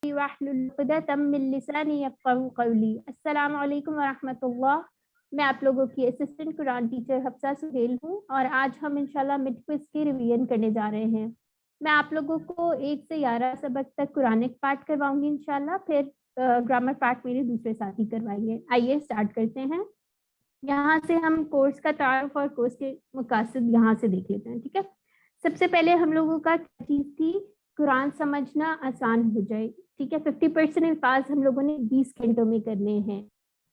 واحلل عقدۃ من لسانی یفقہوا قولی۔ السلام علیکم ورحمۃ اللہ۔ میں آپ لوگوں کی اسسٹنٹ قرآن ٹیچر حفصہ سہیل ہوں، اور آج ہم انشاءاللہ مڈ کوئز کی ریویژن کرنے جا رہے ہیں۔ میں آپ لوگوں کو 1 سے 11 سبق تک قرآنک پارٹ کرواؤں گی انشاءاللہ، پھر گرامر پارٹ میرے دوسرے ساتھی کروائیں گے۔ آئیے اسٹارٹ کرتے ہیں۔ یہاں سے ہم کورس کا تعارف اور کورس کے مقاصد یہاں سے دیکھ لیتے ہیں، ٹھیک ہے۔ سب سے پہلے ہم لوگوں کا کیا چیز تھی؟ قرآن سمجھنا آسان ہو جائے، ٹھیک ہے۔ 50% الفاظ ہم لوگوں نے 20 گھنٹوں میں کرنے ہیں۔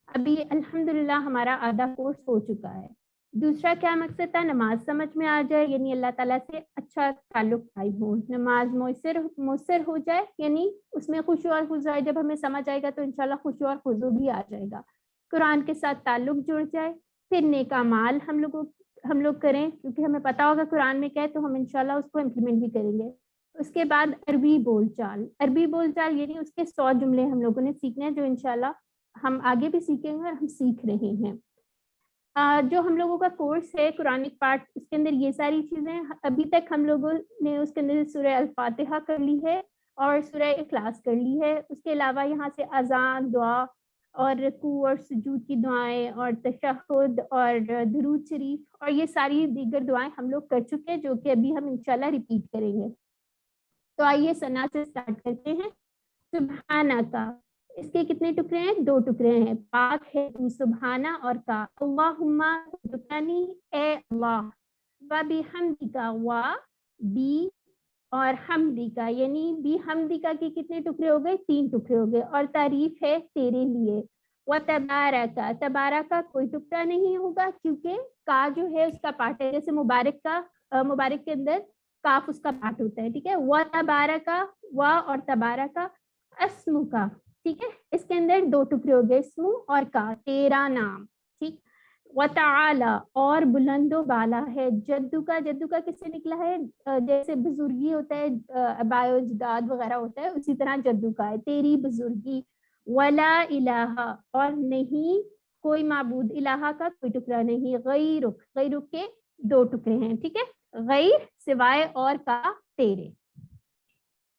ابھی الحمدللہ ہمارا آدھا کورس ہو چکا ہے۔ دوسرا کیا مقصد تھا؟ نماز سمجھ میں آ جائے، یعنی اللہ تعالیٰ سے اچھا تعلق قائم ہو، نماز مؤثر ہو جائے، یعنی اس میں خشوع اور خضوع جب ہمیں سمجھ آئے گا تو انشاءاللہ خشوع اور خضوع بھی آ جائے گا، قرآن کے ساتھ تعلق جڑ جائے، پھر نیک اعمال ہم لوگ کریں، کیونکہ ہمیں پتہ ہوگا قرآن میں کیا ہے تو ہم انشاءاللہ اس کو امپلیمنٹ بھی کریں گے۔ اس کے بعد عربی بول چال یعنی اس کے 100 جملے ہم لوگوں نے سیکھنے ہیں، جو انشاءاللہ ہم آگے بھی سیکھیں گے اور ہم سیکھ رہے ہیں۔ جو ہم لوگوں کا کورس ہے قرآنک پارٹ، اس کے اندر یہ ساری چیزیں ابھی تک ہم لوگوں نے اس کے اندر سورہ الفاتحہ کر لی ہے اور سورہ اخلاص کر لی ہے۔ اس کے علاوہ یہاں سے اذان، دعا اور رکوع اور سجود کی دعائیں اور تشہد اور درود شریف اور یہ ساری دیگر دعائیں ہم لوگ کر چکے ہیں، جو کہ ابھی ہم انشاءاللہ ریپیٹ کریں گے۔ تو آئیے ثنا سے اسٹارٹ کرتے ہیں۔ سبحانہ کا، اس کے کتنے ٹکڑے ہیں؟ 2 ٹکڑے ہیں۔ پاک ہے تو سبحانہ اور کا، اللہم دکانی اے اللہ، و بحمدکا، و بی اور حمدکا، یعنی بی حمدکا کے کتنے ٹکڑے ہو گئے؟ 3 ٹکڑے ہو گئے، اور تعریف ہے تیرے لیے۔ و تبارکا، تبارکا کوئی ٹکڑا نہیں ہوگا کیونکہ کا جو ہے اس کا پارٹ ہے، جیسے مبارک کے اندر کاف اس کا پارٹ ہوتا ہے، ٹھیک ہے۔ و تبارکا، و اور تبارکا، اسم کا، ٹھیک ہے، اس کے اندر 2 ٹکڑے ہو گئے، اسم اور کا، تیرا نام، ٹھیک۔ وتعالی، اور بلند و بالا ہے۔ جدو کا کس سے نکلا ہے؟ جیسے بزرگی ہوتا ہے، اباء و اجداد وغیرہ ہوتا ہے، اسی طرح جدو کا ہے، تیری بزرگی۔ ولا الہ، اور نہیں کوئی معبود، الہ کا کوئی ٹکڑا نہیں، غیرک کے 2 ٹکڑے ہیں، ٹھیک ہے، غیر سوائے اور کا تیرے۔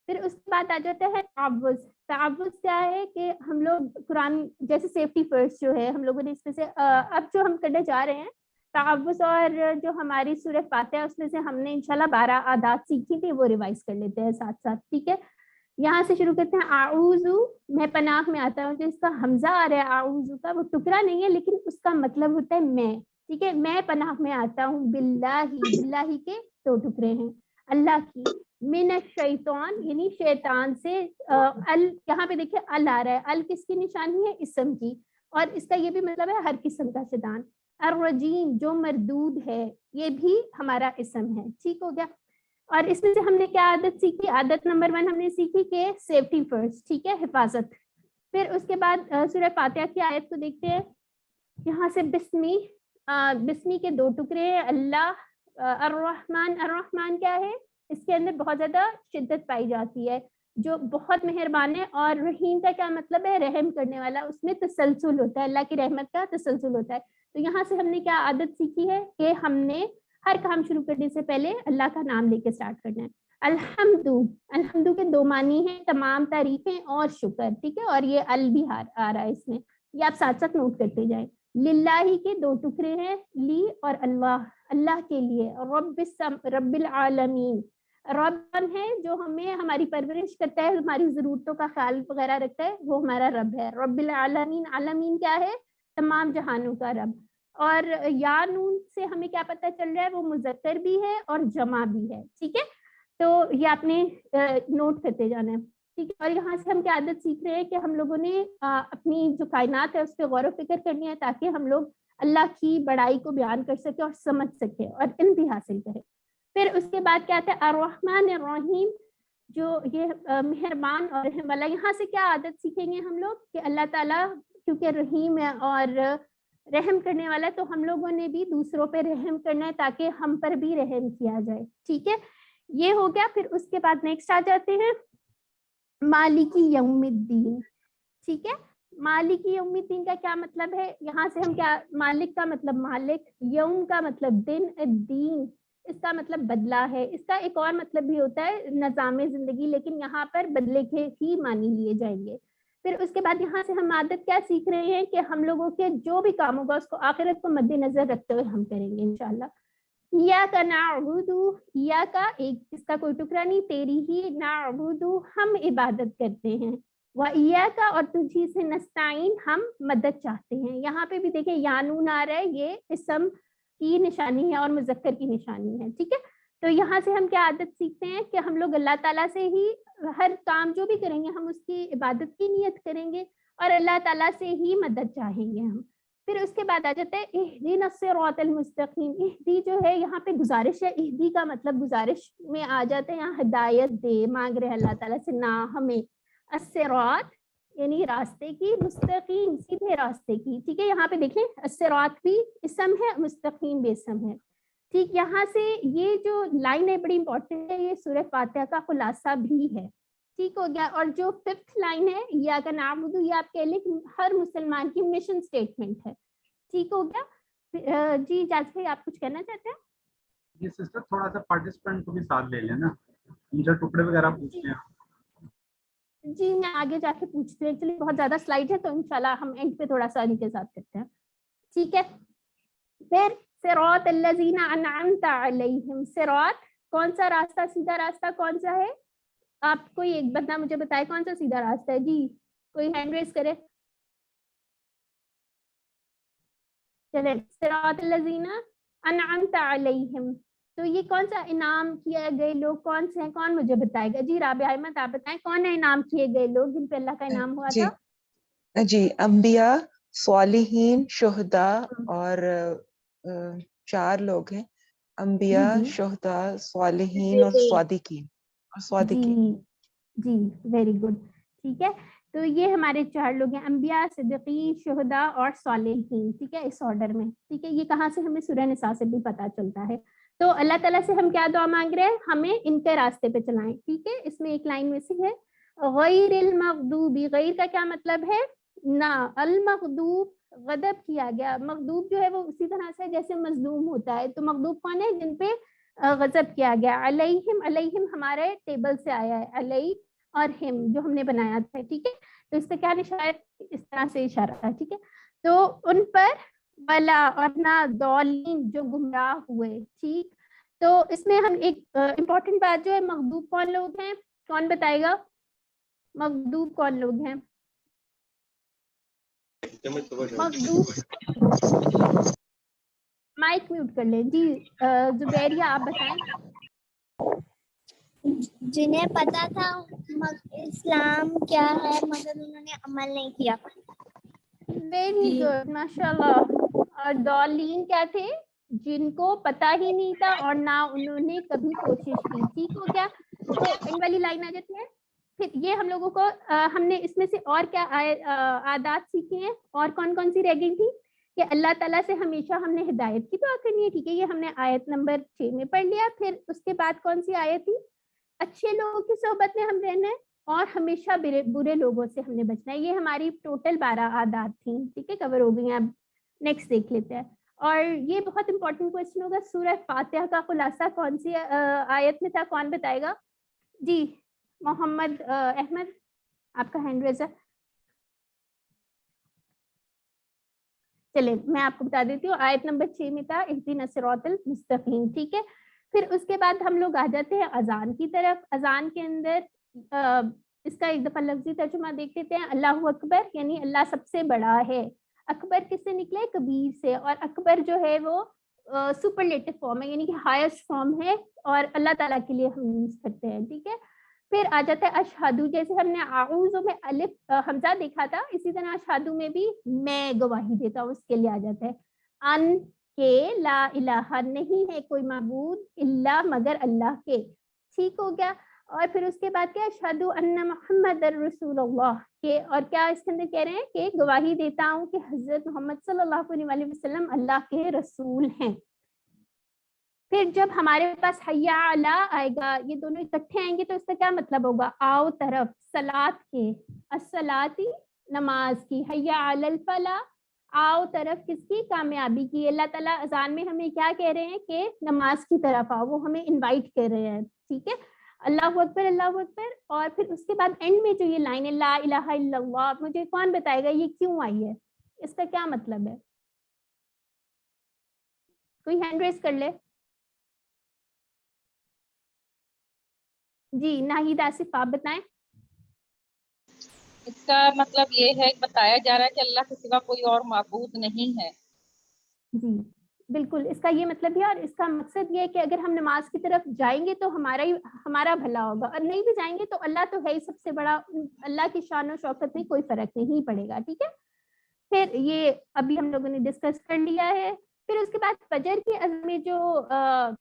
پھر اس کے بعد آ جاتا ہے تعوذ۔ تعوذ کیا ہے کہ ہم لوگ قرآن جیسے سیفٹی فرسٹ جو ہے ہم لوگوں نے اس میں سے اب جو ہم کرنے جا رہے ہیں تعوذ، اور جو ہماری سورہ فاتحہ اس میں سے ہم نے انشاءاللہ 12 عادات سیکھی تھی، وہ ریوائز کر لیتے ہیں ساتھ ساتھ، ٹھیک ہے۔ یہاں سے شروع کرتے ہیں، اعوذ، میں پناہ میں آتا ہوں۔ جو اس کا حمزہ آ رہا ہے اعوذ کا، وہ ٹکڑا نہیں ہے لیکن اس کا مطلب ہوتا ہے میں، ٹھیک ہے، میں پناہ میں آتا ہوں باللہ کے 2 ٹکڑے ہیں، اللہ کی، من الشیطان یعنی شیطان سے، یہاں پہ دیکھیں ال آ رہا ہے، ال کس کی نشانی ہے؟ اسم کی، اور اس کا یہ بھی مطلب ہے ہر قسم کا شیطان۔ الرجیم جو مردود ہے، یہ بھی ہمارا اسم ہے، ٹھیک ہو گیا۔ اور اس میں سے ہم نے کیا عادت سیکھی؟ عادت نمبر 1 ہم نے سیکھی کہ سیفٹی فرسٹ، ٹھیک ہے، حفاظت۔ پھر اس کے بعد سورہ فاتحہ کی آیت کو دیکھتے ہیں۔ یہاں سے بسمی کے 2 ٹکڑے ہیں، اللہ، الرحمن کیا ہے؟ اس کے اندر بہت زیادہ شدت پائی جاتی ہے، جو بہت مہربان ہے، اور رحیم کا کیا مطلب ہے؟ رحم کرنے والا، اس میں تسلسل ہوتا ہے، اللہ کی رحمت کا تسلسل ہوتا ہے۔ تو یہاں سے ہم نے کیا عادت سیکھی ہے کہ ہم نے ہر کام شروع کرنے سے پہلے اللہ کا نام لے کے سٹارٹ کرنا ہے۔ الحمد کے 2 معنی ہیں، تمام تعریفیں اور شکر، ٹھیک ہے، اور یہ ال بھی آ رہا ہے اس میں، یہ آپ ساتھ ساتھ نوٹ کرتے جائیں۔ للہ کے 2 ٹکڑے ہیں، لی اور اللہ کے لیے۔ رب العالمین، رب ہے جو ہمیں ہماری پرورش کرتا ہے، ہماری ضرورتوں کا خیال وغیرہ رکھتا ہے، وہ ہمارا رب ہے۔ رب العالمین، عالمین کیا ہے؟ تمام جہانوں کا رب۔ اور یا نون سے ہمیں کیا پتہ چل رہا ہے؟ وہ مذکر بھی ہے اور جمع بھی ہے، ٹھیک ہے، تو یہ آپ نے نوٹ کرتے جانا ہے، ٹھیک ہے۔ اور یہاں سے ہم کیا عادت سیکھ رہے ہیں کہ ہم لوگوں نے اپنی جو کائنات ہے اس پہ غور و فکر کرنی ہے، تاکہ ہم لوگ اللہ کی بڑائی کو بیان کر سکے اور سمجھ سکے اور علم بھی حاصل کرے۔ پھر اس کے بعد کیا آتا ہے؟ الرحمن الرحیم، جو یہ مہربان اور رحم والا۔ یہاں سے کیا عادت سیکھیں گے ہم لوگ کہ اللہ تعالیٰ کیونکہ رحیم ہے اور رحم کرنے والا ہے، تو ہم لوگوں نے بھی دوسروں پہ رحم کرنا ہے تاکہ ہم پر بھی رحم کیا جائے، ٹھیک ہے، یہ ہو گیا۔ پھر اس کے بعد نیکسٹ آ جاتے ہیں مالکی یوم الدین، ٹھیک ہے۔ مالکی یوم الدین کا کیا مطلب ہے؟ یہاں سے ہم کیا، مالک کا مطلب مالک، یوم کا مطلب دن، الدین اس کا مطلب بدلہ ہے. اس کا ایک اور مطلب بھی ہوتا ہے نظام زندگی, لیکن یہاں پر بدلے کے ہی معنی لیے جائیں گے. پھر اس کے بعد یہاں سے ہم عادت کیا سیکھ رہے ہیں کہ ہم لوگوں کے جو بھی کام ہوگا اس کو آخرت کو مد نظر رکھتے ہوئے ہم کریں گے انشاءاللہ. ایاک نعبد, ایاک ایک اس کا کوئی ٹکڑا نہیں, تیری ہی, نعبد ہم عبادت کرتے ہیں, وَإِيَّاكَ اور تجھی سے, نستعین ہم مدد چاہتے ہیں. یہاں پہ بھی دیکھیں یا نون آ رہا ہے, یہ اسم کی نشانی ہے اور مذکر کی نشانی ہے. ٹھیک ہے, تو یہاں سے ہم کیا عادت سیکھتے ہیں کہ ہم لوگ اللہ تعالیٰ سے ہی ہر کام جو بھی کریں گے ہم اس کی عبادت کی نیت کریں گے اور اللہ تعالیٰ سے ہی مدد چاہیں گے ہم. پھر اس کے بعد آ جاتا ہے اہدینا الصراط المستقیم. اہدی جو ہے یہاں پہ گزارش ہے, اہدی کا مطلب گزارش میں آ جاتا ہے, یہاں ہدایت دے, مانگ رہے اللہ تعالیٰ سے نہ ہمیں, الصراط یعنی راستے کی, مستقیم سیدھے راستے کی. ٹھیک ہے, یہاں پہ دیکھیں الصراط بھی اسم ہے, مستقیم بھی اسم ہے. ٹھیک, یہاں سے یہ جو لائن ہے بڑی امپورٹنٹ ہے, یہ سورہ فاتحہ کا خلاصہ بھی ہے. ٹھیک ہو گیا. اور جو 5th لائن ہے ایاک نعبد, یہ آپ کہہ لیں ہر مسلمان کی مشن اسٹیٹمنٹ ہے. ٹھیک ہو گیا. جی جاز بھائی آپ کچھ کہنا چاہتے ہیں؟ جی سسٹر, تھوڑا سا پارٹیسپینٹ کو بھی ساتھ لے لیں نا, جو ٹکڑے وغیرہ پوچھتے ہیں. جی میں آگے جا کے پوچھتی ہوں, ایکچولی بہت زیادہ سلائڈ ہے تو انشاءاللہ ہم اینڈ پہ تھوڑا سا ان کے ساتھ کرتے ہیں. ٹھیک ہے, پھر صراط الذین انعمت علیہم, صراط کون سا راستہ, سیدھا راستہ کون سا ہے؟ آپ کوئی ایک بندہ مجھے بتائے کون سا سیدھا راستہ ہے. جی کوئی ہینڈ ریز کرے. چلے, صراط الذین انعمت علیہم, تو یہ کون سا انعام کیے گئے لوگ کون سے ہیں, کون مجھے بتائے گا؟ جی رابعہ احمد آپ بتائیں, کون ہے انعام کیے گئے لوگ جن پہ اللہ کا انعام ہوا تھا؟ جی انبیاء, صالحین, شہداء اور 4 لوگ ہیں, انبیاء, جی شہداء, صالحین اور صادقین. جی جی ویری گڈ. ٹھیک ہے, تو یہ ہمارے 4 لوگ ہیں, انبیاء, صدیقین, شہداء اور صالحین. ٹھیک ہے, اس آرڈر میں. ٹھیک ہے, یہ کہاں سے ہمیں سورہ نساء سے بھی پتہ چلتا ہے. تو اللہ تعالیٰ سے ہم کیا دعا مانگ رہے ہیں, ہمیں ان کے راستے پہ چلائیں. ٹھیک ہے, اس میں ایک لائن میں سے ہے غیر المغضوب, غیر کا کیا مطلب ہے؟ نہ, المغضوب غضب کیا گیا. مغضوب جو ہے وہ اسی طرح سے جیسے مظلوم ہوتا ہے, تو مغضوب کون ہے؟ جن پہ غضب کیا گیا. علیہم, علیہم ہمارے ٹیبل سے آیا ہے, علیہ اور ہم جو ہم نے بنایا تھا. ٹھیک ہے, تو اس کا کیا اشارہ, اس طرح سے اشارہ ہے. ٹھیک ہے, تو ان پر ولا اور نہ ضالین جو گمراہ ہوئے. ٹھیک, تو اس میں ہم ایک امپورٹنٹ بات جو ہے, مغضوب کون لوگ ہیں, کون بتائے گا مغضوب کون لوگ ہیں؟ مغضوب, مائک میوٹ کر لیں. جی زبیریہ آپ بتائیں. جنہیں پتا تھا اسلام کیا ہے مگر انہوں نے عمل نہیں کیا. ویری گڈ, ماشاء اللہ. اور ضالین کیا تھے؟ جن کو پتا ہی نہیں تھا اور نہ انہوں نے کبھی کوشش کی. ٹھیک ہو گیا, تو ان والی لائن آ جاتی ہے. پھر یہ ہم لوگوں کو ہم نے اس میں سے اور کیا عادات سیکھے ہیں, اور کون کون سی رہ گئی تھی کہ اللہ تعالیٰ سے ہمیشہ ہم نے ہدایت کی دعا کرنی ہے. ٹھیک ہے, یہ ہم نے آیت نمبر 6 میں پڑھ لیا. پھر اس کے بعد کون سی آیت تھی؟ اچھے لوگوں کی صحبت میں ہم رہنا ہے اور ہمیشہ برے لوگوں سے ہم نے بچنا ہے. یہ ہماری ٹوٹل 12 عادات تھیں. ٹھیک ہے, کور ہو گئی ہیں. اب نیکسٹ دیکھ لیتے ہیں. اور یہ بہت امپورٹنٹ کوشچن ہوگا, سورہ فاتحہ کا خلاصہ کون سی آیت میں تھا, کون بتائے گا؟ جی محمد احمد آپ کا ہینڈ ریز ہے. چلے میں آپ کو بتا دیتی ہوں, آیت نمبر 6 میں تھا اہدنا الصراط المستقیم. ٹھیک ہے, پھر اس کے بعد ہم لوگ آ جاتے ہیں اذان کی طرف. اذان کے اندر اس کا ایک دفعہ لفظی ترجمہ دیکھ لیتے ہیں. اللہ اکبر یعنی اللہ سب سے بڑا ہے. اکبر کس سے نکلے؟ کبیر سے. اور اکبر جو ہے وہ سپرلیٹو فارم ہے, یعنی کہ ہائیسٹ فارم ہے, اور اللہ تعالیٰ کے لیے ہم یوز کرتے ہیں. ٹھیک ہے, پھر آ جاتا ہے اشہدو. جیسے ہم نے اعوذ میں الف حمزہ دیکھا تھا, اسی طرح اشہدو میں بھی میں گواہی دیتا ہوں, اس کے لیے آ جاتا ہے ان کے لا الہ نہیں ہے کوئی معبود الا مگر اللہ کے. ٹھیک ہو گیا, اور پھر اس کے بعد کیا, اشہدو ان محمد الرسول اللہ کے, اور کیا اس کے اندر کہہ رہے ہیں کہ گواہی دیتا ہوں کہ حضرت محمد صلی اللہ علیہ وسلم اللہ کے رسول ہیں. پھر جب ہمارے پاس حیا علی آئے گا, یہ دونوں اکٹھے آئیں گے تو اس کا کیا مطلب ہوگا؟ آؤ طرف, صلاۃ کے, الصلاۃ نماز کی, حیا علی الفلاح आओ तरफ किसकी, कामयाबी की। अल्लाह ताला अजान में हमें क्या कह रहे हैं कि नमाज की तरफ आओ, वो हमें इनवाइट कर रहे हैं, ठीक है। अल्लाह अकबर अल्लाह अकबर। और फिर उसके बाद एंड में जो ये लाइन है ला इलाहा इल्लल्लाह, मुझे कौन बताएगा ये क्यों आई है, इसका क्या मतलब है? कोई हैंड रेज कर ले। जी नाहिद आसिफ आप बताएं। इसका मतलब ये है, बताया जा रहा है कि अल्लाह के सिवा कोई और माबूद नहीं है। जी बिल्कुल, इसका ये मतलब है, और इसका मकसद ये है कि अगर हम नमाज की तरफ जाएंगे तो हमारा भला होगा, और नहीं भी जाएंगे तो अल्लाह तो है ही सबसे बड़ा, अल्लाह की शान और शौकत में कोई फर्क नहीं पड़ेगा, ठीक है। फिर ये अभी हम लोगों ने डिस्कस कर लिया है। फिर उसके बाद फजर की अज़ान में जो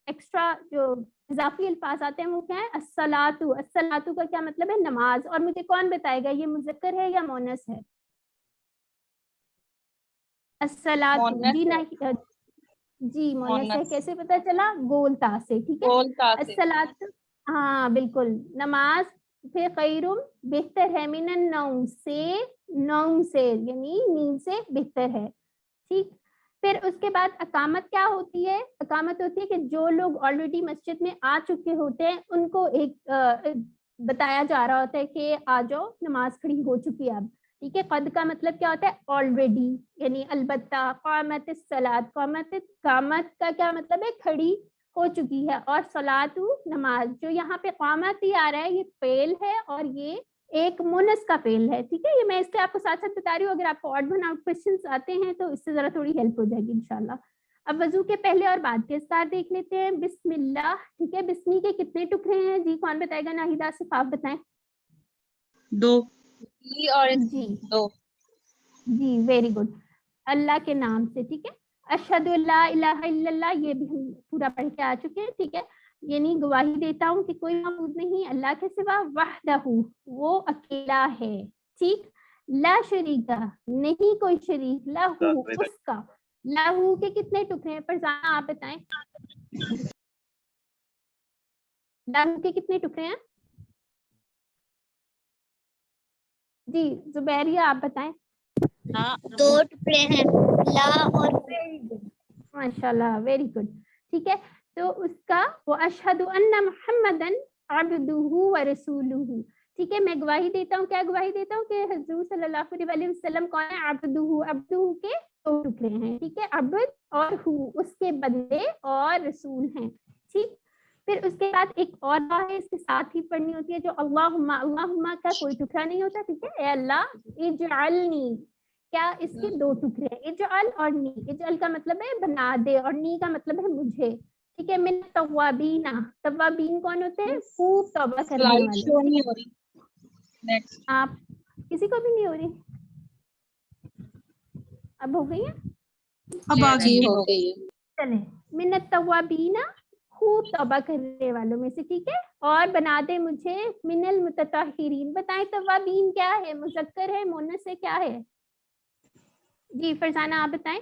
एक्स्ट्रा जो इजाफी अल्फाज आते हैं वो क्या है, अस्सलातु। अस्सलातु का क्या मतलब है, नमाज। और मुझे कौन बताएगा ये मुज़क्कर है या मोनस है? अस्सलातु मोनस जी है। नहीं, जी मोनस है। मोनस। कैसे पता चला? गोल ता से, ठीक है। गोल ता से। अस्सलातु, हाँ बिल्कुल, नमाज फिर खैरुम बेहतर है, मिनन नौम से, नौम से यानी नींद से बेहतर है, ठीक। फिर उसके बाद अकामत क्या होती है? अकामत होती है कि जो लोग ऑलरेडी मस्जिद में आ चुके होते हैं उनको एक बताया जा रहा होता है कि आ जाओ नमाज खड़ी हो चुकी है अब, ठीक है। कद का मतलब क्या होता है? ऑलरेडी, यानी अलबत्ता। क़ामत सलात, कामत का क्या मतलब है? खड़ी हो चुकी है। और सलातु नमाज, जो यहाँ पे क़ामत ही आ रहा है ये फेल है और ये एक मुनस का फेल है, ठीक है। ये मैं इसलिए आपको साथ साथ बता रही हूँ, अगर आपको ऑड वन आउट क्वेश्चंस आते हैं तो इससे जरा थोड़ी हेल्प हो जाएगी इंशाल्लाह। अब वजू के पहले और बाद के इस्तार देख लेते हैं। बिस्मिल्लाह, ठीक है। बिस्मी के कितने टुकड़े हैं जी, कौन बताएगा? नाहिदा सिर्फ आप बताएं। 2 और जी 2। जी वेरी गुड। अल्लाह के नाम से, ठीक है। अशहदु अल्ला इलाहा इल्लल्लाह, ये भी हम पूरा पढ़ के आ चुके हैं, ठीक है। यानी गवाही देता हूँ कि कोई माबूद नहीं अल्लाह के सिवा, वहदहू वो अकेला है, ठीक। ला शरीका नहीं कोई शरीक, लहू उसका। लहू के कितने टुकड़े हैं? फरजाना आप बताएं, लहू के कितने टुकड़े हैं? जी जुबैरिया आप बताएं। 2 टुकड़े हैं, ला और वेरी गुड, माशाल्लाह, वेरी गुड, ठीक है। तो उसका वो अशहदु अन्ना मुहम्मदन अब्दुहु व रसूलुहु, ठीक है। मैं गवाही देता हूँ, क्या गवाही देता हूँ कि हुजूर सल्लल्लाहु अलैहि वसल्लम कौन है? अब्दुहु, अब्दुहु के 2 टुकड़े हैं, ठीक है। अब्द और हु उसके बंदे और रसूल हैं, ठीक। फिर उसके बाद एक और दुआ है, इसके साथ ही पढ़नी होती है, जो अल्लाहुम्मा। अल्लाहुम्मा का कोई टुकड़ा नहीं होता, ठीक है। ए अल्लाह इजअलनी, क्या इसके 2 टुकड़े हैं, इजअल और नी। इजअल का मतलब है बना दे और नी का मतलब है मुझे, ठीक है। मिन तव्वाबीना, तव्वाबीन कौन होते हैं? खूब तौबा करने स्लाइड वाले, शो नहीं हो रही। नेक्स्ट। आप किसी को भी नहीं हो रही? अब हो गई है? अब आगे हो गई है। चले, मिन तव्वाबीना, खूब तौबा करने वालों में से, ठीक है। और बना दे मुझे मिनल मुतताहिरीन। बताएं तव्वाबीन क्या है, मुज़क्कर है, मुन्नस है, क्या है? जी फरजाना आप बताएं।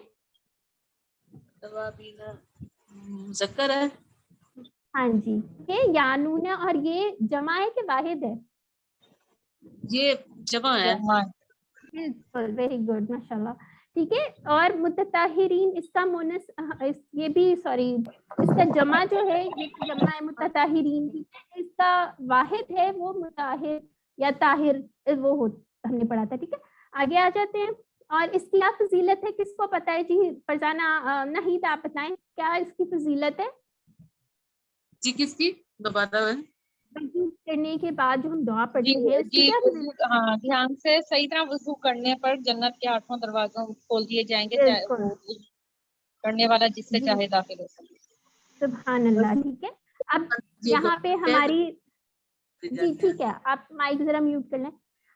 मुज़क्कर है। हाँ जी, ये यानूना, और ये जमा है कि वाहिद है? ये जमा है। बिल्कुल, वेरी गुड, माशाल्लाह, ठीक है। और मुतताहिरीन इसका मुनस, ये भी सॉरी, इसका जमा जो है ये जमा है मुतताहिरीन, ठीक है। इसका वाहिद है वो मुताहिर या ताहिर, वो हो हमने पढ़ा था, ठीक है। आगे आ जाते हैं। और इसकी क्या फजीलत है, किसको पता है जी? फरजाना, नाहिद आप बताएं, क्या इसकी फजीलत है? जी किसकी दोबारा है? वज़ू करने के बाद जो हम दुआ पढ़ते हैं उसकी जी क्या वुज़ू, फजीलत है? हाँ ध्यान से सही तरह वुज़ू करने पर जन्नत के 8 दरवाजों खोल दिए जाएंगे, चाहे बिल्कुल, वो वुज़ू करने वाला जिससे जी चाहे दाखिल हो सके। सुभान अल्लाह, ठीक है। अब यहाँ पे हमारी, जी ठीक है, आप माइक जरा म्यूट कर लें।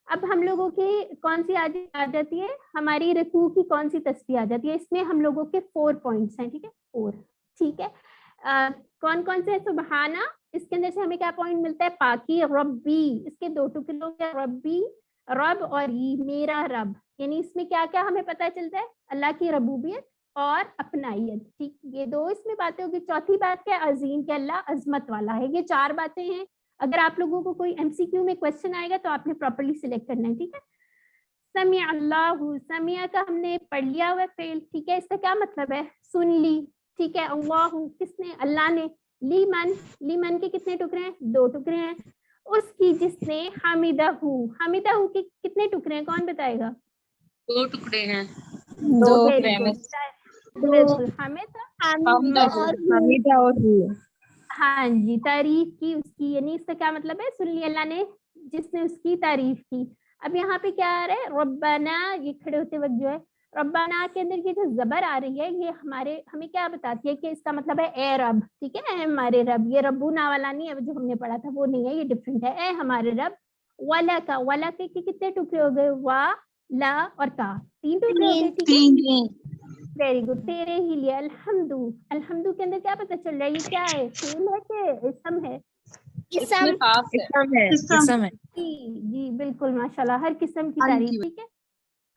अब हम लोगों की कौन सी आ जाती है, हमारी रकू की कौन सी तस्बीह आ जाती है? इसमें हम लोगों के 4 पॉइंट्स हैं, ठीक है, 4, ठीक है। कौन कौन से? सुबहाना, इसके अंदर से हमें क्या पॉइंट मिलता है? पाकी, रब्बी, इसके 2 टुकड़े हो गए, रब्बी, रब, और ये मेरा रब, यानी इसमें क्या क्या हमें पता चलता है? अल्लाह की रबूबियत और अपनाइयत, ठीक। ये 2 इसमें बातें होगी। चौथी बात क्या? अजीम, के अल्लाह अजमत वाला है। ये 4 बातें हैं। अगर आप लोगों को कोई एमसीक्यू में क्वेश्चन आएगा तो आपने प्रॉपर्ली सिलेक्ट करना है, ठीक है। समी अल्लाहु, समिया का हमने पढ़ लिया हुआ फेल, ठीक है, इसका क्या मतलब है, सुन ली, ठीक है। अल्लाहु किसने, अल्लाह ने, लीमन, लीमन के कितने टुकड़े हैं, 2 टुकड़े हैं, उसकी जिसने, हमिदहु, हमिदहु के कितने टुकड़े हैं, कौन बताएगा, 2 टुकड़े हैं। 2 वेरी टुकड़े गुड, बिल्कुल, हमीदा और हाँ जी, तारीफ की उसकी, यानी इसका क्या मतलब है, सुन ली अल्लाह ने जिसने उसकी तारीफ की। अब यहाँ पे क्या आ रहा है, रब्बाना, ये खड़े होते वक्त जो है रब्बाना के अंदर ये जो जबर आ रही है, ये हमें क्या बताती है कि इसका मतलब है ए रब, ठीक है, ए हमारे रब, ये रब्बुना वाला नहीं है जो हमने पढ़ा था, वो नहीं है, ये डिफरेंट है, ए हमारे रब। वाला का, वाला के कितने टुकड़े हो गए, वा, ला और का, 3 टुकड़े हो गए, ठीक है, वेरी गुड, तेरे ही लिए, अल्हम्दु, अल्हम्दु के अंदर क्या पता चल रहा है, ये क्या है, फेल है कि इसम है, इसमें खास है, किस्म है। जी बिल्कुल, माशाल्लाह, हर किस्म की हाँ तारीफ, जी। ठीक है।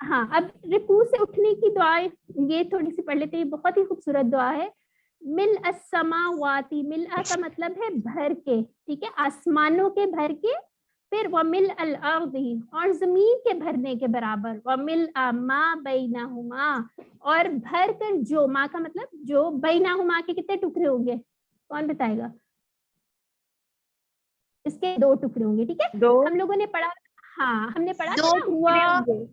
हाँ, अब रुकू से उठने की दुआ, ये थोड़ी सी पढ़ लेते हैं, बहुत ही खूबसूरत दुआ है। मिल अस्समावाती, मिल का मतलब है भर के, ठीक है, आसमानों के भर के, फिर वमिल अल अर्दी, और जमीन के भरने के बराबर, वमिल मा बैनहुमा, और भर कर जो, मा का मतलब जो, बैनहुमा के कितने टुकड़े होंगे, कौन बताएगा, इसके 2 टुकड़े होंगे, ठीक है, 2 हम लोगों ने पढ़ा, हाँ हमने पढ़ा था 2 ना, हुआ, टुकड़े होंगे।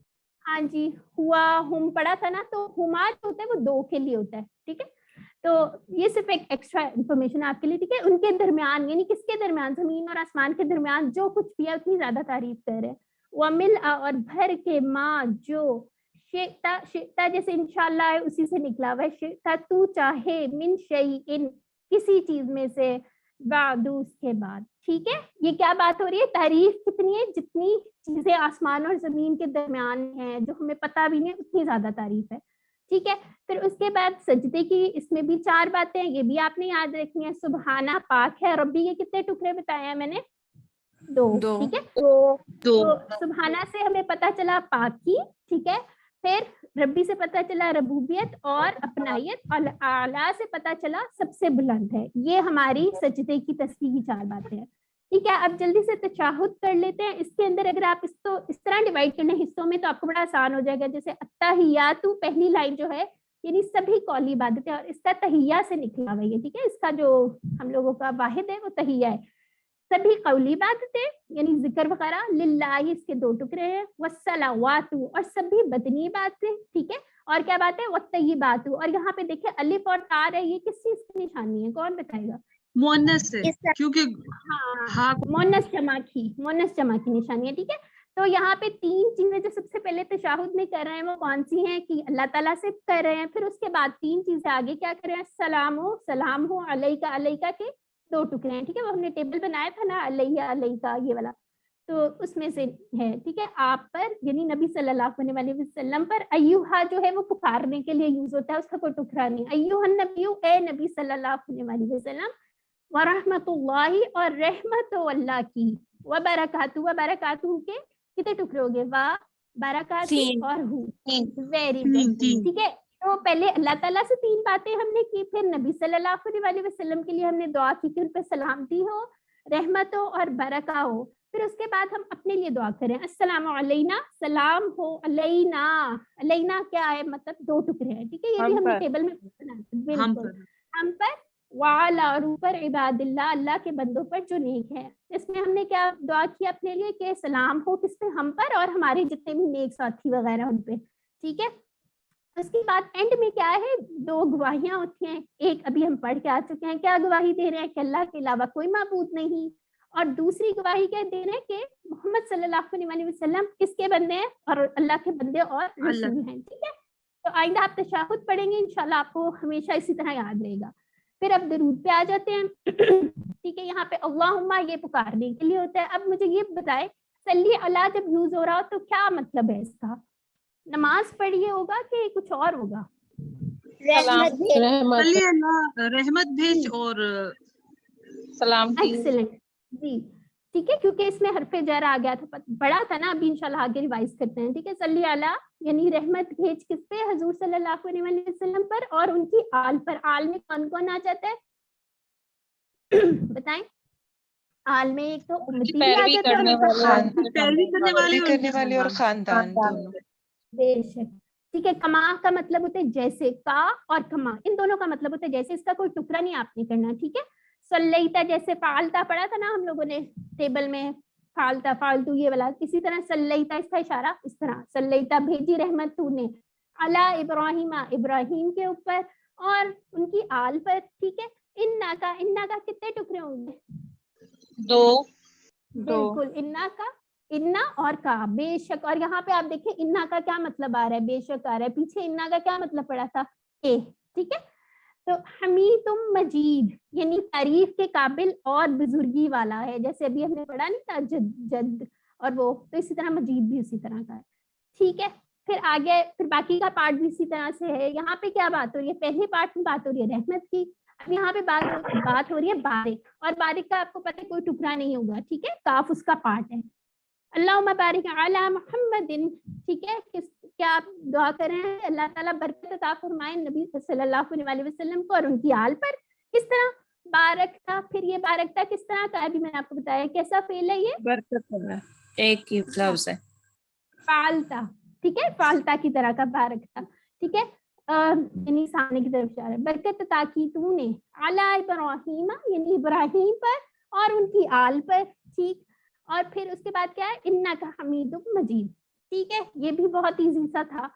हाँ जी, हुआ, हुम पढ़ा था ना, तो हुमा जो होता है वो 2 के लिए होता है, ठीक है, तो ये सिर्फ एक एक्स्ट्रा इंफॉर्मेशन आपके लिए, ठीक है, उनके दरमियान, यानी किसके दरमियान, जमीन और आसमान के दरमियान जो कुछ भी है उतनी ज्यादा तारीफ कर रहे हैं। वमिल और भर के, माँ जो, शेता, शेता जैसे इंशाल्लाह है उसी से निकला हुआ है, शेता तू चाहे, मिन शैइन किसी चीज में से, बादू उसके बाद, ठीक है, ये क्या बात हो रही है, तारीफ कितनी है, जितनी चीजें आसमान और जमीन के दरमियान हैं जो हमें पता भी नहीं उतनी ज्यादा तारीफ है, ठीक है। फिर उसके बाद सजदे की, इसमें भी 4 बातें हैं, ये भी आपने याद रखनी है, सुबहाना पाक है, रब्बी के कितने टुकड़े बताए हैं मैंने, 2, ठीक है, तो सुबहाना से हमें पता चला पाकी, ठीक है, फिर रब्बी से पता चला रबूबियत और अपनायत, और आला से पता चला सबसे बुलंद है, ये हमारी सजदे की तस्बीह की 4 बातें हैं, ठीक है। अब जल्दी से तशाहुद कर लेते हैं, इसके अंदर अगर आप इसको इस तरह डिवाइड करने हिस्सों में तो आपको बड़ा आसान हो जाएगा, जैसे अत्तहियातु पहली लाइन जो है, यानी सभी कौली इबादतें, और इसका तहिया से निकला हुआ है, ठीक है, इसका जो हम लोगों का वाहिद है वो तहिया है, सभी कौली इबादतें यानी जिक्र वगैरह, लिल्लाही इसके 2 टुकड़े हैं, वस्सलावातु और सभी बदनी इबादतें, ठीक है, और क्या बात है, वत्तय्यिबातु, और यहाँ पे देखिए अलिफ और तार है, ये किस चीज की निशानी है, कौन बताएगा, मुअन्नस है, क्योंकि हाँ, मोनस जमा की निशानी है, ठीक है। तो यहाँ पे 3 चीजें जो सबसे पहले तशाहुद में कर रहे हैं वो कौन सी हैं, कि अल्लाह ताला से कर रहे हैं, फिर उसके बाद 3 चीजें आगे क्या कर रहे हैं, सलाम हो अलैका, अलैका के 2 टुकड़े हैं, ठीक है, वो हमने टेबल बनाया था ना, अलैया अलैका ये वाला, तो उसमें से है, ठीक है, आप पर यानी नबी सल्लल्लाहु अलैहि वसल्लम पर, अय्युहा जो है वो पुकारने के लिए यूज होता है, उसका कोई टुकड़ा नहीं, अय्युहन नबिय्यु, ए नबी सल्लल्लाहु अलैहि वसल्लम, व रहमतुल्लाहि और रहमत अल्लाह की, व बरकातहू के कितने टुकड़े हो गए, वा बरकातहू और हु, वेरी गुड, ठीक है। तो पहले अल्लाह ताला से 3 बातें हमने की, फिर नबी सल्लल्लाहु अलैहि वसल्लम के लिए हमने दुआ की कि उन पर सलामती हो, रहमत हो और बरका हो, फिर उसके बाद हम अपने लिए दुआ करें, अस्सलामु अलैना, सलाम हो अलैना, अलैना क्या है मतलब 2 टुकड़े हैं, ठीक है, ये भी हमने टेबल में बिल्कुल हम पर, वाला और ऊपर इबादिल्लाह, अल्लाह के बंदों पर जो नेक है, इसमें हमने क्या दुआ किया अपने लिए कि सलाम हो किस पे, हम पर और हमारे जितने भी नेक साथी वगैरह उन पे, ठीक है। उसके बाद एंड में क्या है, 2 गवाहियां होती हैं, एक अभी हम पढ़ के आ चुके हैं, क्या गवाही दे रहे हैं कि अल्लाह के अलावा कोई माबूद नहीं, और दूसरी गवाही क्या दे रहे हैं कि मोहम्मद सल्लल्लाहु अलैहि वसल्लम किसके बंदे हैं, और अल्लाह के बंदे और रसूल हैं, ठीक है। तो आइंदा आप तशाहुद पढ़ेंगे इंशाल्लाह आपको हमेशा इसी तरह याद रहेगा। फिर अब दरूद पे आ जाते हैं, ठीक है, यहाँ पे अल्लाहुम्मा ये पुकारने के लिए होता है। अब मुझे ये बताएं, सल्ली अला जब यूज हो रहा हो तो क्या मतलब है इसका, नमाज पढ़िए होगा कि कुछ और होगा, रहमत भेज और सलाम की, एक्सीलेंट जी, ठीक है, क्योंकि इसमें हरफे जर आ गया था, बड़ा था ना, अभी इंशाल्लाह आगे रिवाइज करते हैं, ठीक है। सल्ली अला यानी रहमत भेज किस पे, हुजूर सल्लल्लाहु अलैहि वसल्लम पर और उनकी आल पर, आल में कौन कौन आ जाता है बताएं, आल में एक तो उम्मती भी आ पैरवी जाता है करने और वाले खान पैरवी करने वाले और करने वाले और खानदान दोनों। बेशक। ठीक है, कमा का मतलब होता है जैसे, का और कमा इन दोनों का मतलब होता है जैसे, इसका कोई टुकड़ा नहीं आपने करना। ठीक है, सल्लैता जैसे फालता पढ़ा था ना हम लोगों ने टेबल में, फालता फालतू ये वाला, इसी तरह सल्लैता इसका इशारा इस तरह, सल्लैता भेजी रहमत तूने अला इब्राहिमा इब्राहिम के ऊपर और उनकी आल पर। ठीक है, इन्ना का कितने टुकड़े होंगे? 2 बिल्कुल, इन्ना और का, बेशक। और यहाँ पे आप देखें इन्ना का क्या मतलब आ रहा है, बेशक आ रहा है। पीछे इन्ना का क्या मतलब पड़ा था? ए। ठीक है, तो हमीदुम मजीद यानी तारीफ के काबिल और बुजुर्गी वाला है, जैसे अभी हमने पढ़ा नहीं था जद और वो, तो इसी तरह मजीद भी उसी तरह का है। ठीक है, फिर आगे फिर बाकी का पार्ट भी इसी तरह से है। यहाँ पे क्या बात हो रही है? पहले पार्ट में बात हो रही है रहमत की, अब यहाँ पे बात हो रही है बारिक, और बारिक का आपको पता है कोई टुकड़ा नहीं होगा। ठीक है, काफ उसका पार्ट है। अल्लाहुम्मा बारिक अला मुहम्मदिन। ठीक है, क्या आप दुआ कर रहे हैं अल्लाह ताला बरकत अता फरमाए नबी सल्लल्लाहु अलैहि वसल्लम को और उनकी आल पर। किस तरह बारकता? फिर ये बारकता किस तरह का है? अभी मैंने आपको बताया कैसा फेल है ये, बरकत है, एक ही लफ्ज है। फालता। ठीक है, फालता की तरह का बारकता। ठीक है, यानी सामने की तरफ इशारा है। बरकत अता की तूने अला इब्राहीम यानी इब्राहिम पर और उनकी आल पर। ठीक, और फिर उसके बाद क्या है? इन्ना का हमीदुम मजीद। ठीक है, ये भी बहुत इजी सा था।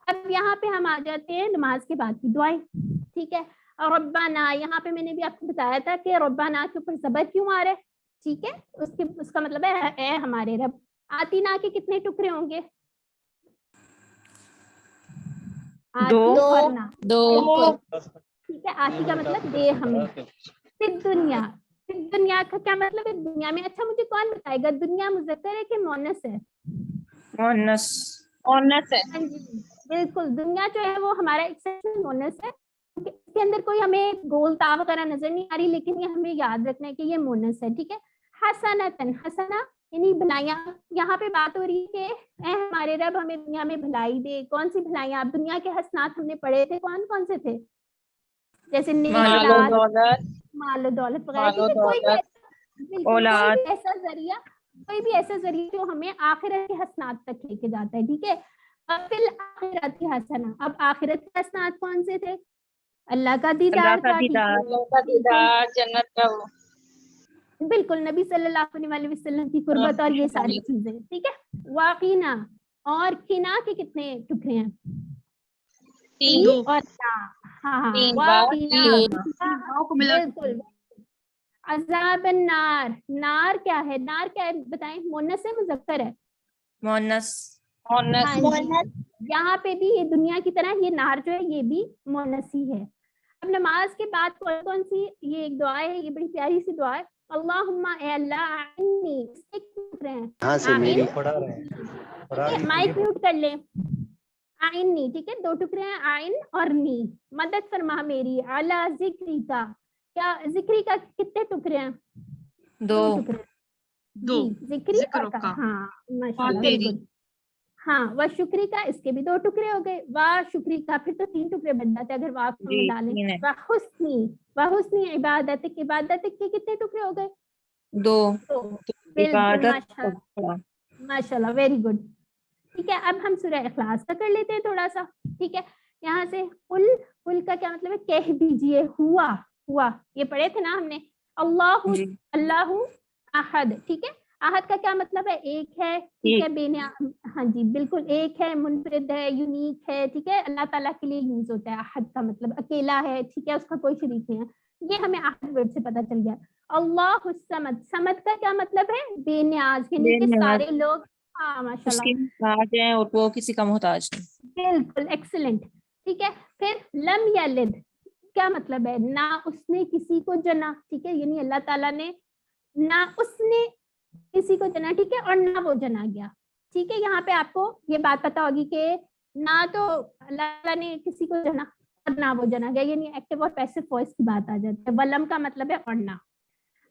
अब यहाँ पे हम आ जाते हैं नमाज के बाद की दुआएं। ठीक है, और रब्बाना, यहाँ पे मैंने भी आपको बताया था कि रब्बाना के ऊपर जबर क्यों आ रहा है। ठीक है, उसका मतलब है ए हमारे रब। आतीना के कितने टुकड़े होंगे? आती और ना। ठीक है, आती का मतलब दे हमें। फिर दुनिया का क्या मतलब है? दुनिया में। अच्छा, मुझे कौन बताएगा दुनिया मुज़क्कर है कि मुअन्नस है? मुअन्नस है। हाँ जी, बिल्कुल, दुनिया जो है वो हमारा एक्सेप्शनल मुअन्नस है। इसके अंदर कोई हमें गोलता वगैरह नजर नहीं आ रही, लेकिन ये हमें याद रखना है कि ये मुअन्नस है। ठीक है, हसनतन, हसना यानी भलाइयाँ। यहाँ पे बात हो रही है कि ए हमारे रब हमें दुनिया में भलाई दे। कौन सी भलाइयाँ? आप दुनिया के हसनात हमने पढ़े थे, कौन कौन से थे? जैसे मालो दौलत, मालो दौलत वगैरह। ठीक है, औलाद, कोई भी ऐसा जरिया जो हमें आखिरत के हसनात तक लेके जाता है। ठीक है, अब फिर आखिरत की हसना। अब आखिरत के हसनात कौन से थे? अल्लाह का दीदार था। जन्नत का वो। बिल्कुल, नबी सल्लल्लाहु अलैहि वसल्लम की कुर्बत और ये सारी चीजें। ठीक है, वाकीना, और किना के कितने टुकड़े हैं? 3 और ना। हाँ, 3 वाकीना, को मिला बिल्कुल। अज़ाब नार, नार क्या है? नार क्या है बताएं? मुअन्नस है मुज़क्कर है? मुअन्नस। हाँ जी, यहाँ पे भी ये दुनिया की तरह ये नार जो है ये भी मुअन्नस ही है। अब नमाज के बाद कौन कौन सी ये एक दुआ है, ये बड़ी प्यारी सी दुआ है। अल्लाहुम्मा ए अल्लाह अन्नी, इसके कितने हैं? यहाँ से मेरी पढ़ा रहे हैं, माइक म्यूट कर ले। आइन्नी, ठीक है, 2 टुकड़े हैं आइन और नी। मदद फरमा मेरी अला जिक्री का, क्या जिक्री का कितने टुकड़े हैं? 2 टुकड़े। दो जी, जिक्री और का। हाँ, माशाल्लाह, वेरी गुड। हाँ, व शुक्री का, इसके भी 2 टुकड़े हो गए। वाह शुक्री का फिर तो 3 टुकड़े बन जाते हैं अगर वाह को मिला लें। वह हुस्नी इबादत के कितने टुकड़े हो गए? 2 बिल्कुल, माशाल्लाह, वेरी गुड। ठीक है, अब हम सूरह इखलास का कर लेते हैं थोड़ा सा। ठीक है, यहाँ से कुल का क्या मतलब है? कह दीजिए, हुआ ये पढ़े थे ना हमने। अल्लाहु अहद। ठीक है, अहद का क्या मतलब है? एक है। ठीक है, बेनियाज। हाँ जी, बिल्कुल, एक है, मुनफरिद है, यूनिक है। ठीक है, अल्लाह ताला के लिए यूज होता है अहद का मतलब अकेला है। ठीक है, उसका कोई शरीक नहीं है। ये हमें अहद वर्ड से पता चल गया। अल्लाहु समद, समद का क्या मतलब है? बेनियाज, यानी कि सारे लोग। हाँ, माशाल्लाह, उसके मोहताज है और वो किसी का मोहताज नहीं। बिल्कुल, एक्सीलेंट। ठीक है, फिर लम यलिद क्या मतलब है? ना उसने किसी को जना। ठीक है, यानी अल्लाह ताला ने ना उसने किसी को जना। ठीक है, और ना वो जना गया। ठीक है, यहाँ पे आपको ये बात पता होगी कि ना तो अल्लाह ने किसी को जना और ना वो जना गया, यानी एक्टिव और पैसिव वॉइस की बात आ जाती है। वलम का मतलब है और ना।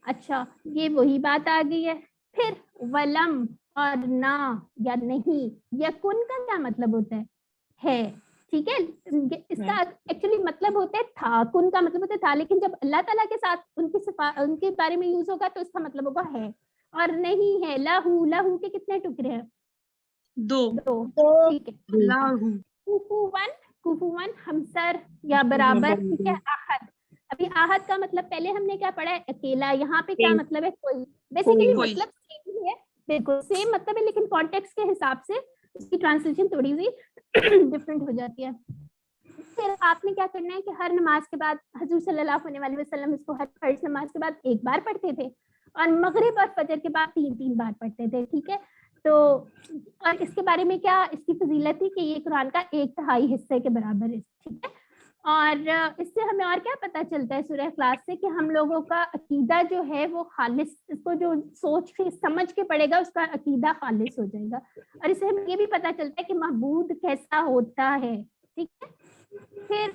अच्छा, ये वही बात आ गई है। फिर वलम और ना या नहीं। यकुन का क्या मतलब होता है? ٹھیک ہے. اس کا ایکچولی مطلب ہوتا ہے تھا, کن کا مطلب ہوتا ہے تھا, لیکن جب اللہ تعالیٰ کے ساتھ ان کے بارے میں یوز ہوگا تو اس کا مطلب ہوگا ہے اور نہیں ہے. لہو, لہو کے کتنے ٹکڑے ہیں؟ 2 2. ٹھیک ہے. لاہو کوفوان ہمسر یا برابر. ٹھیک ہے. احد, ابھی احد کا مطلب پہلے ہم نے کیا پڑھا ہے؟ اکیلا. یہاں پہ کیا مطلب ہے؟ کوئی. بیسیکلی کوئی. مطلب سیم ہی ہے, بالکل سیم مطلب ہے, لیکن کانٹیکسٹ کے حساب سے اس کی ٹرانسلیشن تھوڑی سی ڈفرینٹ ہو جاتی ہے. پھر آپ نے کیا کرنا ہے کہ ہر نماز کے بعد حضور صلی اللہ علیہ وسلم اس کو ہر فرض نماز کے بعد 1 بار پڑھتے تھے اور مغرب اور فجر کے بعد 3 بار پڑھتے تھے. ٹھیک ہے. تو اور اس کے بارے میں کیا اس کی فضیلت تھی کہ یہ قرآن کا 1/3 حصے کے برابر ہے. ٹھیک ہے. اور اس سے ہمیں اور کیا پتہ چلتا ہے سورہ اخلاص سے کہ ہم لوگوں کا عقیدہ جو ہے وہ خالص, اس کو جو سوچ کے سمجھ کے پڑے گا اس کا عقیدہ خالص ہو جائے گا. اور اس سے ہمیں یہ بھی پتہ چلتا ہے کہ معبود کیسا ہوتا ہے. ٹھیک ہے. پھر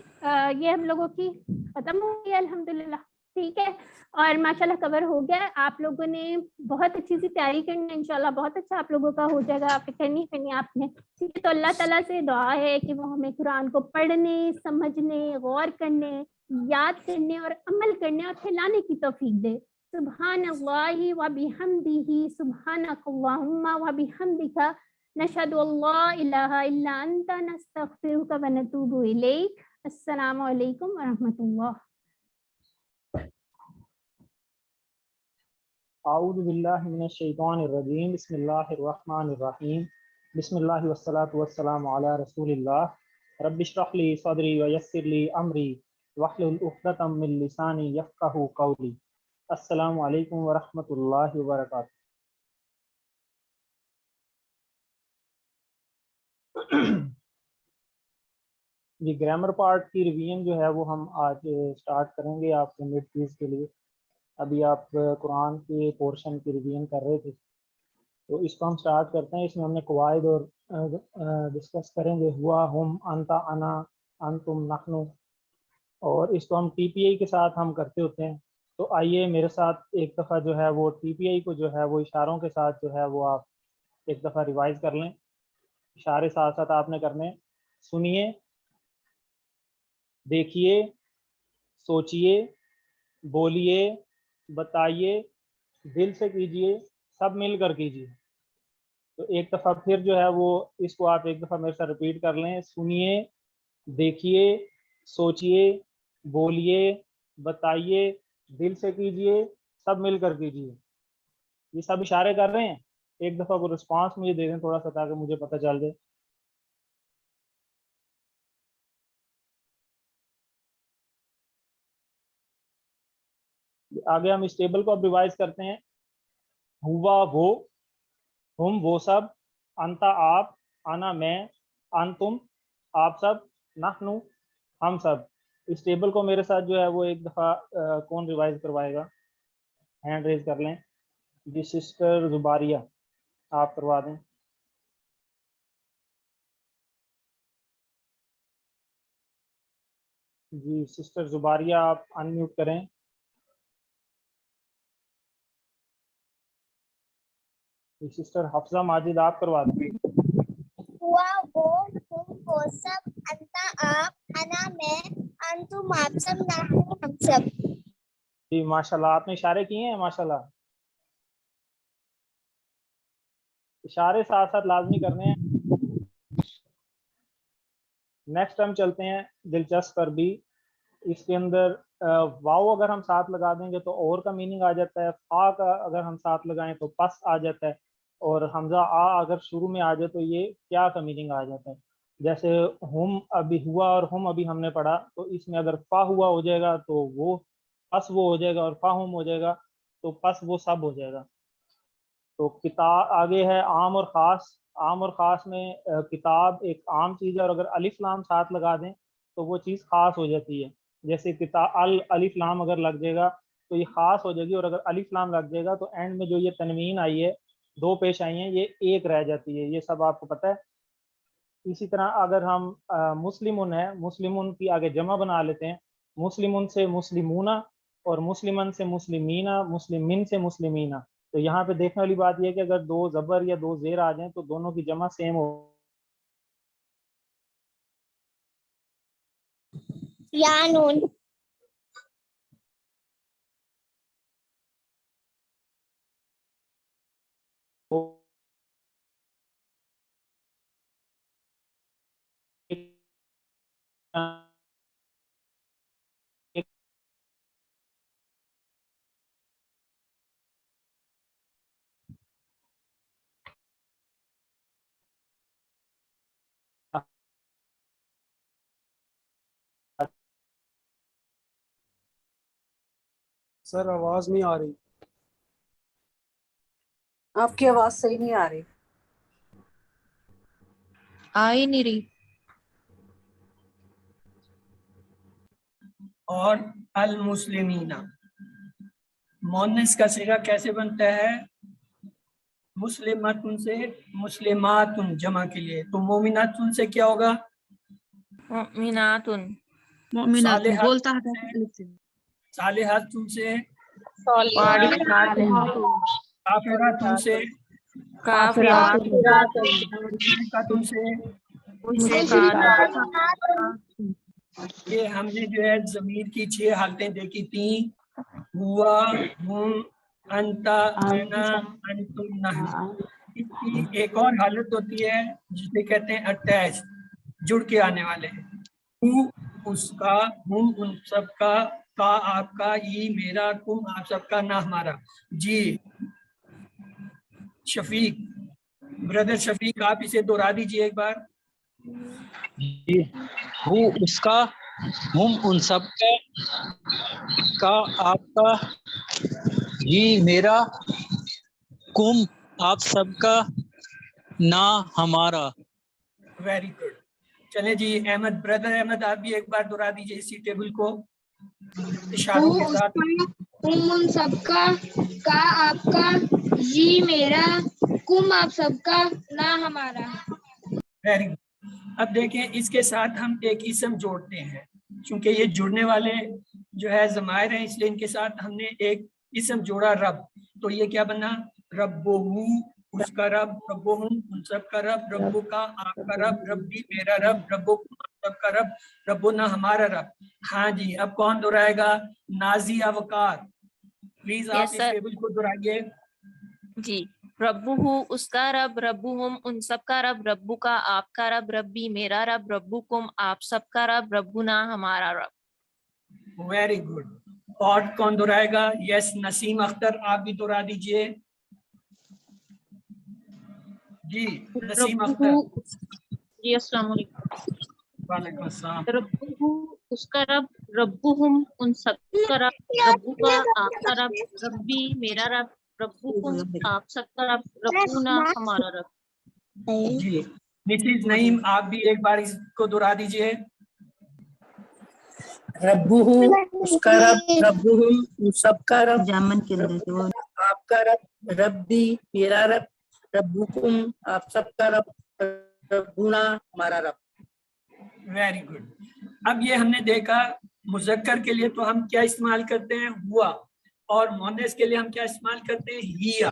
یہ ہم لوگوں کی ختم ہو گئی الحمدللہ. ٹھیک ہے. اور ماشاءاللہ کور ہو گیا. آپ لوگوں نے بہت اچھی سی تیاری کرنی ہے, انشاءاللہ بہت اچھا آپ لوگوں کا ہو جائے گا. فکر نہیں کرنی آپ نے. ٹھیک ہے. تو اللہ تعالیٰ سے دعا ہے کہ وہ ہمیں قرآن کو پڑھنے, سمجھنے, غور کرنے, یاد کرنے اور عمل کرنے اور پھیلانے کی توفیق دے. سبحان اللہ و بحمدہ, سبحانک اللہم و بحمدک, نشہد ان لا الہ الا انت, نستغفرک و نتوب الیک. السلام علیکم ورحمۃ اللہ. اعوذ باللہ من الشیطان الرجیم. بسم اللہ الرحمن الرحیم. بسم اللہ والصلاة والسلام علی رسول اللہ. رب اشرح لی صدری ویسر لی امری واحلل عقدۃ من لسانی یفقہوا قولی. السلام علیکم ورحمۃ اللہ وبرکاتہ. یہ گرامر پارٹ کی ریویژن جو ہے وہ ہم آج سٹارٹ کریں گے آپ کے مڈ کوئز کے لیے. ابھی آپ قرآن کے پورشن کی ریویژن کر رہے تھے تو اس کو ہم سٹارٹ کرتے ہیں. اس میں ہم نے قواعد اور ڈسکس کریں گے. ہوا, ہم, انتا, انا, انتم, نحنو, اور اس کو ہم ٹی پی آئی کے ساتھ ہم کرتے ہوتے ہیں. تو آئیے میرے ساتھ ایک دفعہ جو ہے وہ ٹی پی آئی کو جو ہے وہ اشاروں کے ساتھ جو ہے وہ آپ ایک دفعہ ریوائز کر لیں. اشارے ساتھ ساتھ آپ نے کرنے. سنیے, دیکھیے, سوچئے, بولیے, بتائیے, دل سے کیجئے, سب مل کر کیجئے. تو ایک دفعہ پھر جو ہے وہ اس کو آپ ایک دفعہ میرے ساتھ ریپیٹ کر لیں. سنیے, دیکھیے, سوچئے, بولیے, بتائیے, دل سے کیجئے, سب مل کر کیجئے. یہ سب اشارے کر رہے ہیں. ایک دفعہ کو رسپانس مجھے دے دیں تھوڑا سا تاکہ مجھے پتہ چل جائے. آگے ہم اس ٹیبل کو اب ریوائز کرتے ہیں. ہوا وہ, ہم وہ سب, انتا آپ, انا میں, انتم آپ سب, نحنو ہم سب. اس ٹیبل کو میرے ساتھ جو ہے وہ ایک دفعہ کون ریوائز کروائے گا؟ ہینڈ ریز کر لیں. جی سسٹر زباریہ آپ کروا دیں. جی سسٹر زباریہ آپ ان میوٹ کریں. سسٹر حفصہ ماجد آپ کروا دیں. ہوا وہ, ہم وہ سب, انتا آپ, انا میں, انتم آپ سب, نحنو ہم سب. جی ماشاءاللہ آپ نے اشارے کیے ہیں. ماشاءاللہ اشارے ساتھ ساتھ لازمی کرنے ہیں. نیکسٹ ہم چلتے ہیں دلچسپ پر بھی. اس کے اندر واو اگر ہم ساتھ لگا دیں گے تو اور کا میننگ آ جاتا ہے. فا کا اگر ہم ساتھ لگائیں تو پس آ جاتا ہے. اور حمزہ آ اگر شروع میں آ جائے تو یہ کیا کا میننگ آ جاتا ہے. جیسے ہم ابھی ہوا اور ہم ابھی ہم نے پڑھا, تو اس میں اگر فا ہوا ہو جائے گا تو وہ پس وہ ہو جائے گا, اور فا ہم ہو جائے گا تو پس وہ سب ہو جائے گا. تو کتاب آگے ہے عام اور خاص. عام اور خاص میں کتاب ایک عام چیز ہے, اور اگر الف لام ساتھ لگا دیں تو وہ چیز خاص ہو جاتی ہے. جیسے کتاب الف لام اگر لگ جائے گا تو یہ خاص ہو جائے گی, اور اگر الف لام لگ جائے گا تو اینڈ میں جو یہ تنوین آئی ہے, 2 پیش آئی ہیں, یہ 1 رہ جاتی ہے. یہ سب آپ کو پتہ ہے. اسی طرح اگر ہم مسلمن ہے, مسلمن کی آگے جمع بنا لیتے ہیں. مسلمن سے مسلمونہ, اور مسلمن سے مسلمینہ, مسلمن سے مسلمینہ. تو یہاں پہ دیکھنے والی بات یہ ہے کہ اگر 2 زبر یا 2 زیر آ جائیں تو دونوں کی جمع سیم ہو या नून सर आवाज नहीं आ रही, आपकी आवाज सही नहीं आ रही। आ ही नहीं रही। और अल मुस्लिमीना मोनस का सिगा कैसे बनता है? मुस्लिमातुन से मुस्लिमातुन जमा के लिए, तो मोमिनातुन से क्या होगा? मुमिनातुन। मोमिनातुन बोलता है सालिहातुन से सालिहातुन, काफिरातुन से मुशरिकातुन से ये हमने जो है ज़मीर की 6 हालतें देखी थी, हुआ, हुम, अंता, अना, अंतुम, नहनु। इसकी एक और हालत होती है जिसे कहते हैं अटैच, जुड़ के आने वाले। हु उसका, हुम उन सबका, का आपका, ये मेरा, कुम आप सबका, ना हमारा। जी शफीक, ब्रदर शफीक, आप इसे दोहरा दीजिए एक बार। जी, हु उसका, हम उन सब का आपका, ये मेरा, कुम आप सबका, ना हमारा। Very good. चले जी अहमद, ब्रदर अहमद, आप भी एक बार दोहरा दीजिए इसी टेबल को इशारों के साथ। उन सबका, का आपका, ये मेरा, कुम आप सबका, ना हमारा। Very good. अब देखें इसके साथ हम एक इसम जोड़ते हैं, क्योंकि ये जुड़ने वाले जो है ज़मायर हैं, इसलिए इनके साथ हमने एक इसम जोड़ा रब। तो ये क्या बना? रब्बुहु उसका रब, रब्बुहुम उन सब का रब, रब्बु का आपका रब, रब्बी मेरा रब, रब्बुकुम आप सबका रब, रब्बुना हमारा रब। हाँ जी, अब कौन दोहराएगा? नाज़िया वकार, प्लीज आप इस टेबल को दोहराइए। जी, रब्बुहु उसका रब, रब्बुहुम उन सबका रब, रब्बु का आपका रब, रब्बी मेरा रब, रब्बुकुम आप सबका रब, रब्बुना हमारा रब। Very good. और कौन दोहराएगा? यस नसीम अख्तर, आप भी दोहरा दीजिए। जी नसीम अख्तर। जी अस्सलाम वालेकुम। वालेकुम अस्सलाम। रब्बुहु उसका रब, रब्बुहुम उन सबका रब, रब्बु का आपका रब, रब्बी मेरा रब, रब्बुकुम आप सबका रब, रब्बुना हमारा रब। जी मिसेज नईम, आप भी एक बार इसको दोहरा दीजिए। रब्बुहु उसका रब, रब्बुहुम सबका रब, जामन के अंदर से वो आपका रब, रब्बी मेरा रब, रब्बुकुम आप सबका रब, रब्बुना हमारा रब। Very good. अब ये हमने देखा मुज़क्कर के लिए तो हम क्या इस्तेमाल करते हैं? हुआ, और मुअन्नस के लिए हम क्या इस्तेमाल करते हैं? हिया।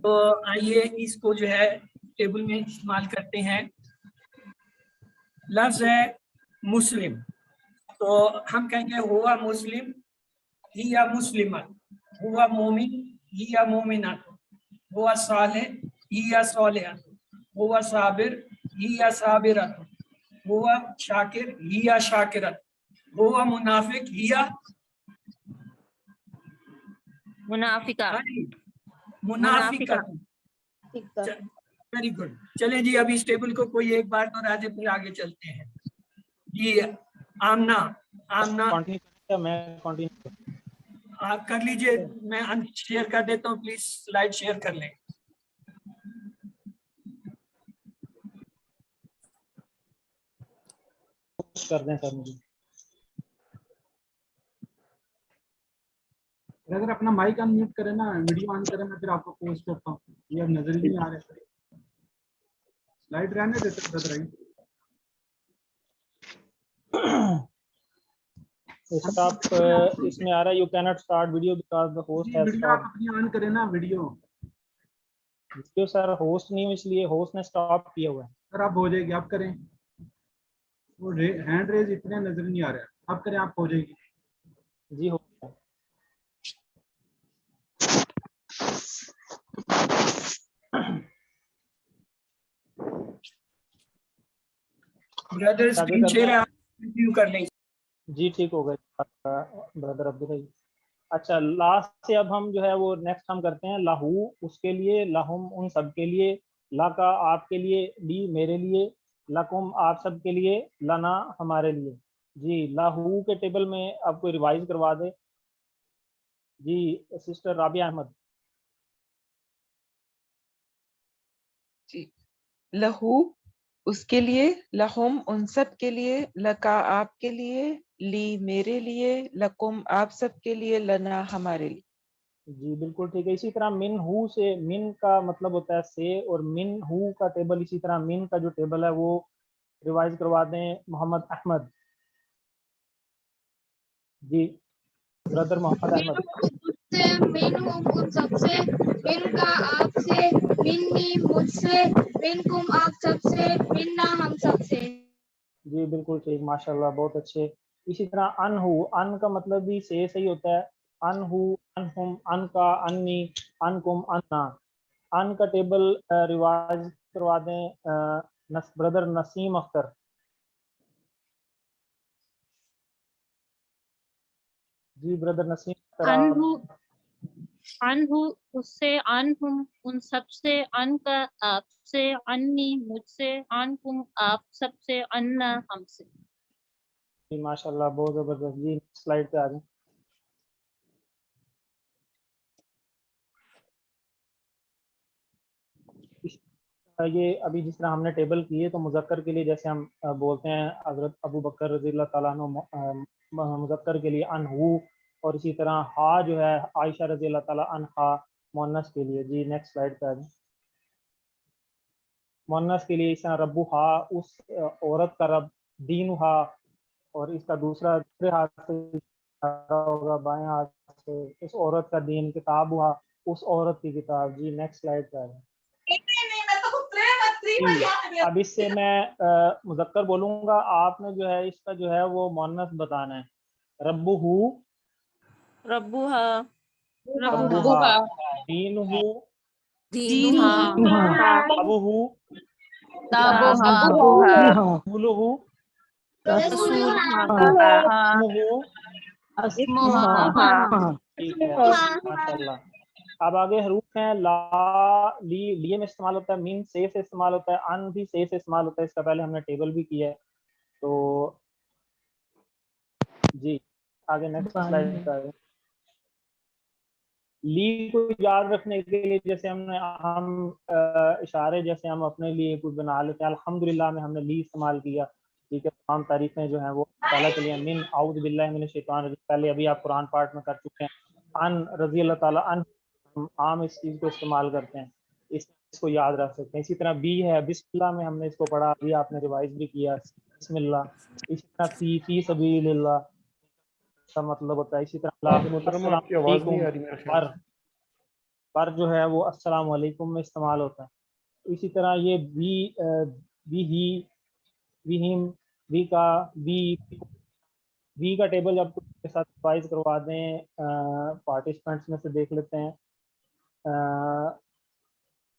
तो आइए इसको जो है टेबल में इस्तेमाल करते हैं। लफ्ज है मुस्लिम, तो हम कहेंगे हुआ मुस्लिम, हिया मुस्लिमत, हुआ मोमिन, हिया मोमिनत, हुआ सालिह, हिया सालिहत, हुआ साबिर, हिया साबिरत, हुआ शाकिर, हिया शाकिरत, हुआ मुनाफिक, हिया मुनाफिका। मुनाफिका। Very good. चलें जी, अभी इस टेबल को कोई एक बार दोहरा दे, फिर आगे चलते हैं। जी आमना, आमना मैं कंटिन्यू आप कर लीजिए, मैं शेयर कर देता हूँ, प्लीज स्लाइड शेयर कर लें। कर दें सर मुझे। अगर अपना माइक अनम्यूट करें ना, वीडियो ऑन करें, मैं फिर आपको पोस्ट करता हूँ। ये अब नजर ही नहीं आ रहे। स्लाइड रहने देते ब्रदर। इसमें आ रहा है you can not start video because the host has video आप अपनी ऑन करें ना, वीडियो सर होस्ट नहीं, इसलिए होस्ट ने स्टॉप किया हुआ है। सर अब हो जाएगी, आप करें। वो हैंड रेज इतने नजर नहीं आ रहा है। अब करें, आप हो जाएगी। जी हो गया। ब्रदर आगे स्क्रीन करते शेयर हैं। आप कंटिन्यू कर लें। जी ठीक हो गया ब्रदर अब्दुल रहीम। अच्छा, लास्ट से अब हम जो है वो नेक्स्ट हम करते हैं लहू उसके लिए, लहुम उन सब के लिए, ला का आपके लिए, ली मेरे लिए, लकुम आप सब के लिए, लना हमारे लिए। जी लहू के टेबल में आपको रिवाइज करवा दे जी सिस्टर राबिया अहमद। जी, लहू उसके लिए, लहुम उन सब के लिए, लका आपके लिए, ली मेरे लिए, लकुम आप सब के लिए, लना हमारे लिए। जी बिल्कुल ठीक है। इसी तरह मिन हु से, मिन का मतलब होता है से, और मिन हु का टेबल, इसी तरह मिन का जो टेबल है वो रिवाइज करवा दें मोहम्मद अहमद। जी ब्रदर मोहम्मद अहमद। मिनहुम उन सबसे, मिनका आपसे, मिन्नी मुझसे, मिनकुम आप सबसे, मिन्ना हम सबसे। जी बिल्कुल ठीक, माशाल्लाह बहुत अच्छे। इसी तरह अनहु, अन का मतलब भी से सही होता है। अनहु, अनहुम, अनका, अन्नी, अनकुम, अन्ना। अन का टेबल रिवाज करवा दें ब्रदर नसीम अख्तर। जी ब्रदर नसीम अख्तर अनहु, आप। अनहु उससे, अनहुम उन सबसे, अन का आपसे, अन्नी मुझसे, अनकुम आप सबसे, अन्ना हमसे। जी माशाल्लाह बहुत ज़बरदस्त। जी स्लाइड पे आ जाएं। ये अभी जिस तरह हमने टेबल किए तो मुज़क्कर के लिए जैसे हम बोलते हैं हज़रत अबू बकर रज़ी अल्लाह ताला अन्हु, मुज़क्कर के लिए अनहु, और इसी तरह हा जो है आयशा रज़ी अल्लाह ताला अन्हा मुअन्नस के लिए। जी नेक्स्ट स्लाइड पे आ जाएं। मुअन्नस के लिए इस तरह रब्बु हा उस औरत का रब, दीन हा, और इसका दूसरे हाथ से होगा बाएं हाथ से, उस औरत का दीन, किताब हुआ उस औरत की किताब। जी नेक्स्ट स्लाइड पे आ जाएं। अब इससे मैं मुज़क्कर बोलूंगा, आपने जो है इसका जो है वो मुअन्नस बताना है। रब्बुहु, रब्बुहा, रब्बुहा, दीनुहु, दीनुहा, अबुहु, ताबुहा, रसूलुहु, रसूलहा, इसमुहु। इस्मुहा। ठीक है माशाल्लाह। अब आगे हरूफ हैं। ला, ली लिए में इस्तेमाल होता है, मीन से इस्तेमाल होता है, अन भी से इस्तेमाल होता है। इसका पहले हमने टेबल भी किया है। तो जी आगे नेक्स्ट स्लाइड पे आ जाएं। ली को याद रखने के लिए जैसे हम इशारे जैसे हम अपने लिए कुछ बना लेते हैं। अल्हम्दुलिल्लाह में हमने ली इस्तेमाल किया, ठीक है। तमाम तारीफें जो हैं वो ताला के लिए। मिन आउज़ बिल्लाहि मिनश शैतानिर रजीम पहले अभी आप कुरान पाठ में कर चुके हैं। अन रज़ी अल्लाह ताला अन, हम आम इस चीज़ को इस्तेमाल करते हैं, इसको याद रख सकते हैं। इसी तरह बी है, बिस्मिल्लाह में हमने इसको पढ़ा, अभी आपने रिवाइज भी किया, बिस्मिल्लाह। इसी तरह फी सबीलिल्लाह का मतलब होता है। इसी तरह मोहतरमा आपकी आवाज़ नहीं अस्सलाम आ रही मेरे ख्याल से। पर जो है वो अस्सलाम वालेकुम में इस्तेमाल होता है। इसी तरह ये बी ही, वी हिम, वी का, वी का टेबल आपको के साथ रिवाइज करवा दें। पार्टिसिपेंट्स में से देख लेते हैं।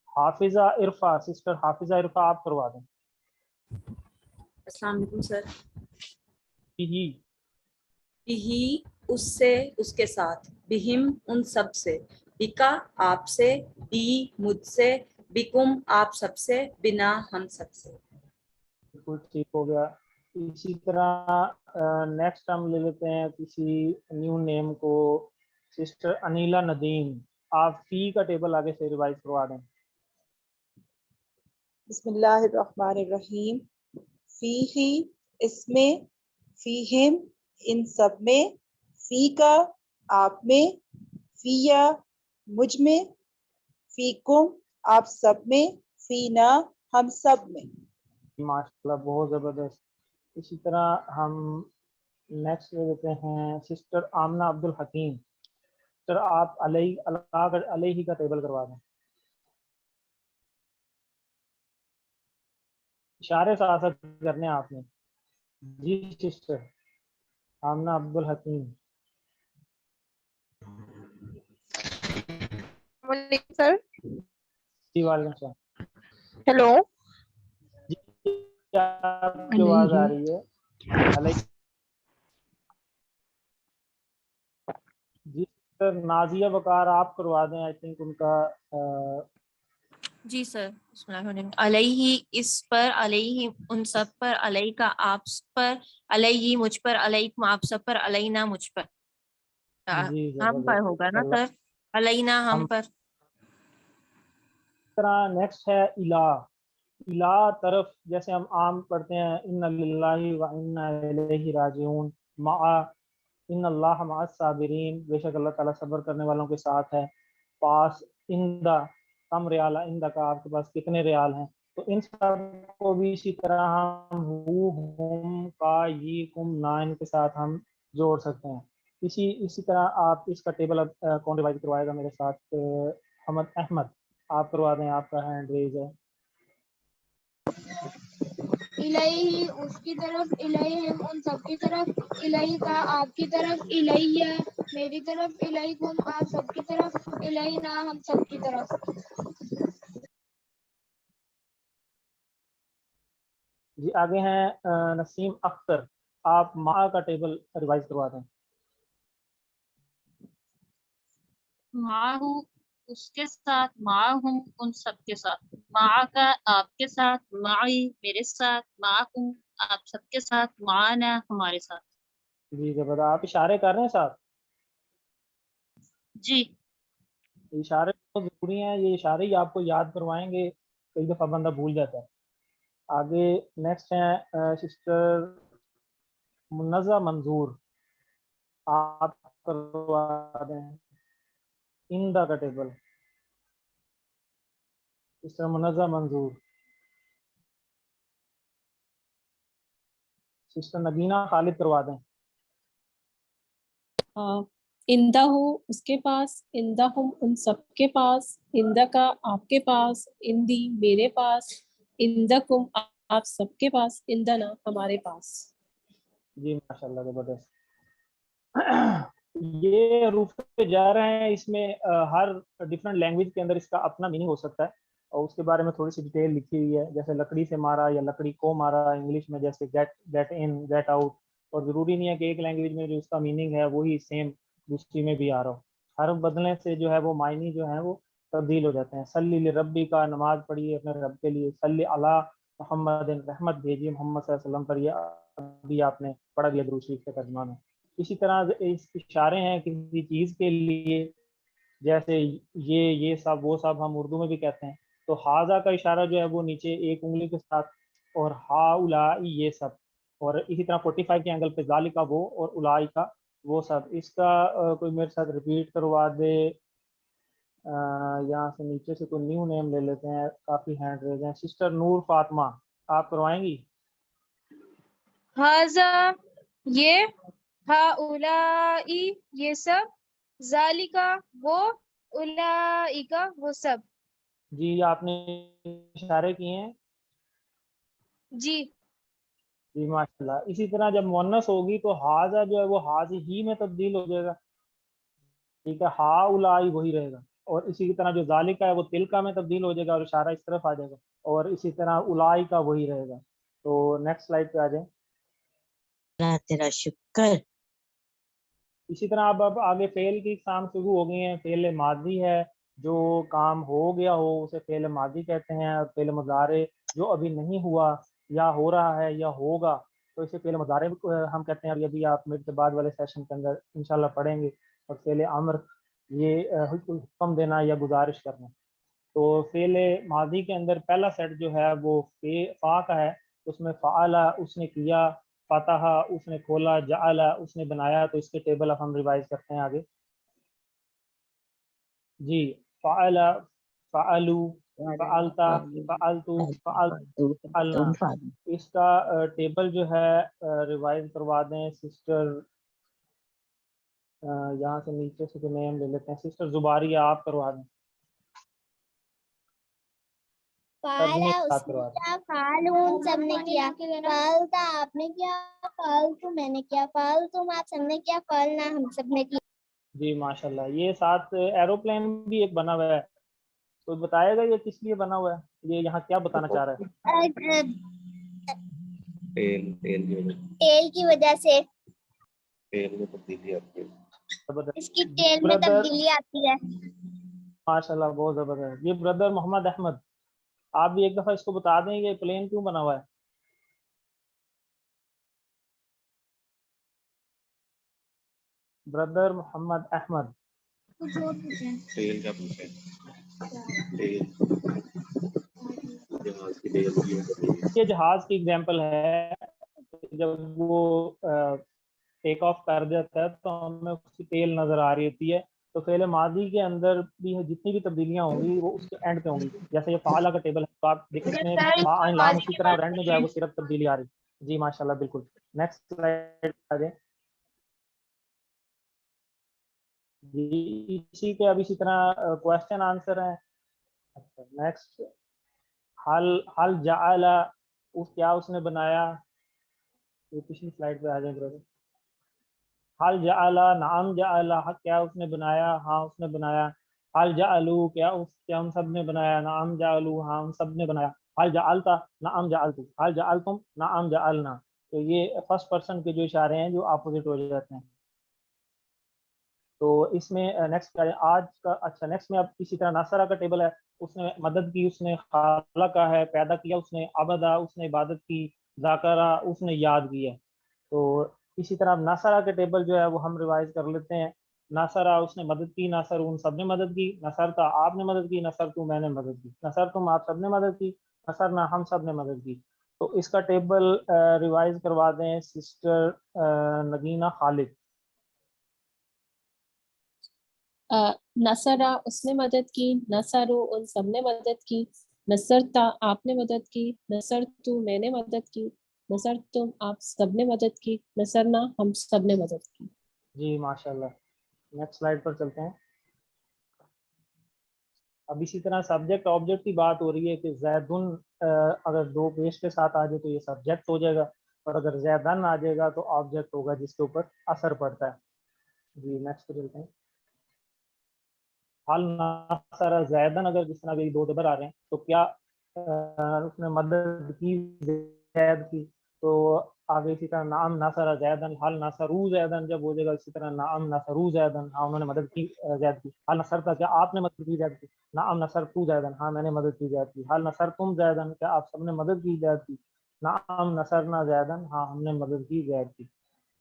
हाफिजा इरफा, सिस्टर हाफिजा इरफा आप करवा दें। अस्सलाम वालेकुम सर। ही, बिही उससे, उसके साथ, बिहिम उन सब से, बिका आपसे, बी मुझसे, बिकुम आप सबसे, बिना हम सबसे। बिल्कुल ठीक हो गया। इसी तरह नेक्स्ट हम ले लेते हैं किसी न्यू नेम को। सिस्टर अनीला नदीम, आप फी का टेबल आगे से रिवाइज करवा दें। बिस्मिल्लाहिर्रहमानिर्रहीम। फीही इसमें, फीहिम इन सब में, फीका आप में, फिया मुझ में, फीकुम आप सब में, फीना हम सब में। माशाल्लाह बहुत ज़बरदस्त। इसी तरह हम नेक्स्ट ले लेते हैं सिस्टर आमना अब्दुल हकीम। सिस्टर आप अलैहि का टेबल करवा दें। इशारे साथ करने आपने। जी सिस्टर। आमना अब्दुल हकीम। सर। जी वालेकुम सलाम। हेलो। जी आपकी आवाज आ रही है। जी सर, नाजिया वकार आप करवा दें, आई थिंक उनका जी सर। अलैहि इस पर, अलैहि उन सब पर, अलैहि का आप पर, अलैहि मुझ पर, अलैकुम आप सब पर, अलैना मुझ पर। जी हम पर जबरदस्त होगा ना माशाल्लाह। सर, अलैना हम हम पर। तरह नेक्स्ट है इला। इला तरफ, जैसे हम आम पढ़ते हैं इन्ना लिल्लाहि व इन्ना इलैहि राजिऊन, मा इन्ना अल्लाह मअस साबिरीन, बेशक अल्लाह ताला सब्र करने वालों के साथ है। पास, इंदा, कम रियाल, इंदा का आपके पास कितने रियाल हैं। तो इन सब को भी इसी तरह हम हु, हुम, का, ये, कुम, नाइन के साथ हम जोड़ सकते हैं। इसी तरह आप इसका टेबल अब कौन रिवाइज करवाएगा मेरे साथ? हमद अहमद आप करवा दें, आपका हैंड रेज है। इलैहि उसकी तरफ, इलैहिम उन सबकी तरफ, इलैहि का आपकी तरफ, इलैया मेरी तरफ, इलैकुम आप सबकी तरफ, इलैना हम सबकी तरफ। जी आगे हैं नसीम अख्तर, आप माँ का टेबल रिवाइज करवा दें। माहू उसके साथ, माहुम उन सबके साथ, मा का आपके साथ, माई मेरे साथ, माकुम आप सबके साथ, माना हमारे साथ। जी जबरदस्त, आप इशारे कर रहे हैं साथ? जी इशारे तो जरूरी हैं, ये इशारे ही आपको याद करवाएंगे, कई दफ़ा बंदा भूल जाता है। आगे नेक्स्ट है सिस्टर मुन्नज़ा मंजूर, आप करवा दें इंदा का टेबल। सिस्टर मुन्नज़ा मंजूर। सिस्टर नगीना खालिद करवा दें। इंदा हो उसके पास, इंदा हम उन सबके पास, इंदा का आपके पास, इंदी मेरे पास, इंदा कुम आप सबके पास, इंदना हमारे पास। जी माशाल्लाह जबरदस्त। ये रूफ पे जा रहे हैं, इसमें हर डिफरेंट लैंग्वेज के अंदर इसका अपना मीनिंग हो सकता है और उसके बारे में थोड़ी सी डिटेल लिखी हुई है, जैसे लकड़ी से मारा या लकड़ी को मारा इंग्लिश में, जैसे get get in get out. और ज़रूरी नहीं है कि एक लैंग्वेज में जो उसका मीनिंग है वही सेम दूसरी में भी आ रहा हो। हर बदलने से जो है वो मायनी जो है वो तब्दील हो जाते हैं। सल्ली रब्बी का, नमाज पढ़िए अपने रब के लिए। सल्ली अला मोहम्मद, रहमत भेजिए मोहम्मद सल्लल्लाहु अलैहि वसल्लम पर। ये अभी आपने पढ़ा दिया दुरूद शरीफ के तर्जुमा में। इसी तरह इस इशारे हैं किसी चीज़ के लिए, जैसे ये सब वो सब हम उर्दू में भी कहते हैं। तो हाजा का इशारा जो है वो नीचे एक उंगली के साथ, और हा उलाई ये सब। और इसी तरह 45 के एंगल पे जालिका वो और उलाई का वो सब। इसका कोई मेरे साथ रिपीट करवा दे। यहाँ से नीचे से कोई न्यू नेम ले लेते हैं, काफ़ी हैंड रेज हैं। सिस्टर नूर फातिमा आप करवाएंगी? हाजा ये, हाउलाई ये सब, जालिका वो, उलाइका वो सब। जी आपने इशारे किए हैं। जी जी माशाल्लाह। इसी तरह जब मुअन्नस होगी तो हाजा जो है वो हाज ही में तब्दील हो जाएगा, ठीक है, हा उलाई वही रहेगा। और इसी की तरह जो जालिका है वो तिलका में तब्दील हो जाएगा और इशारा इस तरफ आ जाएगा। और इसी तरह उलाई का वही रहेगा। तो नेक्स्ट स्लाइड पे आ जाए। तेरा शुक्र। इसी तरह अब आगे फेल की काम शुरू हो गई हैं। फेल मादी है, जो काम हो गया हो उसे फेल मादी कहते हैं। और फेल मुजारे जो अभी नहीं हुआ या हो रहा है या होगा तो इसे फेल मुजारे हम कहते हैं। और ये भी आप मिड के बाद वाले सेशन के अंदर इंशाल्लाह पढ़ेंगे। और फेल अम्र ये हुक्म देना या गुजारिश करना। तो फेल मादी के अंदर पहला सेट जो है वो फा का है। उसमें फ़ाला उसने किया, फतहा उसने खोला, जाअला उसने बनाया। तो इसके टेबल अब हम रिवाइज करते हैं आगे। जी फ़ाला, फ़ालू, फ़ालता, फ़ालतू, फ़ालना। इसका टेबल जो है रिवाइज करवा दें सिस्टर। यहाँ से नीचे से तो नेम ले लेते हैं। सिस्टर जुबारिया आप करवा दें। फाला उसने किया, फाल उन सब ने किया, फाल था आपने किया, फाल तो मैंने किया, फाल तुम आप सबने किया, फाल ना हम सब ने किया। जी माशाल्लाह। ये साथ एरोप्लेन भी एक बना हुआ है, तो बताएगा ये किस लिए बना हुआ है, ये यहाँ क्या बताना चाह रहा है? तेल की वजह से, तेल में तब्दीली आती है। इसकी तेल में तब्दीली आती है। माशाल्लाह, बहुत जबरदस्त। ये ब्रदर मोहम्मद अहमद, आप भी एक दफा इसको बता दें ये प्लेन क्यों बना हुआ है? ब्रदर मोहम्मद अहमद। तेल का पूछे, तेल जहाज की तेल। ये जहाज की एग्जांपल है, जब वो टेक ऑफ कर जाता है तो हमें उसकी तेल नजर आ रही होती है, तो फेल मादी के अंदर भी जितनी भी तब्दीलियां होंगी वो उसके एंड पे होंगी। जैसे ये फाला का टेबल है, तो आप देखिए इसमें लाम, उसी तरह एंड में जो है वो सिर्फ तब्दीली आ रही। जी माशाल्लाह, बिल्कुल। नेक्स्ट स्लाइड आ जाए जी। इसी के अब इसी तरह क्वेश्चन आंसर है। अच्छा, नेक्स्ट, हल हल जाअला, उस क्या उसने बनाया, ये पिछली स्लाइड पे आ जाए ब्रदर। हल जाअला, नाम जाअला, क्या उसने बनाया, हाँ उसने बनाया। हल जाअलू, क्या हम सब ने बनाया, नाम जाअलू, हाँ हम सब ने बनाया। हल जाअलता, नाम जाअलतू, हल जाअलतुम, नाम जाअलना। तो ये फर्स्ट पर्सन के जो इशारे हैं जो अपोजिट हो जाते हैं। तो इसमें नेक्स्ट आज का, अच्छा नेक्स्ट में अब इसी तरह नासरा का टेबल है, उसने मदद की, उसने खाला का है, पैदा किया उसने, अबदा उसने इबादत की, जाकरा उसने याद किया। तो इसी तरह नासरा के टेबल जो है वो हम रिवाइज कर लेते हैं। नासरा उसने मदद की, नासर उन सब ने मदद की, नसर था आपने मदद की, नसर तू मैंने मदद की, नसर तुम आप सब ने मदद की, नसर ना हम सब ने मदद की। तो इसका टेबल रिवाइज करवा दें सिस्टर नगीना खालिद। नसरा उसने मदद की, नसरो उन सब ने मदद की, नसरता आपने मदद की, नसर तू मैंने मदद की, नसर तुम आप सब ने मदद की, नसरना हम सब ने मदद की। जी माशाल्लाह। नेक्स्ट स्लाइड पर चलते हैं। अब इसी तरह सब्जेक्ट ऑब्जेक्ट की बात हो रही है कि जैदुन अगर दो पेश के साथ आ जाए तो ये सब्जेक्ट हो जाएगा, और अगर जैदन आ जाएगा तो ऑब्जेक्ट होगा जिसके ऊपर असर पड़ता है। जी नेक्स्ट पर चलते हैं। हाल नासरा जैदन, अगर जिस तरह भी दो जबर आ रहे हैं तो क्या उसने मदद की जैद की, तो आगे इसी तरह नाम नासरा जैदन, हाल नासरू जैदन जब हो जाएगा इसी तरह नाम नासरू जैदन, हाँ उन्होंने मदद की जैद की। हाल नसर था, क्या आपने मदद की जैद की, नाम नसर तू जैदन, हाँ मैंने मदद की जैद की। हाल नसर तुम जैदन, क्या आप सबने मदद की जैद की, नाम नसरना जैदन, हाँ हमने मदद की जैद की।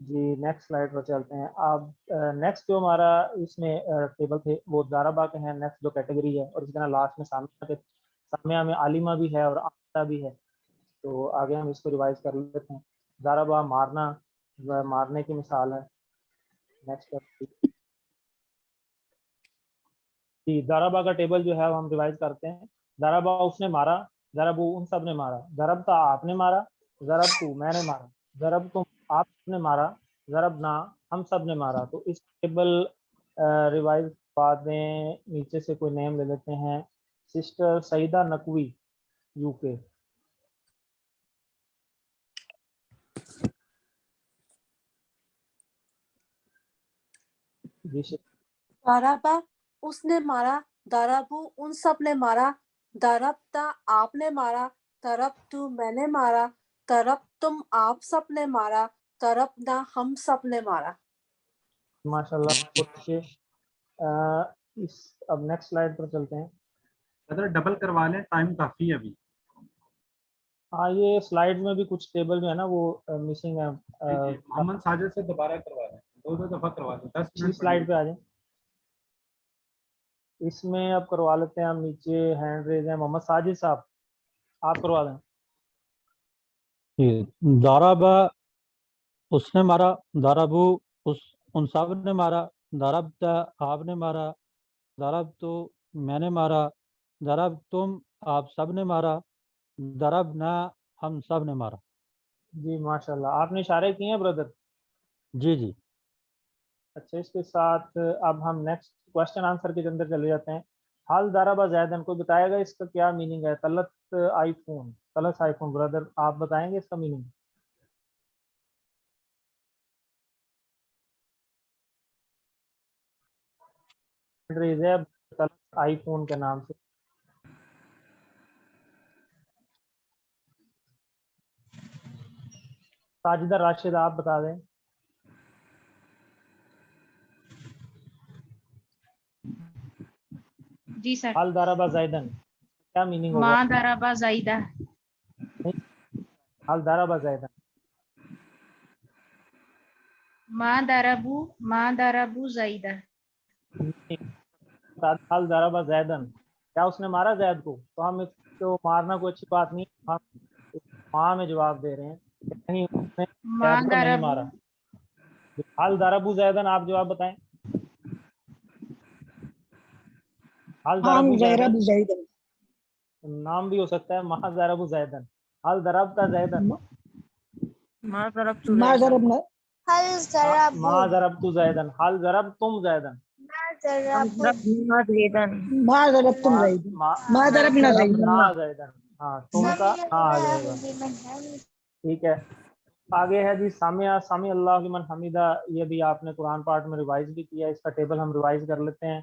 जी नेक्स्ट स्लाइड पर चलते हैं। अब नेक्स्ट जो हमारा इसमें टेबल थे वो दाराबा के हैं, नेक्स्ट जो कैटेगरी है, और इसी तरह लास्ट में सामिया में आलिमा भी है और आमिना भी है। तो आगे हम इसको रिवाइज कर लेते हैं। दाराबा मारना, मारने की मिसाल है। नेक्स्ट जी, दाराबा का टेबल जो है वो हम रिवाइज करते हैं। दाराबा उसने मारा, जरबू उन सब ने मारा, जरबता आपने मारा, जरब तू मैंने मारा, जरब तुम आपने मारा, जरब ना हम सब ने मारा। तो इस टेबल रिवाइज बाद में नीचे से कोई नेम ले लेते हैं। Sister Saeeda Naqvi, UK. दाराबा उसने मारा, दाराबू उन सब ने मारा, दरबता आपने मारा, तरब तू मैंने मारा, तरब तुम आप सब ने मारा, तरबना हम सब ने मारा। माशाल्लाह बहुत अच्छे। इस अब नेक्स्ट स्लाइड पर चलते हैं। अगर डबल करवा लें, टाइम काफी है अभी। हाँ ये स्लाइड में भी कुछ टेबल जो है ना वो मिसिंग है। मोहम्मद साजिद से दोबारा करवा लें, दो दफा करवा लें, 10 पिछली मिनट स्लाइड पे आ जाए। इसमें अब करवा लेते हैं हम, नीचे हैंड रेज है मोहम्मद साजिद साहब, आप करवा दें। दाराबा उसने मारा, दाराबू उस उन सब ने मारा, दारबता आपने मारा, दरब तो मैंने मारा, दरब तुम आप सब ने मारा, दरब ना हम सब ने मारा। जी माशाल्लाह, आपने इशारे किए हैं ब्रदर। जी जी। अच्छा, इसके साथ अब हम नेक्स्ट क्वेश्चन आंसर के अंदर चले जाते हैं। हाल दाराबा जैदन, कोई बताएगा इसका क्या मीनिंग है? तलत कलश आईफोन ब्रदर आप बताएंगे इसका मीनिंग? कलश आईफोन के नाम से। साजिदा राशिद आप बता दें। जी सर। हाल दाराबा जायदन क्या मीनिंग होगा? माँ दराबा जाइदा। हाल दाराबा जायदन माँ दराबू जाइदा। हाल दाराबा जैदन क्या उसने मारा जैद को? तो हम इसको मारना कोई अच्छी बात नहीं, हम माँ में जवाब दे रहे हैं कि नहीं उसने माँ जैद को नहीं दराबू। मारा। हाल दाराबू जैदन आप जवाब बताएं। हाल दाराबू जैदन नाम भी हो सकता है महा दाराबू जैदन। हाल दरबता जैदन माँ ज़रबतु माँ ज़ैदन। ज़रबना मा ज़रबतु ज़ैदन। हाल ज़रबतुम ज़ैदन। हम ज़रबना ज़ैदन। माँ ज़रबतुम ज़ैदन। माँ ज़रबना ज़रबना ज़ैदन। ज़ैदन। हाँ तुम का ना आ जाएगा। ठीक है, आगे है जी सामिया सामी अल्लाह लिमन हमीदा। ये भी आपने कुरान पाठ में रिवाइज भी किया, इसका टेबल हम रिवाइज कर लेते हैं।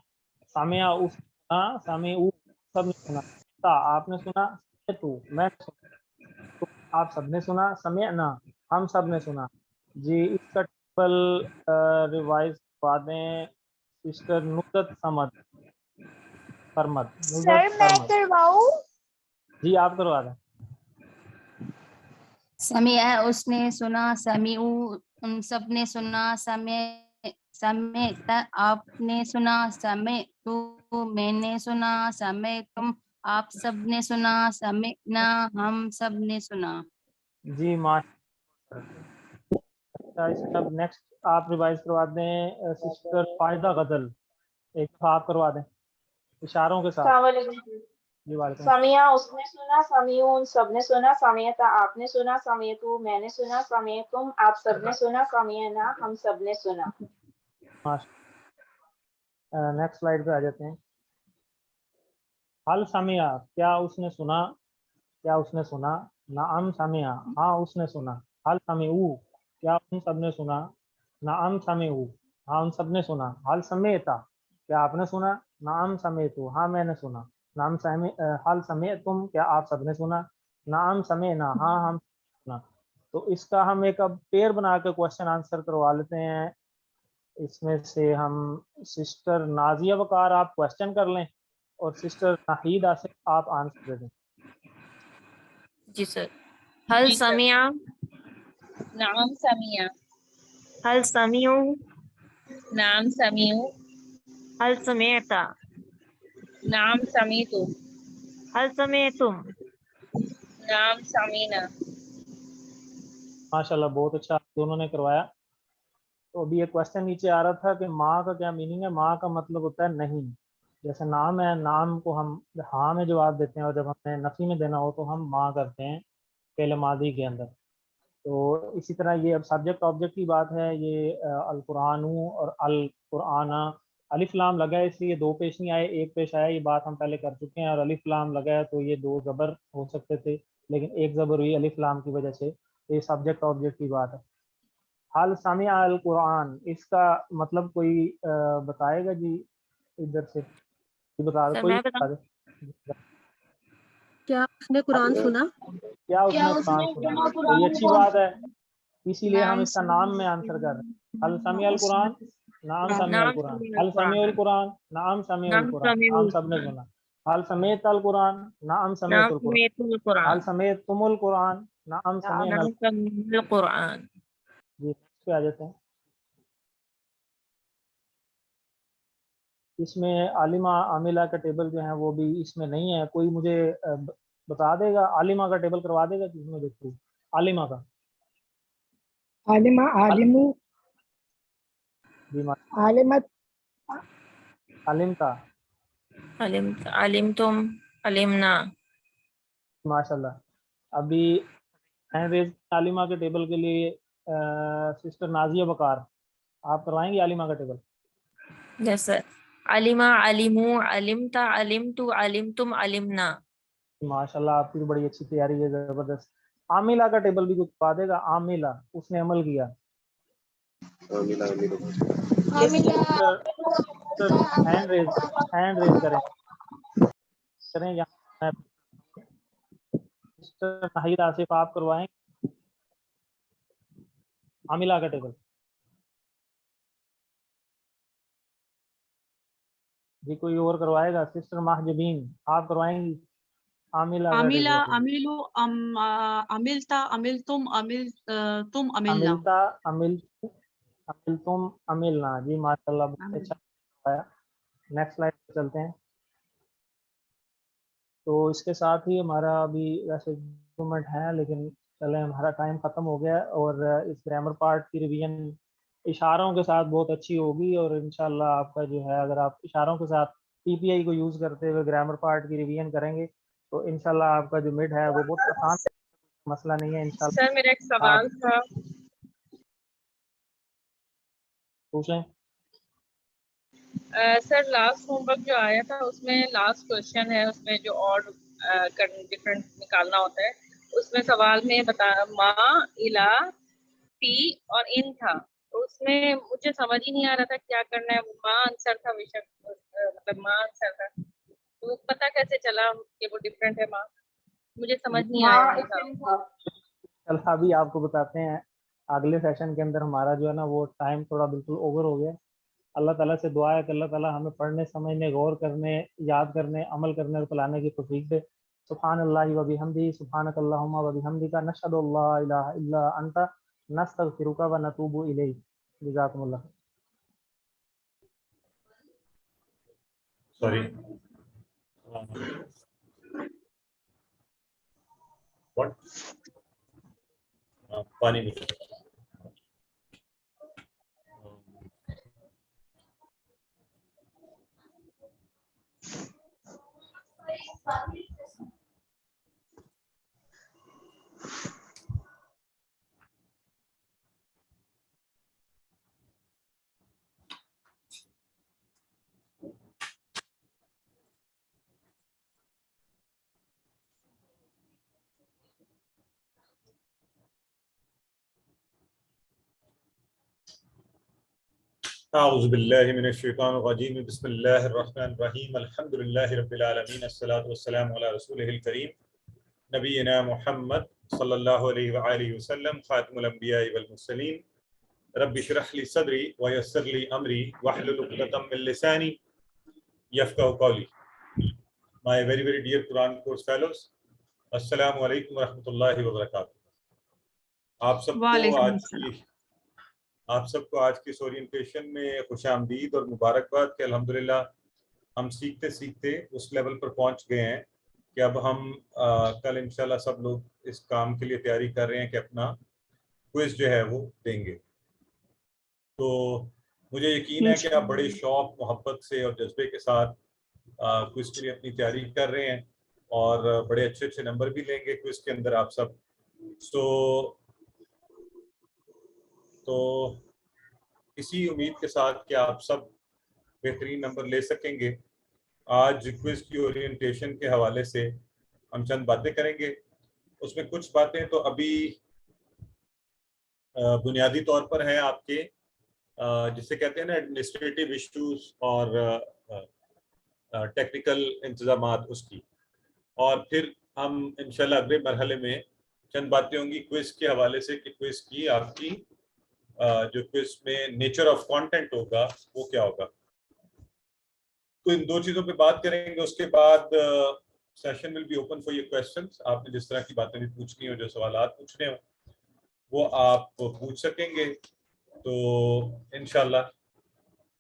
सामिया उस सुना, सामी उ सबने सुना, आपने सुना, तू मैंने सुना, तो आप सबने सुना, समय ना हम सब ने सुना। जी इसका टेबल रिवाइज करवा दें सिस्टर नुसरत समद सरमद। सर मैं करवाऊं? जी आप करवा दें। समिया उसने सुना, समीउ उन सब ने सुना, समय समय आपने सुना, समय तू मैंने सुना, समय तुम आप सब ने सुना, समय ना हम सब ने सुना। जी माशाल्लाह। अच्छा इसका नेक्स्ट आप रिवाइज करवा दें सिस्टर फायदा गजल, एक दफा आप करवा दें इशारों के साथ। जी वालेकुम। सामिया उसने सुना, सामियू उन सबने सुना, सामियता आपने सुना, सामियतु मैंने सुना, सामियतुम आप सबने सुना, सामियना हम सबने सुना। नेक्स्ट स्लाइड पे आ जाते हैं। हल सामिया क्या उसने सुना, क्या उसने सुना, नाम सामिया हाँ उसने सुना, हल सामिऊ क्या उन सबने सुना, नाम सामिऊ हाँ उन सबने सुना, हल समेता क्या आपने सुना, नाम समेतु हाँ मैंने सुना, नाम समे हल समय तुम क्या आप सबने सुना, नाम समय ना हाँ हम सुना। तो इसका हम एक अब पेयर बना के क्वेश्चन आंसर करवा लेते हैं। इसमें से हम सिस्टर नाजिया वकार आप क्वेश्चन कर लें और सिस्टर नाहिद आसिफ आप आंसर दे दें। जी सर। हल जी सर। समिया, नाम समिया। हल समियु, नाम समियू। हल समेता, नाम समीतु। हल समेतुम। नाम समीना। माशाल्लाह बहुत अच्छा आप दोनों ने करवाया। तो अभी एक क्वेश्चन नीचे आ रहा था कि माँ का क्या मीनिंग है। माँ का मतलब होता है नहीं। जैसे नाम है, नाम को हम हाँ में जवाब देते हैं और जब हमें नफी में देना हो तो हम माँ करते हैं पहले मादी के अंदर। तो इसी तरह ये अब सब्जेक्ट ऑब्जेक्ट की बात है। ये अल कुरान और अल कुराना अलिफ लाम लगा है इसलिए दो पेश नहीं आए, एक पेश आया। ये बात हम पहले कर चुके हैं। और अलिफ लाम लगा है तो ये दो ज़बर हो सकते थे लेकिन एक ज़बर हुई अलिफ लाम की वजह से। तो ये सब्जेक्ट ऑब्जेक्ट की बात है। हाल सामिया अल कुरान इसका मतलब कोई बताएगा जी इधर से? बता दे सर कोई मैं बता बताऊं? दे। क्या उसने कुरान सुना? क्या उसने कुरान सुना? तो ये अच्छी बात है, इसीलिए हम नाम इसका नाम में आंसर कर रहे हैं। हल समी अल कुरान, नाम समी अल नाम कुरान, समीउल हल समी अल कुरान, कुरान, नाम समी अल नाम कुरान हम समीउल सब ने कुरान, सुना। हल समेत अल कुरान, नाम नाम समेत अल कुरान, समीतुल हल कुरान, समेत तुमुल कुरान, नाम समेन नाम अल। समीउल कुरान। जी नेक्स्ट पे आ जाते हैं। इसमें आलिमा आमिला का टेबल जो है वो भी इसमें नहीं है। कोई मुझे बता देगा आलिमा का टेबल करवा देगा जिसमें देखो आलिमा का। आलिमा आलिमु जी आलिमत आलिम का अलिम अलिम तुम अलिमना। माशाल्लाह। अभी हैंड रेज आलिमा के टेबल के लिए सिस्टर नाजिया बकार आप करवाएंगे आलिमा का टेबल? जैसे अलिमा अलिमु अलिमता अलिमतु अलिमतुम अलिमना। माशाल्लाह आपकी तो बड़ी अच्छी तैयारी है, जबरदस्त। आमिला का टेबल भी कुछ बता देगा, आमिला उसने अमल किया। हैंड रेज करें यहाँ मिस्टर नाहिद आसिफ आप करवाएंगे आमिला का टेबल? जी कोई और करवाएगा? सिस्टर महजबीन आप करवाएंगी आमिला का अमिला टेबल? अमिलु अमिलता अमिलतुम तुम अमिलना। अमिलता अमिलतुम अमिलना। जी माशाल्लाह बहुत अच्छा करवाया। नेक्स्ट स्लाइड पे चलते हैं। तो इसके साथ ही हमारा अभी वैसे 2 मिनट है, लेकिन चले हमारा टाइम ख़त्म हो गया और इस ग्रामर पार्ट की रिवीजन इशारों के साथ बहुत अच्छी होगी और इंशाल्लाह आपका जो है, अगर आप इशारों के साथ पीपीआई को यूज़ करते हुए ग्रामर पार्ट की रिवीजन करेंगे तो इंशाल्लाह आपका जो मिड है वो बहुत आसान, मसला नहीं है इंशाल्लाह। सर मेरा एक सवाल था। पूछें। सर लास्ट होमवर्क जो आया था उसमें लास्ट क्वेश्चन है, उसमें जो और डिफरेंट निकालना होता है, उसमें सवाल में बता माँ इला पी और इन था, तो उसमें मुझे समझ ही नहीं आ रहा था क्या करना है। माँ आंसर था बेशक, मतलब माँ आंसर था, तो पता कैसे चला कि वो डिफरेंट है? माँ मुझे समझ नहीं आया ये था। चल अभी आपको बताते हैं, अगले सेशन के अंदर हमारा जो है ना वो टाइम थोड़ा बिल्कुल ओवर हो गया। अल्लाह ताला से दुआ है कि अल्लाह ताला हमें पढ़ने, समझने, गौर करने, याद करने, अमल करने और चलाने की तौफीक दे। सुब्हानल्लाहि व बिहम्दिही, सुब्हानकल्लाहुम्मा व बिहम्दिका, नशहदु अल्ला इलाहा इल्ला अंता, नस्तगफिरुका व नतूबु इलैक। जज़ाकुमुल्लाह। Sorry. What? पानी में। औज़ुबिल्लाहि मिनश्शैतानिर्रजीम, बिस्मिल्लाहिर्रहमानिर्रहीम, अल्हम्दुलिल्लाहि रब्बिल आलमीन, अस्सलातु वस्सलामु अला रसूलिहिल करीम, नबीना मुहम्मद सल्लल्लाहु अलैहि व आलिहि वसल्लम, खातिमुल अंबिया'i वल मुरसलीन, रब्बि इश्रह ली सदरी व यस्सिर ली अमरी वहलुल उक़दतम मिन लिसानी यफ़क़हू क़ौली। My very very dear Quran course fellows, अस्सलामु अलैकुम व रहमतुल्लाहि व बरकातुहू। आप सबको आज की इस ओरिएंटेशन में खुशामदीद और मुबारकबाद कि अल्हम्दुलिल्लाह हम सीखते सीखते उस लेवल पर पहुंच गए हैं कि अब हम कल इंशाल्लाह सब लोग इस काम के लिए तैयारी कर रहे हैं कि अपना क्विज जो है वो देंगे। तो मुझे यकीन है कि आप बड़े शौक, मोहब्बत से और जज्बे के साथ क्विज के लिए अपनी तैयारी कर रहे हैं और बड़े अच्छे अच्छे नंबर भी लेंगे क्विज के अंदर आप सब। तो इसी उम्मीद के साथ कि आप सब बेहतरीन नंबर ले सकेंगे, आज क्विज की ओरिएंटेशन के हवाले से हम चंद बातें करेंगे। उसमें कुछ बातें तो अभी बुनियादी तौर पर हैं आपके, जिसे कहते हैं ना एडमिनिस्ट्रेटिव इश्यूज और टेक्निकल इंतजामात उसकी, और फिर हम इंशाल्लाह अगले मरहले में चंद बातें होंगी क्विज के हवाले से कि क्विज की आपकी जो क्विज में नेचर ऑफ कंटेंट होगा वो क्या होगा। तो इन 2 चीज़ों पे बात करेंगे। उसके बाद session will be open for your questions. आपने जिस तरह की बातें भी पूछनी हो, जो सवालात पूछने हो वो आप पूछ सकेंगे। तो इंशाल्लाह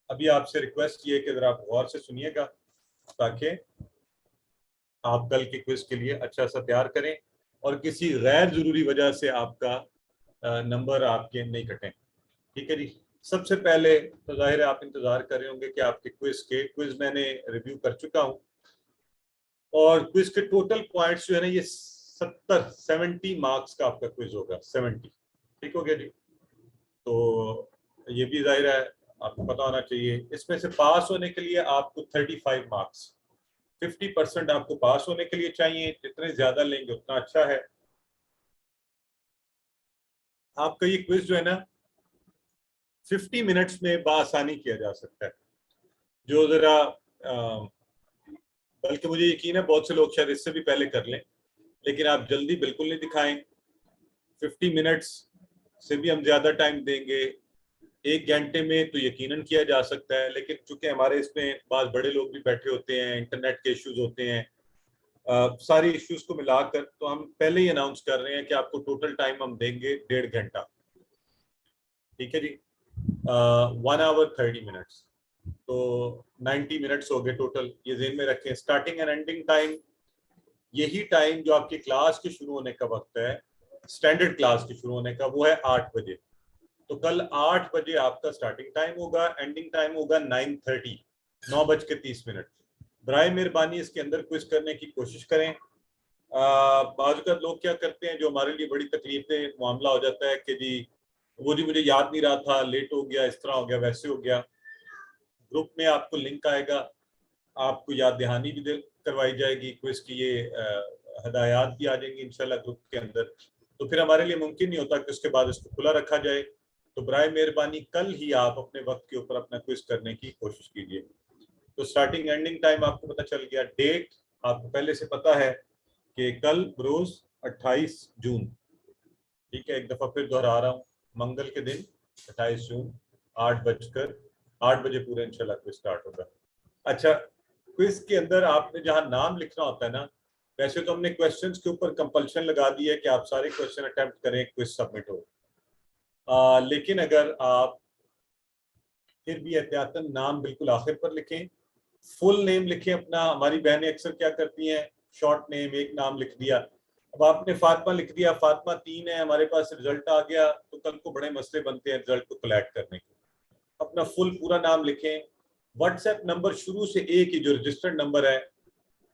अभी आपसे रिक्वेस्ट ये है कि अगर आप गौर से सुनिएगा ताकि आप कल के क्विज के लिए अच्छा सा तैयार करें और किसी गैर ज़रूरी वजह से आपका नंबर आपके नहीं कटें। ठीक है जी। सबसे पहले तो जाहिर है आप इंतज़ार कर रहे होंगे कि आपके क्विज मैंने रिव्यू कर चुका हूँ और क्विज के टोटल पॉइंट्स जो है ना ये 70 मार्क्स का आपका क्विज होगा। 70। ठीक हो गया जी। तो ये भी जाहिर है आपको पता होना चाहिए। इसमें से पास होने के लिए आपको 35 मार्क्स 50% आपको पास होने के लिए चाहिए, जितने ज्यादा लेंगे उतना अच्छा है। आपका ये क्विज जो है ना 50 मिनट्स में बआसानी किया जा सकता है। जो जरा बल्कि मुझे यकीन है बहुत से लोग शायद इससे भी पहले कर लें, लेकिन आप जल्दी बिल्कुल नहीं दिखाएं। 50 मिनट्स से भी हम ज्यादा टाइम देंगे, 1 घंटे में तो यकीनन किया जा सकता है, लेकिन चूंकि हमारे इसमें बाद बड़े लोग भी बैठे होते हैं, इंटरनेट के इश्यूज होते हैं, सारी इश्यूज को मिलाकर, तो हम पहले ही अनाउंस कर रहे हैं कि आपको टोटल टाइम हम देंगे 1.5 घंटा। ठीक है जी, 1 आवर 30 मिनट्स, तो 90 मिनट्स हो गए टोटल। ये ज़हन में रखें। स्टार्टिंग एंड एंडिंग टाइम, यही टाइम जो आपकी क्लास के शुरू होने का वक्त है, स्टैंडर्ड क्लास के शुरू होने का, वो है 8 बजे। तो कल 8 बजे आपका स्टार्टिंग टाइम होगा, एंडिंग टाइम होगा 9:30, 9:30। बराए मेहरबानी इसके अंदर क्विज करने की कोशिश करें। बाज़ लोग क्या करते हैं, जो हमारे लिए बड़ी तकलीफ दे मामला हो जाता है कि जी वो जी मुझे याद नहीं रहा था, लेट हो गया, इस तरह हो गया, वैसे हो गया। ग्रुप में आपको लिंक आएगा, आपको याद दहानी भी करवाई जाएगी, क्विज की ये हदायत भी आ जाएंगी इंशाल्लाह ग्रुप के अंदर। तो फिर हमारे लिए मुमकिन नहीं होता कि उसके बाद इसको खुला रखा जाए। तो बराए मेहरबानी कल ही आप अपने वक्त के ऊपर अपना क्विज करने की कोशिश कीजिए। तो स्टार्टिंग एंडिंग टाइम आपको पता चल गया। डेट आपको पहले से पता है कि कल बरोज 28 जून। ठीक है, एक दफ़ा फिर दोहरा रहा हूँ, मंगल के दिन 28 जून 8 बजे पूरे इंशाल्लाह क्विज स्टार्ट होगा। अच्छा, क्विज के अंदर आपने जहाँ नाम लिखना होता है ना, वैसे तो हमने क्वेश्चंस के ऊपर कंपल्शन लगा दी है कि आप सारे क्वेश्चन अटेम्प्ट करें, क्विज सबमिट हो। लेकिन अगर आप फिर भी एहतियातन नाम बिल्कुल आखिर पर लिखें, फुल नेम लिखें अपना। हमारी बहनें अक्सर क्या करती हैं, शॉर्ट नेम एक नाम लिख दिया। अब आपने फातिमा लिख दिया, फातिमा 3 है, हमारे पास रिजल्ट आ गया, तो कल को बड़े मसले बनते हैं रिजल्ट को कलेक्ट करने के। अपना फुल पूरा नाम लिखें। व्हाट्सएप नंबर शुरू से एक ही जो रजिस्टर्ड नंबर है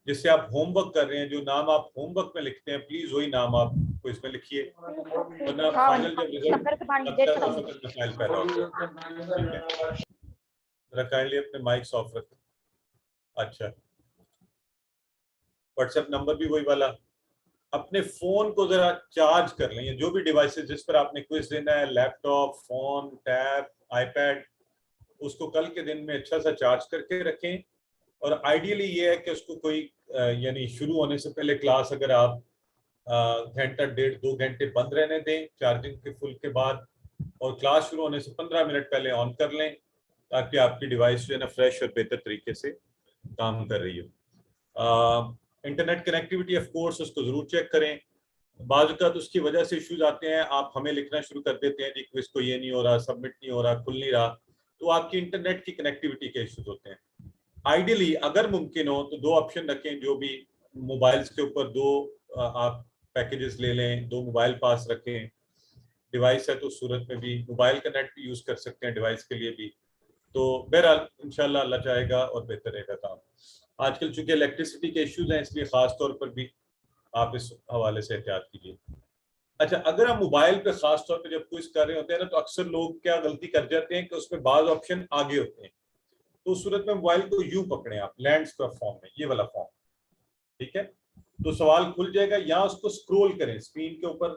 जिससे आप होमवर्क कर रहे हैं, जो नाम आप होमवर्क में लिखते हैं, प्लीज वही नाम आपको इसमें लिखिए, वरना फाइनल जब रिजल्ट मसाइल पैदा होते हैं। जरा काइंडली अपने माइक्स ऑफ रखें। अच्छा, व्हाट्सएप नंबर भी वही वाला। अपने फोन को जरा चार्ज कर लें, जो भी डिवाइसेस जिस पर आपने क्विज देना है, लैपटॉप, फोन, टैब, आईपैड, उसको कल के दिन में अच्छा सा चार्ज करके रखें। और आइडियली ये है कि उसको कोई यानी शुरू होने से पहले क्लास अगर आप घंटा 1.5-2 घंटे बंद रहने दें चार्जिंग के फुल के बाद, और क्लास शुरू होने से 15 मिनट पहले ऑन कर लें, ताकि आपकी डिवाइस जो है ना फ्रेश और बेहतर तरीके से काम कर रही हो। इंटरनेट कनेक्टिविटी ऑफ कोर्स उसको ज़रूर चेक करें। बाज़ औक़ात उसकी वजह से इश्यूज आते हैं, आप हमें लिखना शुरू कर देते हैं जी क्विज को ये नहीं हो रहा, सबमिट नहीं हो रहा, खुल नहीं रहा, तो आपकी इंटरनेट की कनेक्टिविटी के इश्यूज होते हैं। आइडियली अगर मुमकिन हो तो 2 ऑप्शन रखें, जो भी मोबाइल्स के ऊपर 2 आप पैकेजेस ले लें, 2 मोबाइल पास रखें। डिवाइस है तो उस सूरत में भी मोबाइल का नेट भी यूज़ कर सकते हैं डिवाइस के लिए भी। तो बहरहाल इंशाल्लाह अल्लाह चाहेगा और बेहतर रहेगा काम। आजकल चूंकि इलेक्ट्रिसिटी के इश्यूज हैं, इसलिए ख़ास तौर पर भी आप इस हवाले से एहतियात कीजिए। अच्छा, अगर हम मोबाइल पे ख़ास तौर पे जब क्विज कर रहे होते हैं ना, तो अक्सर लोग क्या गलती कर जाते हैं कि उसमें बाज़ ऑप्शन आगे होते हैं, तो उस सूरत में मोबाइल को यूं पकड़ें आप, लैंडस्केप फॉर्म में, ये वाला फॉर्म, ठीक है, तो सवाल खुल जाएगा। या उसको स्क्रॉल करें स्क्रीन के ऊपर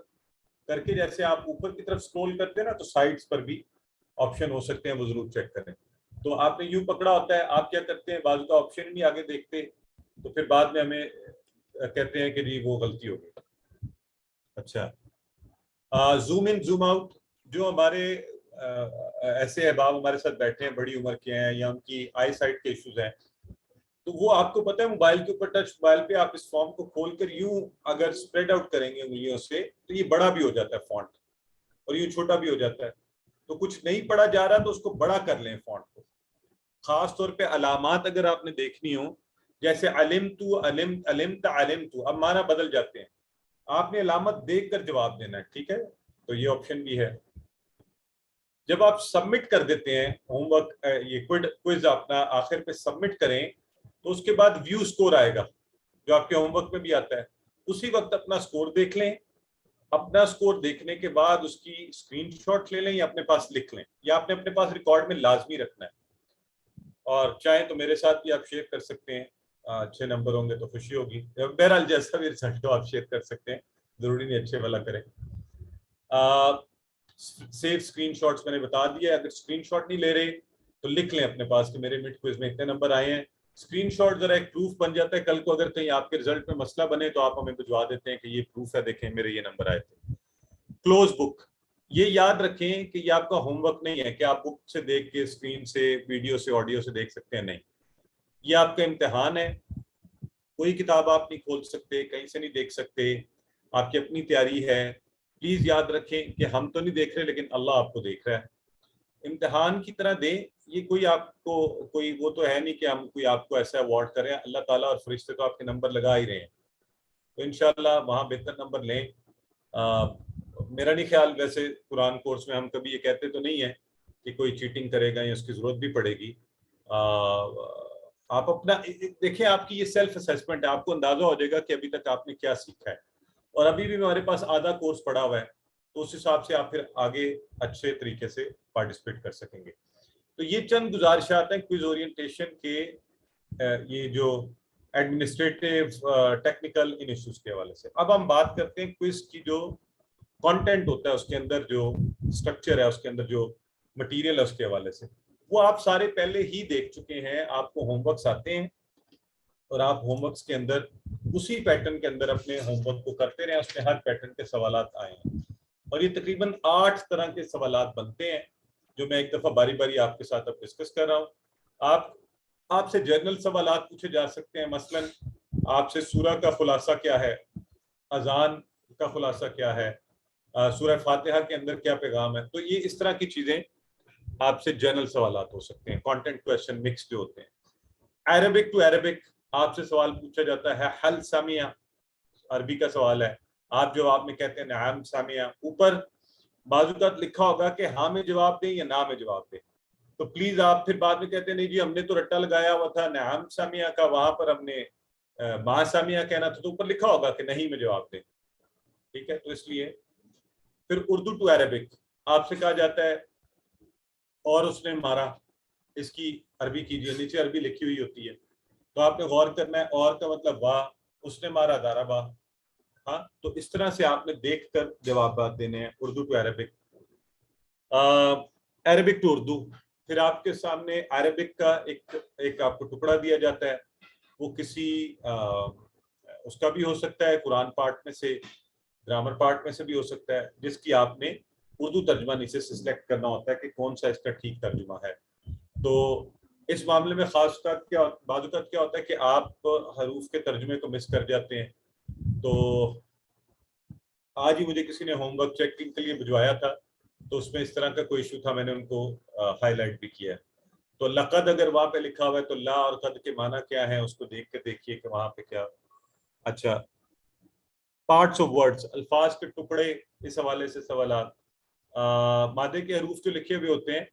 करके, जैसे आप ऊपर की तरफ स्क्रॉल करते हैं ना, तो साइड्स पर भी ऑप्शन हो सकते हैं, वो जरूर चेक करें। तो आपने यूं पकड़ा होता है, आप क्या करते हैं, बाजू का ऑप्शन ही नहीं आगे देखते, तो फिर बाद में हमें कहते हैं कि जी वो गलती हो गई। अच्छा, जूम इन जूम आउट, जो हमारे ऐसे अहबाब हमारे साथ बैठे हैं, बड़ी उम्र के हैं या उनकी आई साइट के इश्यूज हैं, तो वो आपको पता है मोबाइल के ऊपर टच मोबाइल पे आप इस फॉर्म को खोलकर यूं अगर स्प्रेड आउट करेंगे उंगलियों से, तो ये बड़ा भी हो जाता है फॉन्ट, और यूं छोटा भी हो जाता है। तो कुछ नहीं पढ़ा जा रहा तो उसको बड़ा कर लें फॉन्ट को। खास तौर पे अलामात अगर आपने देखनी हो, जैसे अलिमतु, अलिमता, अलिमतु, अब माना बदल जाते हैं, आपने अलामत देखकर जवाब देना है, ठीक है, तो ये ऑप्शन भी है। जब आप सबमिट कर देते हैं होमवर्क, ये क्विज अपना आखिर पे सबमिट करें, तो उसके बाद व्यू स्कोर आएगा जो आपके होमवर्क में भी आता है। उसी वक्त अपना स्कोर देख लें। अपना स्कोर देखने के बाद उसकी स्क्रीनशॉट ले लें या अपने पास लिख लें, या आपने अपने पास रिकॉर्ड में लाजमी रखना है, और चाहे तो मेरे साथ भी आप शेयर कर सकते हैं अच्छे नंबर होंगे तो खुशी होगी। बहरहाल जैसा भी रिजल्ट हो आप शेयर कर सकते हैं, जरूरी नहीं अच्छे वाला करें। सेव स्क्रीनशॉट्स मैंने बता दिया, अगर स्क्रीनशॉट नहीं ले रहे तो लिख लें अपने पास कि मेरे मिड क्विज में इतने नंबर आए हैं। स्क्रीनशॉट जरा एक प्रूफ बन जाता है, कल को अगर कहीं आपके रिजल्ट में मसला बने तो आप हमें भिजवा देते हैं कि ये प्रूफ है, देखें मेरे ये नंबर आए थे। क्लोज बुक, ये याद रखें कि ये आपका होमवर्क नहीं है कि आप बुक से देख के, स्क्रीन से, वीडियो से, ऑडियो से देख सकते हैं, नहीं, ये आपका इम्तिहान है। कोई किताब आप नहीं खोल सकते, कहीं से नहीं देख सकते, आपकी अपनी तैयारी है। प्लीज याद रखें कि हम तो नहीं देख रहे लेकिन अल्लाह आपको देख रहा है। इम्तिहान की तरह दें, ये कोई आपको कोई वो तो है नहीं कि हम कोई आपको ऐसा अवार्ड करें, अल्लाह ताला और फरिश्ते तो आपके नंबर लगा ही रहे हैं, तो इंशाल्लाह वहाँ बेहतर नंबर लें। मेरा नहीं ख्याल, वैसे कुरान कोर्स में हम कभी ये कहते तो नहीं है कि कोई चीटिंग करेगा या उसकी ज़रूरत भी पड़ेगी। आप अपना देखें, आपकी ये सेल्फ असेसमेंट है, आपको अंदाजा हो जाएगा कि अभी तक आपने क्या सीखा है, और अभी भी हमारे पास आधा कोर्स पड़ा हुआ है, तो उस हिसाब से आप फिर आगे अच्छे तरीके से पार्टिसिपेट कर सकेंगे। तो ये चंद गुजारिशात हैं क्विज ओरिएंटेशन के, ये जो एडमिनिस्ट्रेटिव टेक्निकल इन इश्यूज के हवाले से। अब हम बात करते हैं क्विज की जो कंटेंट होता है, उसके अंदर जो स्ट्रक्चर है, उसके अंदर जो मटेरियल है, उसके हवाले से। वो आप सारे पहले ही देख चुके हैं, आपको होमवर्क्स आते हैं और आप होमवर्क्स के अंदर उसी पैटर्न के अंदर अपने होमवर्क को करते रहे, उसमें हर पैटर्न के सवालात आए हैं, और ये तकरीबन 8 तरह के सवालात बनते हैं जो मैं एक दफ़ा बारी बारी आपके साथ अब डिस्कस कर रहा हूँ। आपसे जनरल सवालात पूछे जा सकते हैं, मसलन आपसे सूरह का खुलासा क्या है, अजान का खुलासा क्या है, सूरह फातिहा के अंदर क्या पैगाम है, तो ये इस तरह की चीज़ें आपसे जनरल सवालात हो सकते हैं, कंटेंट क्वेश्चन मिक्स जो होते हैं। अरबिक टू अरबिक आपसे सवाल पूछा जाता है, हल सामिया अरबी का सवाल है, आप जवाब में कहते हैं नाम सामिया, ऊपर बाजुकात लिखा होगा कि हाँ में जवाब दें या ना में जवाब दें, तो प्लीज आप फिर बाद में कहते हैं नहीं जी हमने तो रट्टा लगाया हुआ था नाम सामिया का, वहां पर हमने मा सामिया कहना था, तो ऊपर लिखा होगा कि नहीं में जवाब दें, ठीक है। तो इसलिए फिर उर्दू टू अरबिक आपसे कहा जाता है और उसने मारा, इसकी अरबी कीजिए, नीचे अरबी लिखी हुई होती है, तो आपने गौर करना है, और का मतलब वाह, उसने मारा दाराबा, हाँ, तो इस तरह से आपने देखकर जवाब देने हैं Urdu to Arabic. Arabic to Urdu, फिर आपके सामने अरबिक का एक आपको टुकड़ा दिया जाता है, वो किसी उसका भी हो सकता है, कुरान पार्ट में से, ग्रामर पार्ट में से भी हो सकता है, जिसकी आपने उर्दू तर्जुमा नीचे से सिलेक्ट करना होता है कि कौन सा इसका ठीक तर्जुमा है। तो इस मामले में खास बाजुकात क्या होता है कि आप हरूफ के तर्जुमे को मिस कर जाते हैं। तो आज ही मुझे किसी ने होमवर्क चेकिंग के लिए भिजवाया था, तो उसमें इस तरह का कोई इशू था, मैंने उनको हाईलाइट भी किया है। तो लक़द अगर वहाँ पे लिखा हुआ है तो ला और कद के माना क्या है, उसको देख के देखिए कि वहाँ पे क्या। अच्छा, पार्ट्स ऑफ वर्ड्स, अल्फाज के टुकड़े, इस हवाले से सवालात। मादे के हरूफ जो लिखे हुए होते हैं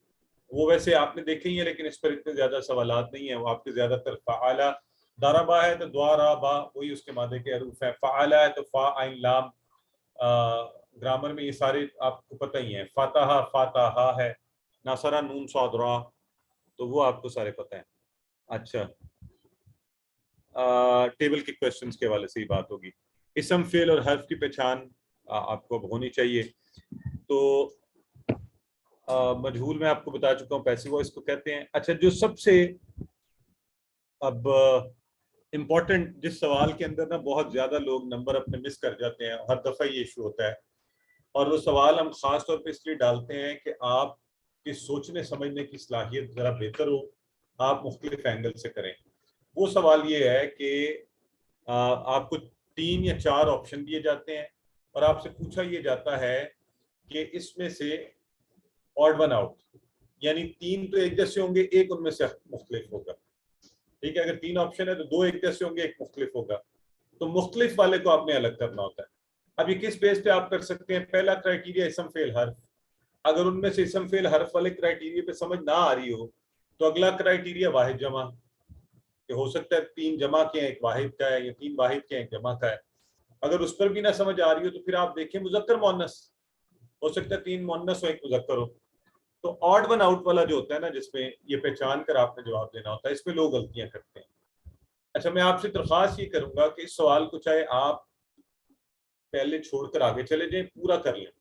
वो वैसे आपने देखे ही है, लेकिन इस पर इतने ज्यादा सवालात नहीं है, वो आपके ज्यादातर फ़अला, दाराबा है तो द्वाराबा वही उसके मादे के हरूफ है, फ़अला है तो फ़ा आइन लाम, ग्रामर में ये सारे आपको पता ही है, फातहा फातहा है, नासरा नून सौदरा, तो वो आपको सारे पता है। अच्छा, टेबल के क्वेश्चंस के हवाले से ही बात होगी। इसम, फेल और हर्फ की पहचान आपको अब होनी चाहिए। तो मजहूल मैं आपको बता चुका हूँ, पैसिव वॉइस को कहते हैं। अच्छा, जो सबसे अब इम्पोर्टेंट, जिस सवाल के अंदर ना बहुत ज्यादा लोग नंबर अपने मिस कर जाते हैं, हर दफा ये इशू होता है, और वो सवाल हम खास तौर पे इसलिए डालते हैं कि आपकी सोचने समझने की सलाहियत जरा बेहतर हो, आप मुख्तलिफ एंगल से करें। वो सवाल ये है कि आपको 3 या 4 ऑप्शन दिए जाते हैं और आपसे पूछा ये जाता है कि इसमें से ऑड वन आउट, यानी 3 तो एक जैसे होंगे, एक उनमें से मुख्तलिफ होगा, ठीक है। अगर 3 ऑप्शन है तो 2 एक जैसे होंगे, एक मुख्तलिफ होगा, तो मुख्तलिफ वाले को आपने अलग करना होता है। अब ये किस बेस पे आप कर सकते हैं? पहला क्राइटेरिया इसम फेल हर्फ, अगर उनमें से इसम फेल हर्फ वाले क्राइटेरिया पे समझ ना आ रही हो तो अगला क्राइटेरिया वाहिद जमा, कि हो सकता है 3 जमा के हैं, एक वाहिद का है, या 3 वाहिद के हैं, एक जमा का है। अगर उस पर भी ना समझ आ रही हो तो फिर आप देखें मुज़क्कर मुअन्नस, हो सकता है 3 मुअन्नस हो, एक मुज़क्कर हो। तो ऑड वन आउट वाला जो होता है ना, जिसमें ये पहचान कर आपने जवाब देना होता है, इसमें लोग गलतियां करते हैं। अच्छा, मैं आपसे दरख्वास्त ये करूंगा कि इस सवाल को चाहे आप पहले छोड़कर आगे चले जाएं, पूरा कर लें,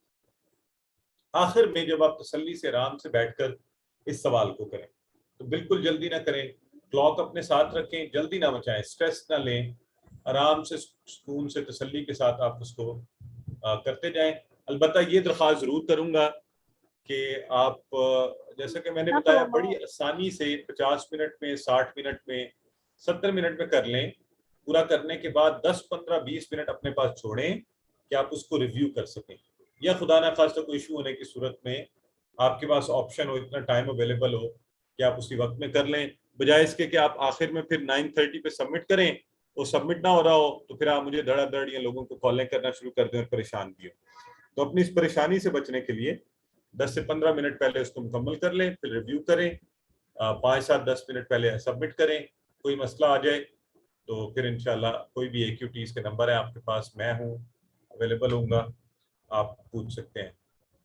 आखिर में जब आप तसल्ली से आराम से बैठकर इस सवाल को करें तो बिल्कुल जल्दी ना करें, क्लॉक अपने साथ रखें, जल्दी ना मचाएं, स्ट्रेस ना लें, आराम से सुकून से तसल्ली के साथ आप उसको करते जाएं। अलबत्ता ये दरख्वास्त ज़रूर करूंगा कि आप जैसा कि मैंने बताया बड़ी आसानी से 50 मिनट में, 60 मिनट में, 70 मिनट में कर लें। पूरा करने के बाद 10, 15, 20 मिनट अपने पास छोड़ें कि आप उसको रिव्यू कर सकें, या खुदा ना खास्ता कोई इशू होने की सूरत में आपके पास ऑप्शन हो, इतना टाइम अवेलेबल हो कि आप उसी वक्त में कर लें, बजाय इसके कि आप आखिर में फिर 9:30 पे सबमिट करें और सबमिट ना हो रहा हो तो फिर आप मुझे धड़ाधड़ या लोगों को कॉलें करना शुरू कर दें और परेशान भी हो। तो अपनी इस परेशानी से बचने के लिए 10 से 15 मिनट पहले उसको मुकम्मल कर लें, फिर रिव्यू करें, 5, 7, 10 मिनट पहले सबमिट करें। कोई मसला आ जाए तो फिर इंशाल्लाह कोई भी AQTs के नंबर है आपके पास, मैं हूँ, अवेलेबल होऊंगा, आप पूछ सकते हैं।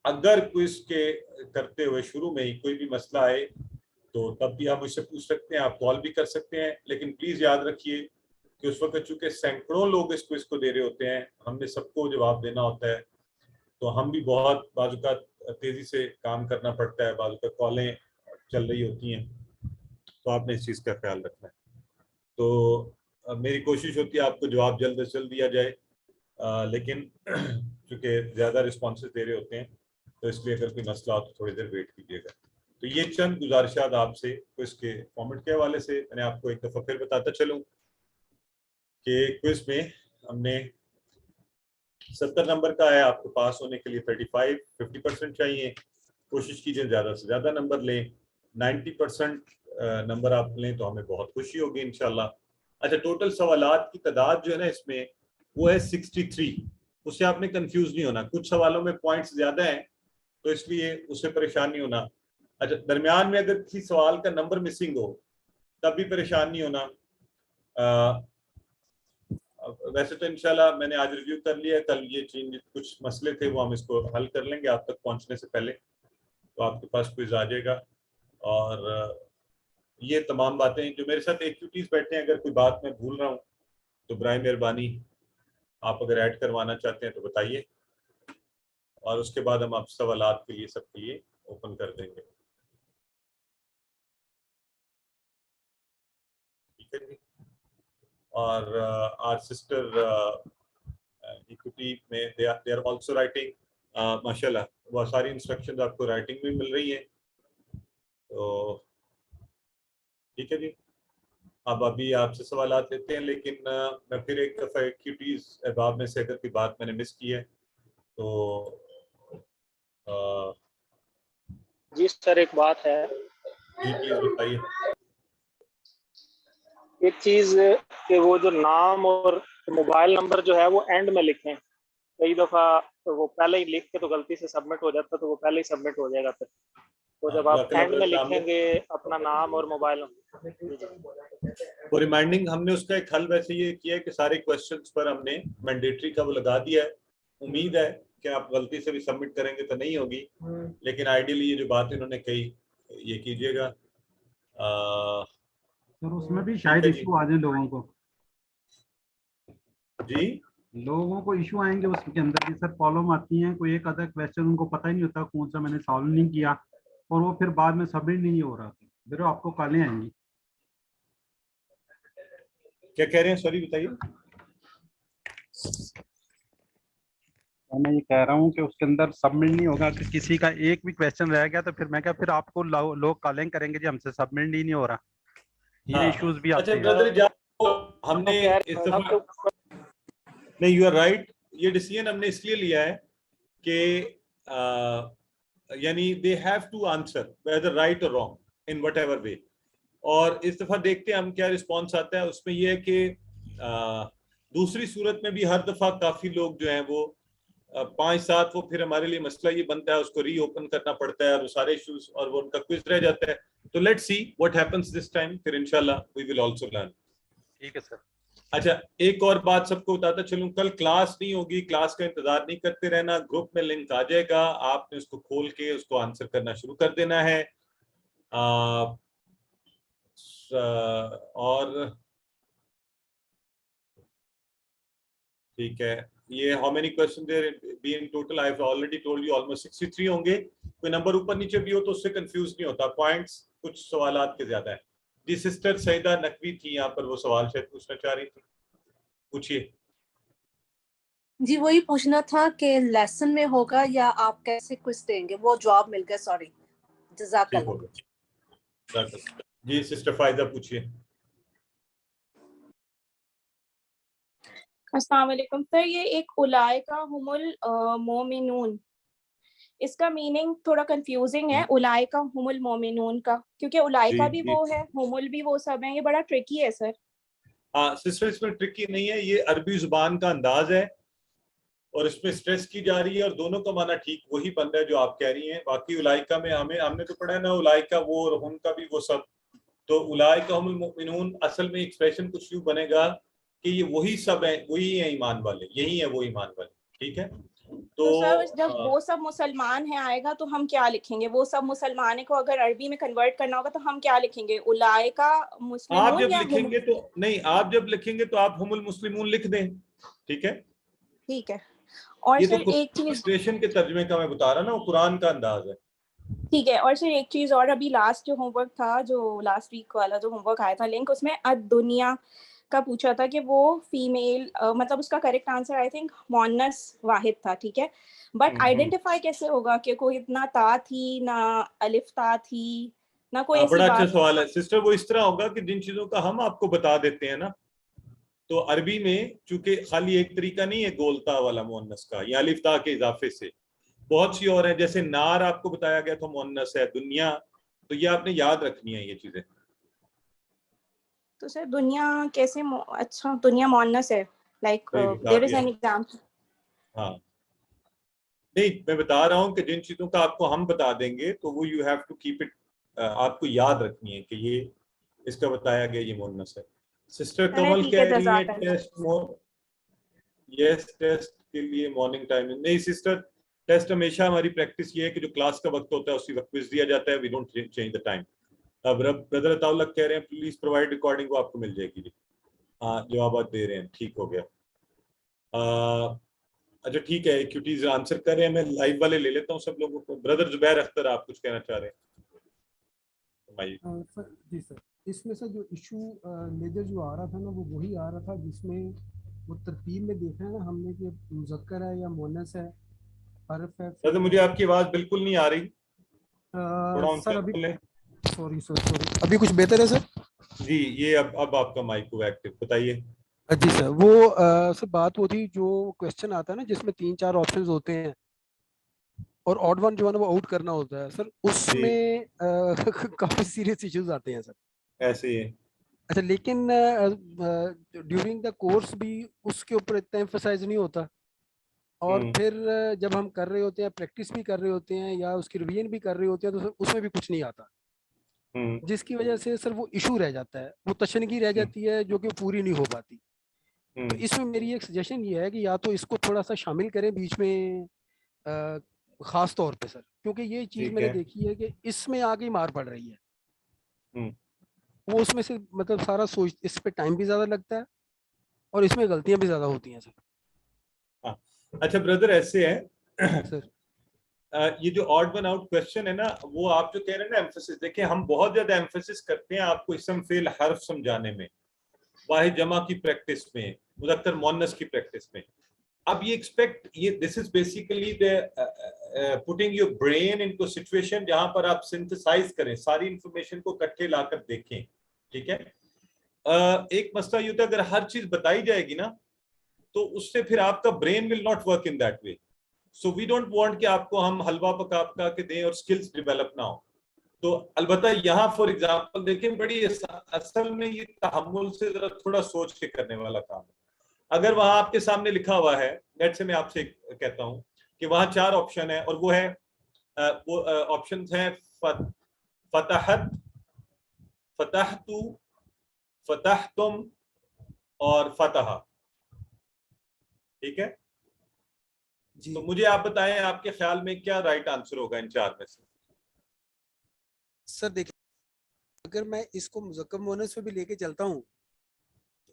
अगर क्विज के करते हुए शुरू में ही कोई भी मसला आए तो तब भी आप मुझसे पूछ सकते हैं, आप कॉल भी कर सकते हैं, लेकिन प्लीज़ याद रखिए कि उस वक्त चूँकि सैकड़ों लोग इस क्विज को दे रहे होते हैं, हमने सबको जवाब देना होता है, तो हम भी बहुत बाजू का तेज़ी से काम करना पड़ता है, बाजू का कॉलें चल रही होती हैं, तो आपने इस चीज़ का ख्याल रखना है। तो मेरी कोशिश होती है आपको जवाब जल्द से जल्द दिया जाए, लेकिन चूँकि ज़्यादा रिस्पॉन्सेज दे रहे होते हैं तो इसलिए अगर कोई मसला हो तो थोड़ी देर वेट कीजिएगा। तो ये चंद गुजारिशात आपसे क्विज के फॉर्मेट के हवाले से। मैंने आपको एक दफ़ा फिर बताता चलूँ कि क्विज में हमने 70 नंबर का है, आपको पास होने के लिए 50% चाहिए, कोशिश कीजिए ज़्यादा से ज़्यादा नंबर लें, 90% नंबर आप लें तो हमें बहुत खुशी होगी इंशाल्लाह। अच्छा, टोटल सवालात की तादाद जो है ना इसमें वो है 63, उससे आपने कंफ्यूज नहीं होना, कुछ सवालों में पॉइंट्स ज़्यादा हैं तो इसलिए उससे परेशान नहीं होना। अच्छा, दरमियान में अगर किसी सवाल का नंबर मिसिंग हो तब भी परेशान नहीं होना। वैसे तो इंशाल्लाह मैंने आज रिव्यू कर लिया, कल ये चीज कुछ मसले थे वो हम इसको हल कर लेंगे आप तक पहुंचने से पहले, तो आपके पास क्विज आ जाएगा। और ये तमाम बातें जो मेरे साथ AQTs बैठे हैं, अगर कोई बात मैं भूल रहा हूँ तो बराए मेहरबानी आप अगर ऐड करवाना चाहते हैं तो बताइए, और उसके बाद हम आप सवालात के लिए सबके लिए ओपन कर देंगे। ठीक है जी। और आवर सिस्टर AQT में दे आर आल्सो राइटिंग, माशाल्लाह वो सारी इंस्ट्रक्शंस आपको राइटिंग में मिल रही हैं, तो ठीक है जी। अब अभी आपसे सवालात लेते हैं, लेकिन मैं फिर एक दफ़ा AQTs अहबाब में से अगर कोई बात मैंने मिस की है तो जी सर, एक बात है। जी प्लीज बताइए। एक चीज कि वो जो नाम और मोबाइल नंबर जो है वो एंड में लिखें, कई दफा तो वो पहले ही लिख के तो गलती से सबमिट हो जाता, तो वो पहले ही सबमिट हो जाएगा फिर, तो जब आप एंड में लिखेंगे अपना नाम और मोबाइल नंबर। वो रिमाइंडिंग हमने उसका एक हल वैसे ये किया है कि सारे क्वेश्चंस पर हमने मैंडेटरी का वो लगा दिया है। उम्मीद है कि आप गलती से भी सबमिट करेंगे तो नहीं होगी, लेकिन आइडियली ये जो बात इन्होंने कही ये कीजिएगा। सर उसमें भी शायद इशू आ जाए लोगों को। जी, लोगों को इशू आएंगे उसके अंदर भी सर, प्रॉब्लम आती है, कोई एक आधा क्वेश्चन उनको पता ही नहीं होता कौन सा मैंने सॉल्व नहीं किया और वो फिर बाद में सबमिट नहीं हो रहा, फिर आपको कॉलें आएंगी। क्या कह रहे हैं, सॉरी बताइए। मैं ये कह रहा हूँ कि उसके अंदर सबमिट नहीं होगा, कि किसी का एक भी क्वेश्चन रह गया तो फिर मैं क्या, फिर आपको लोग कॉलिंग करेंगे जी हमसे सबमिट ही नहीं हो रहा, ये इश्यूज भी आते हैं। हमने इस दफा नहीं, यू आर राइट, ये डिसीजन हमने इसलिए लिया है कि यानी they have to answer whether right और wrong in whatever way, और इस दफा देखते हैं हम क्या रिस्पॉन्स आता है। उसमें यह है कि दूसरी सूरत में भी हर दफा काफी लोग जो हैं वो 5-7 वो फिर हमारे लिए मसला ये बनता है, उसको रीओपन करना पड़ता है और सारे इश्यूज और वो उनका क्विज रह जाता है। तो let's see what happens this time, फिर इंशाल्लाह वी विल आल्सो लर्न। ठीक है सर। अच्छा, एक और बात सबको बताता चलूं, कल क्लास नहीं होगी, क्लास का इंतजार नहीं करते रहना, ग्रुप में लिंक आ जाएगा, आपने उसको खोल के उसको आंसर करना शुरू कर देना है। और ठीक है, ये how many question there be in total? I have already told you almost 63 होंगे। कोई नंबर ऊपर नीचे भी हो तो उससे कंफ्यूज नहीं होता, पॉइंट्स कुछ सवालात के ज्यादा है। जी सिस्टर सईदा नकवी थी यहाँ पर, वो सवाल शायद पूछना चाह रही थी, पूछिए। जी वही पूछना था कि लेसन में होगा या आप कैसे क्विज देंगे, वो जवाब मिल गया, सॉरी। जज़ाकल्लाह। जी सिस्टर फायदा पूछिए। अस्सलाम वालेकुम सर, ये एक उलाइका हुमुल मोमिनून, इसका मीनिंग थोड़ा कंफ्यूजिंग है, उलाइका हुमुल मोमिनून का, क्योंकि उलाइका भी वो है, हुमुल भी वो सब है, ये बड़ा ट्रिकी है सर। हाँ सिस्टर, इसमें ट्रिकी नहीं है, ये अरबी जुबान का अंदाज है और इसमें स्ट्रेस की जा रही है और दोनों का माना ठीक वही बन रहा है जो आप कह रही हैं। बाकी उलाइका में हमने तो पढ़ा है ना, उलाइका वो और उनका भी वो सब, तो उलाइका हुमुल मोमिनून असल में एक्सप्रेशन कुछ यूं बनेगा कि ये वही सब है, वही है ईमान वाले, यही है वो ईमान वाले, ठीक है। तो सर जब वो सब मुसलमान है आएगा तो हम क्या लिखेंगे? वो सब मुसलमान है को अगर अरबी में कन्वर्ट करना होगा तो हम क्या लिखेंगे? उलाइका मुस्लिमून आप जब या लिखेंगे तो नहीं, आप जब लिखेंगे तो आप हुमुल मुस्लिमून लिख दें, ठीक है। ठीक है। और ये सर तो एक चीज, एक्सप्रेशन के तर्जुमे का मैं बता रहा ना, वो कुरान का अंदाज है। ठीक है। और सर एक चीज और, अभी लास्ट जो होमवर्क था, जो लास्ट वीक वाला जो होमवर्क आया था लिंक, उसमें दुनिया का पूछा था कि वो फीमेल, मतलब उसका करेक्ट आंसर आई थिंक मोन्नस वाहिद था, ठीक है। बट आइडेंटिफाई कैसे होगा कि कोई इतना ता थी ना अलिफ ता थी ना कोई ऐसी बड़ा अच्छा बात? सवाल है सिस्टर। वो इस तरह होगा कि जिन चीजों का हम आपको बता देते हैं ना, तो अरबी में चूंकि खाली एक तरीका नहीं है गोलता वाला मुअन्नस का या अलिफ ता के इजाफे से, बहुत सी और है। जैसे नार आपको बताया गया था मुअन्नस है, दुनिया, तो ये आपने याद रखनी है ये चीजें। तो सर दुनिया कैसे अच्छा दुनिया मोन्नस है, like there is an example? हाँ नहीं, मैं बता रहा हूँ कि जिन चीजों का आपको हम बता देंगे तो वो you have to keep it, आपको याद रखनी है कि ये इसका बताया गया ये मुअन्नस है। सिस्टर कमल कह रही है टेस्ट यस, टेस्ट के लिए मॉर्निंग टाइम नहीं सिस्टर, टेस्ट हमेशा हमारी प्रैक्टिस ये है कि जो क्लास का वक्त होता है उसी वक्त क्विज दिया जाता है, we don't change the time. अब ब्रदर अताउल्लाह कह रहे हैं प्लीज प्रोवाइड रिकॉर्डिंग, वो आपको मिल जाएगी। हाँ जवाब दे रहे हैं, ठीक हो गया। अच्छा ठीक है, क्यूटीज आंसर कर रहे हैं, मैं लाइव वाले ले लेता हूँ सब लोगों को। ब्रदर जुबैर अख्तर आप कुछ कहना चाह रहे हैं? सर जी सर, इसमें से जो इशू मेजर जो आ रहा था ना, वो वही आ रहा था जिसमें वो तरतीब में देखा है ना हमने कि मुज़क्कर है या मुअन्नस है, हर्फ है। सर मुझे आपकी आवाज बिल्कुल नहीं आ रही, थोड़ा सर अभी सॉरी अभी कुछ बेहतर है सर? जी ये अब आपका माइक को एक्टिव, बताइए। जी सर, वो सर बात वो थी, जो क्वेश्चन आता है ना जिसमें 3-4 ऑप्शंस होते हैं और ऑड वन जो है ना वो आउट करना होता है सर, उसमें काफी सीरियस इश्यूज आते हैं सर। ऐसे ही है। अच्छा, लेकिन ड्यूरिंग द कोर्स भी उसके ऊपर इतना एम्फसाइज नहीं होता, और फिर जब हम कर रहे होते हैं, प्रैक्टिस भी कर रहे होते हैं या उसकी रिवीजन भी कर रहे होते हैं, तो सर उसमें भी कुछ नहीं आता, जिसकी वजह से सर वो इशू रह जाता है, वो तशनगी रह जाती है जो कि पूरी नहीं हो पाती। तो इसमें मेरी एक सजेशन ये है कि या तो इसको थोड़ा सा शामिल करें बीच में, खास तौर पे सर, क्योंकि ये चीज मैंने देखी है कि इसमें आगे मार पड़ रही है। वो उसमें से मतलब सारा सोच, इस पे टाइम भी ज्यादा लगता है और इसमें गलतियां भी ज्यादा होती हैं सर। अच्छा ब्रदर ऐसे है सर, ये जो ऑड वन आउट क्वेश्चन है ना, वो आप जो कह रहे हैं ना एम्फेसिस, देखिए हम बहुत ज्यादा एम्फेसिस करते हैं आपको इसम फेल हर्फ समझाने में, वाहिद जमा की प्रैक्टिस में, मुज़क्कर मुअन्नस की प्रैक्टिस में। अब ये एक्सपेक्ट, ये this is basically the putting your brain into situation जहां पर आप सिंथेसाइज करें, सारी इंफॉर्मेशन को इकट्ठे लाकर देखें, ठीक है। एक मसला ये होता है, अगर हर चीज बताई जाएगी ना तो उससे फिर आपका brain will not work in that way. So we don't want कि आपको हम हलवा पका के दें और स्किल्स डेवलप ना हो। तो अलबत्ता यहाँ फॉर एग्जांपल देखें, बड़ी असल में ये तहम्मुल से जरा थोड़ा सोच के करने वाला काम है। अगर वहां आपके सामने लिखा हुआ है, लेट्स से मैं आपसे कहता हूं कि वहां 4 ऑप्शन है और वो है वो ऑप्शन है फतहत, फतहतु, फतहतुम और फतहा, ठीक है। तो मुझे आप बताएं आपके ख्याल में क्या राइट आंसर होगा इन 4 में से? सर देखिए, अगर मैं इसको मुज़क्कर मुअन्नस पे भी लेके चलता हूँ,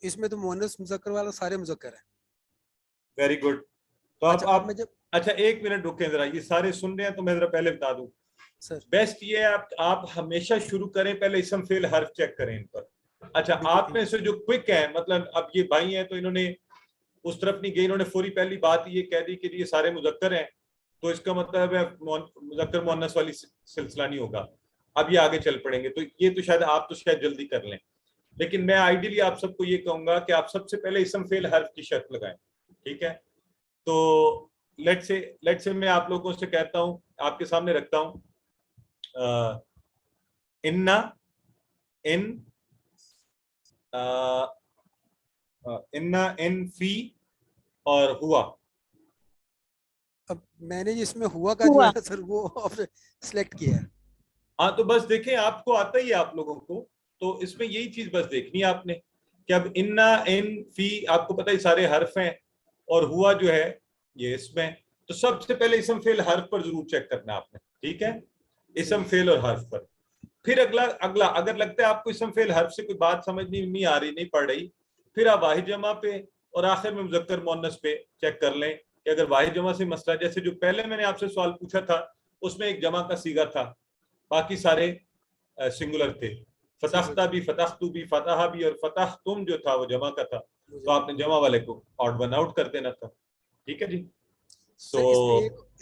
इसमें तो मुअन्नस मुज़क्कर वाला सारे मुज़क्कर है, वेरी गुड। तो अब अच्छा, आप अच्छा एक मिनट रुकें जरा, ये सारे सुन रहे हैं तो मैं जरा पहले बता दूं सर। बेस्ट ये है आप हमेशा शुरू करें पहले इसम फेल हर्फ चेक करें इन पर। अच्छा आप में से जो क्विक है, मतलब अब ये भाई हैं तो इन्होंने उस तरफ नहीं गए, इन्होंने पूरी पहली बात ये कह दी कि ये सारे मुजक्कर हैं, तो इसका मतलब है मुजक्कर मुअन्नस वाली सिलसिला नहीं होगा। अब ये आगे चल पड़ेंगे, तो ये तो शायद आप तो शायद जल्दी कर लें, लेकिन मैं आइडियली आप सबको ये कहूंगा कि आप सबसे पहले इसम फेल हर्फ की शर्त लगाएं, ठीक है। तो लेट्स से मैं आप लोगों से कहता हूं, आपके सामने रखता हूं इन्ना, इन, इन्ना, इन, फी और हुआ। अब मैंने जिसमें हुआ का जो है ना सर वो सिलेक्ट किया है। हाँ तो बस देखें, आपको आता ही है आप लोगों को, तो इसमें यही चीज बस देखनी है आपने कि अब इन्ना, इन, फी आपको पता है सारे हर्फ हैं, और हुआ जो है ये इसमें, तो सबसे पहले इसम फेल हर्फ पर जरूर चेक करना आपने, ठीक है, इसम फेल और हर्फ पर। फिर अगला अगर लगता है आपको इसम फेल हर्फ से कोई बात समझ नहीं आ रही, नहीं पड़ रही, फिर आप वाहिद जमा पे और आखिर में मुज़क्कर मुअन्नस पे चेक कर लें कि अगर वाहिद जमा से मसला, जैसे जो पहले मैंने आपसे सवाल पूछा था उसमें एक जमा का सीगा था, बाकी सारे सिंगुलर थे, फतहता भी, फतहतु भी, फतहा भी, और फतह तुम जो था वो जमा का था, तो आपने जमा वाले को ऑड वन आउट कर देना था, ठीक है जी। तो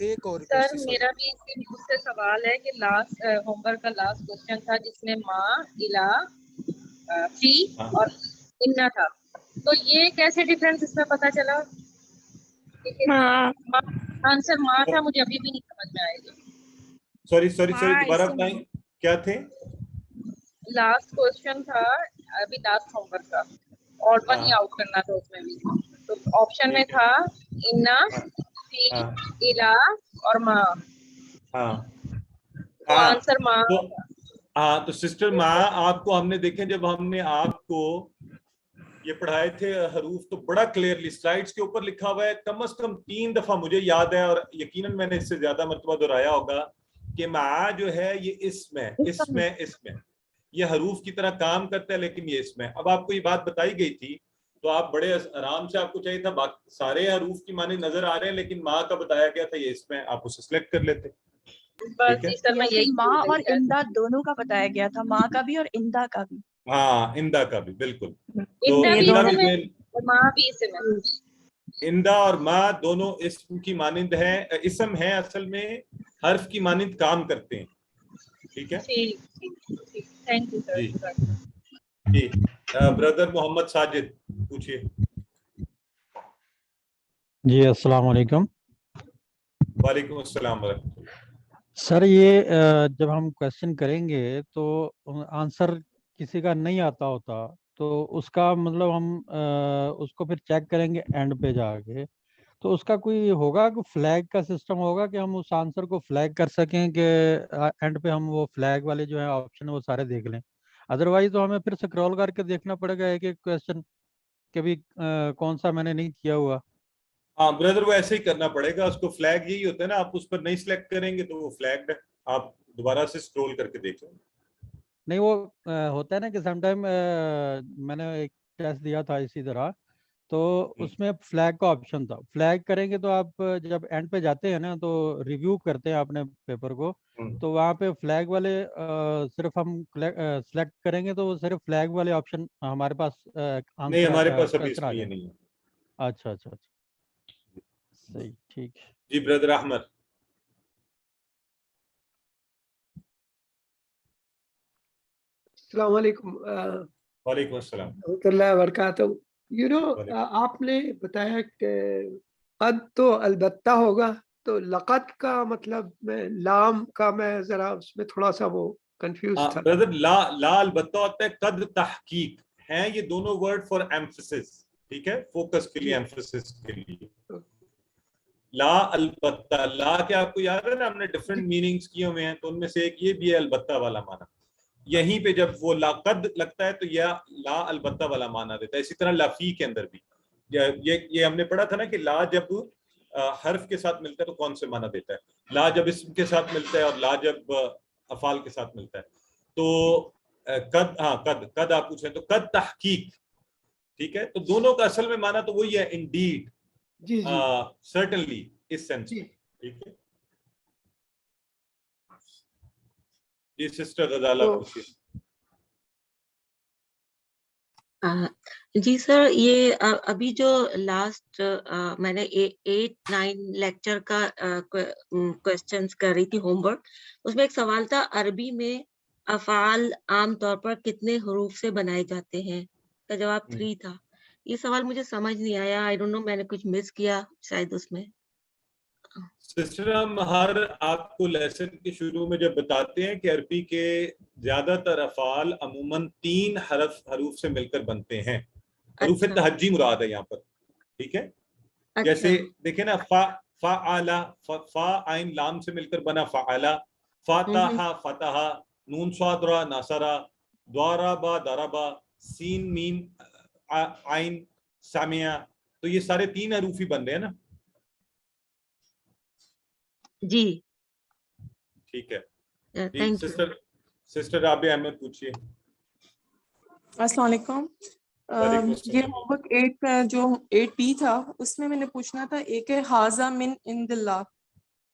एक और सर मेरा भी उससे सवाल है कि लास्ट होमवर्क का लास्ट क्वेश्चन था जिसमें माँ, इला, फी और इन्ना था, तो ये कैसे डिफरेंस इसमें पता चला? आंसर माँ था, मुझे अभी भी नहीं समझ में आएगा। सॉरी दोबारा बताएं क्या थे? लास्ट क्वेश्चन था अभी लास्ट होमवर्क का, ऑड वन ही आउट करना था उसमें भी, तो ऑप्शन में था इन्ना, फी, इला और माँ। तो आंसर माँ। हाँ तो सिस्टर माँ, आपको हमने देखे जब हमने आपको ये पढ़ाए थे हरूफ, तो बड़ा क्लियरली स्लाइड्स के ऊपर लिखा हुआ है, कम से कम 3 दफा मुझे याद है, और यकीनन मैंने इससे ज्यादा मर्तबा दोहराया होगा कि माँ जो है ये इसमें ये हरूफ की तरह काम करता है, लेकिन ये इसमें। अब आपको ये बात बताई गई थी तो आप बड़े आराम से, आपको चाहिए था बाकी सारे हरूफ की माने नजर आ रहे हैं, लेकिन माँ का बताया गया था ये इसमें, आप उसे सिलेक्ट कर लेते। माँ और इंदा दोनों का बताया गया था, माँ का भी और इंदा का भी। हाँ इंदा का भी, बिल्कुल। तो इंदा और माँ दोनों इसम की मानिंद है, इसम है असल में हर्फ की मानिंद काम करते हैं, ठीक है। Thank you sir. जी ब्रदर मोहम्मद साजिद पूछिए। जी अस्सलाम वालेकुम। वालेकुम अस्सलाम वरहमतुल्लाह। सर ये जब हम क्वेश्चन करेंगे तो आंसर किसी का नहीं आता होता, तो उसका मतलब हम उसको फिर चेक करेंगे एंड पे जाके, तो उसका कोई होगा कि फ्लैग का सिस्टम होगा कि हम उस आंसर को फ्लैग कर सकें कि एंड पे हम वो फ्लैग वाले जो है ऑप्शन वो सारे देख लें, अदरवाइज तो हमें फिर स्क्रॉल करके देखना पड़ेगा एक एक क्वेश्चन कि भी कौन सा मैंने नहीं किया हुआ। हाँ ब्रदर वो ऐसे ही करना पड़ेगा, उसको फ्लैग यही होता है ना, आप उस पर नहीं सिलेक्ट करेंगे तो वो फ्लैग्ड है, आप दोबारा से स्क्रॉल करके देख लेंगे। नहीं वो होता है ना कि समटाइम मैंने एक टेस्ट दिया था इसी तरह, तो उसमें फ्लैग का ऑप्शन था, फ्लैग करेंगे तो आप जब एंड पे जाते हैं ना तो रिव्यू करते हैं अपने पेपर को, तो वहाँ पे फ्लैग वाले सिर्फ हम सिलेक्ट करेंगे तो वो सिर्फ फ्लैग वाले ऑप्शन हमारे पास नहीं, हमारे पास अभी इसमें ये नहीं है। अच्छा अच्छा अच्छा सही, ठीक है जी ब्रदर अहमद। अस्सलाम वालेकुम। वालेकुम अस्सलाम रहमतुल्लाहि व बरकातहू। आपने बताया कि कद तो अलबत्ता होगा, तो लक़द का मतलब मैं लाम का मैं जरा उसमें थोड़ा सा वो कंफ्यूज था। ब्रदर ला अलबत्ता होता है, कद तहकीक है, ये दोनों वर्ड फॉर एम्फसिस, ठीक है, फोकस के लिए, एम्फसिस के लिए। ला अलबत्ता, ला के आपको याद है ना हमने डिफरेंट मीनिंग्स किए हुए हैं, तो उनमें से एक ये भी है अलबत्ता वाला माना। यहीं पे जब वो लाकद लगता है तो यह ला अलबत्ता वाला माना देता है। इसी तरह लाफी के अंदर भी ये हमने पढ़ा था ना कि ला जब हर्फ के साथ मिलता है तो कौन से माना देता है, ला जब इसम के साथ मिलता है और ला जब अफाल के साथ मिलता है। तो कद, हाँ कद आप पूछें तो कद तहकीक, ठीक है, तो दोनों का असल में माना तो वही है इंडीड, जी जी सर्टनली इस सेंस में, ठीक है जी। सिस्टर गजाला तो पूछिए। जी सर, ये अभी जो लास्ट मैंने 8-9 लेक्चर का क्वेश्चंस कर रही थी होमवर्क, उसमें एक सवाल था अरबी में अफ़ाल आम तौर पर कितने हरूफ से बनाए जाते हैं, का जवाब 3 था। ये सवाल मुझे समझ नहीं आया, आई डोंट नो, मैंने कुछ मिस किया शायद उसमें। सिस्टर हम हर आपको लेसन के शुरू में जब बताते हैं कि अरबी के ज्यादातर अफ़ाल अमूमन 3 हरूफ से मिलकर बनते हैं। हरूफ तहज्जी मुराद है यहाँ पर, ठीक है। जैसे देखे ना, फा आला, फा आइन लाम से मिलकर बना फ़ाअला, फातहा फतहा, नून स्वादरा नासरा, द्वाराबा दराबा, सीन मीम आइन सामिया, तो ये सारे 3 हरूफ ही बन रहे हैं ना जी। ठीक है जी। सिस्टर राबिया अहमद पूछिए। अस्सलाम वालेकुम। ये होमवर्क 8 जो 8B था, उसमें मैंने पूछना था, एक है हाजा मिन इंदिल्लाह,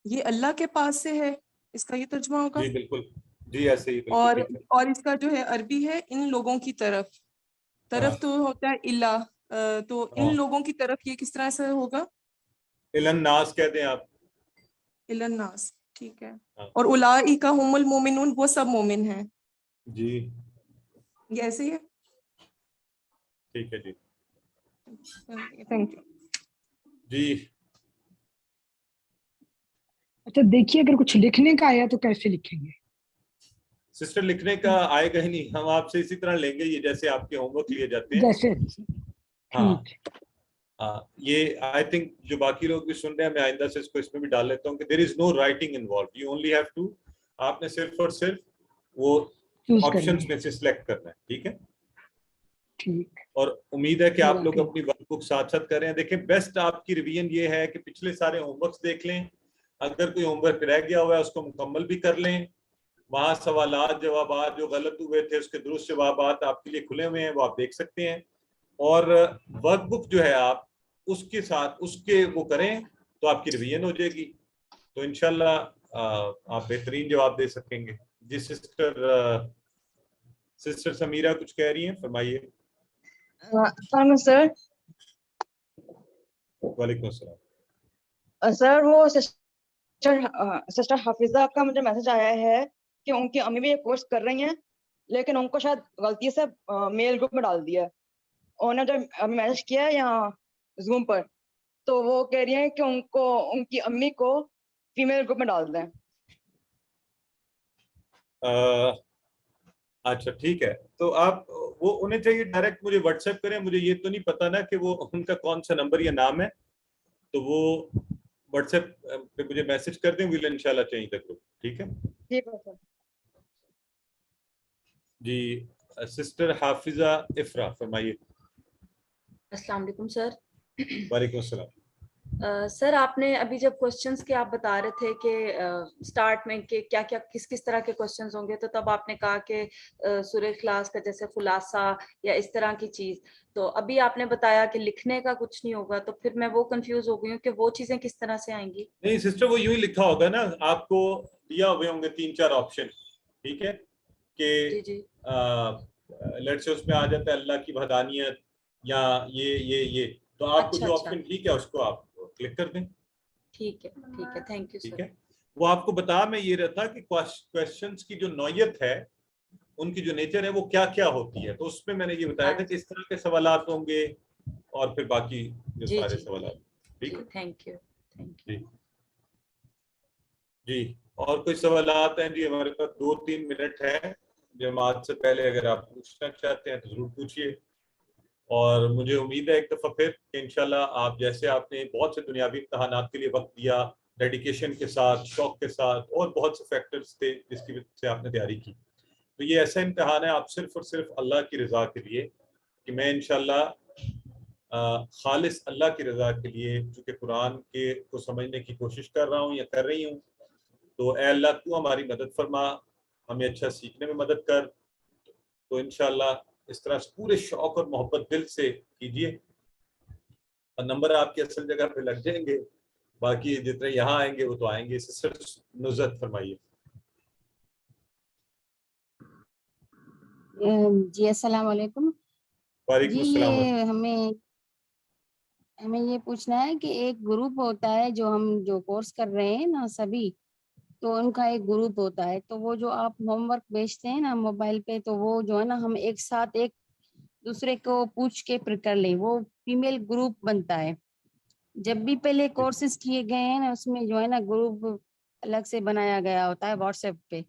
ये अल्लाह के पास से है, इसका ये तर्जुमा होगा? जी बिल्कुल, जी ऐसे ही बिल्कुल। और इसका जो है अरबी है इन लोगों की तरफ तो होता है इला, तो इन लोगों की तरफ ये किस तरह से होगा? इलन नास कहते हैं आप। इलन नास, ठीक है। और उलाइका हुमुल मोमिनून, वो सब मोमिन हैं जी, ये ऐसे ही है? ठीक है जी, थैंक यू जी। अच्छा देखिए, अगर कुछ लिखने का आया तो कैसे लिखेंगे? सिस्टर लिखने का आएगा ही नहीं, हम आपसे इसी तरह लेंगे ये जैसे आपके होमवर्क लिए जाते हैं जैसे। हाँ हाँ, ये आई थिंक जो बाकी लोग भी सुन रहे हैं, मैं आइंदा से इसको इसमें भी डाल लेता हूँ कि there is no writing involve, you only have to, आपने सिर्फ और सिर्फ वो ऑप्शंस में से सिलेक्ट करना है, ठीक है। ठीक। और उम्मीद है कि आप लोग अपनी वर्कबुक साथ साथ कर रहे हैं। देखिए बेस्ट आपकी रिवीजन ये है कि पिछले सारे होमवर्क्स देख लें, अगर कोई होमवर्क रह गया हुआ है उसको मुकम्मल भी कर लें, वहाँ सवालात जवाबात जो गलत हुए थे उसके दुरुस्त जवाबात आपके लिए खुले हुए हैं, वो आप देख सकते हैं। और वर्कबुक जो है आप उसके साथ उसके वो करें तो आपकी रिवीजन हो जाएगी, तो इंशाल्लाह आप बेहतरीन जवाब दे सकेंगे। जी सिस्टर समीरा कुछ कह रही हैं, फरमाइए। सर वालेकुम अस्सलाम। सर वो सिस्टर हाफिजा का मुझे मैसेज आया है कि उनकी अम्मी भी ये कोर्स कर रही हैं, लेकिन उनको शायद गलती से मेल ग्रुप में डाल दिया। उन्होंने जब मैसेज किया यहाँ जूम पर, तो वो कह रही हैं कि उनको उनकी अम्मी को फीमेल ग्रुप में डाल दें। अच्छा ठीक है, तो आप वो उन्हें चाहिए डायरेक्ट मुझे व्हाट्सएप करें, मुझे ये तो नहीं पता ना कि वो उनका कौन सा नंबर या नाम है, तो वो व्हाट्सएप पे मुझे मैसेज कर दें, विल इंशाल्लाह चेंज द ग्रुप, ठीक है। ठीक है सर। जी सिस्टर हाफिजा इफ्रा फरमाइए। अस्सलाम वालेकुम सर। वालेकुम अस्सलाम। सर आपने अभी जब क्वेश्चंस के आप बता रहे थे कि स्टार्ट में कि क्या क्या किस किस तरह के क्वेश्चंस होंगे, तो तब आपने कहा कि सूरह इखलास का जैसे खुलासा या इस तरह की चीज, तो अभी आपने बताया कि लिखने का कुछ नहीं होगा, तो फिर मैं वो कंफ्यूज हो गई हूँ कि वो चीजें किस तरह से आएंगी। नहीं सिस्टर, वो यूं ही लिखा होगा ना, आपको दिया हुए होंगे 3-4 ऑप्शन, ठीक है, कि लेट्स से उसमें आ जाता है अल्लाह की वहदानियत या ये तो आपको जो ऑप्शन ठीक है उसको आप क्लिक कर दें। ठीक है थैंक यू सर। ठीक है, वो आपको बता मैं ये रहता कि क्वेश्चंस की जो नौयत है, उनकी जो नेचर है वो क्या क्या होती है, तो उसमें मैंने ये बताया था कि इस तरह के सवालात होंगे और फिर बाकी जो सारे सवालात। ठीक है, थैंक यू जी। और कोई सवालात हैं जी? हमारे पास 2-3 मिनट है जमात से पहले, अगर आप पूछना चाहते हैं तो जरूर पूछिए। और मुझे उम्मीद है एक दफ़ा फिर कि इंशाल्लाह आप जैसे आपने बहुत से दुनियावी इम्तहानात के लिए वक्त दिया, डेडिकेशन के साथ, शौक के साथ, और बहुत से फैक्टर्स थे जिसकी वजह से आपने तैयारी की, तो ये ऐसा इम्तहान है आप सिर्फ और सिर्फ अल्लाह की रज़ा के लिए, कि मैं इंशाल्लाह खालिस अल्लाह की रज़ा के लिए चूँकि कुरान के को समझने की कोशिश कर रहा हूँ या कर रही हूँ, तो ए अल्लाह तू हमारी मदद फरमा, हमें अच्छा सीखने में मदद कर। तो इंशाल्लाह इस तरह पूरे शौक और मोहब्बत दिल से कीजिए اور نمبر آپ کی اصل جگہ پہ لگ جائیں گے. باقی جتنے یہاں آئیں گے وہ تو آئیں گے. سسٹر نصرت فرمائیے. جی السلام علیکم. وعلیکم جی السلام. یہ ہمیں یہ پوچھنا ہے کہ ایک گروپ ہوتا ہے جو ہم جو کورس کر رہے ہیں نا سبھی، تو ان کا ایک گروپ ہوتا ہے، تو وہ جو آپ ہوم ورک بھیجتے ہیں نا موبائل پہ، تو وہ جو ہے نا ہم ایک ساتھ ایک دوسرے کو پوچھ کے پھر کر لیں، وہ فیمیل گروپ بنتا ہے. جب بھی پہلے کورسز کیے گئے ہیں نا اس میں جو ہے نا گروپ الگ سے بنایا گیا ہوتا ہے واٹس ایپ پہ،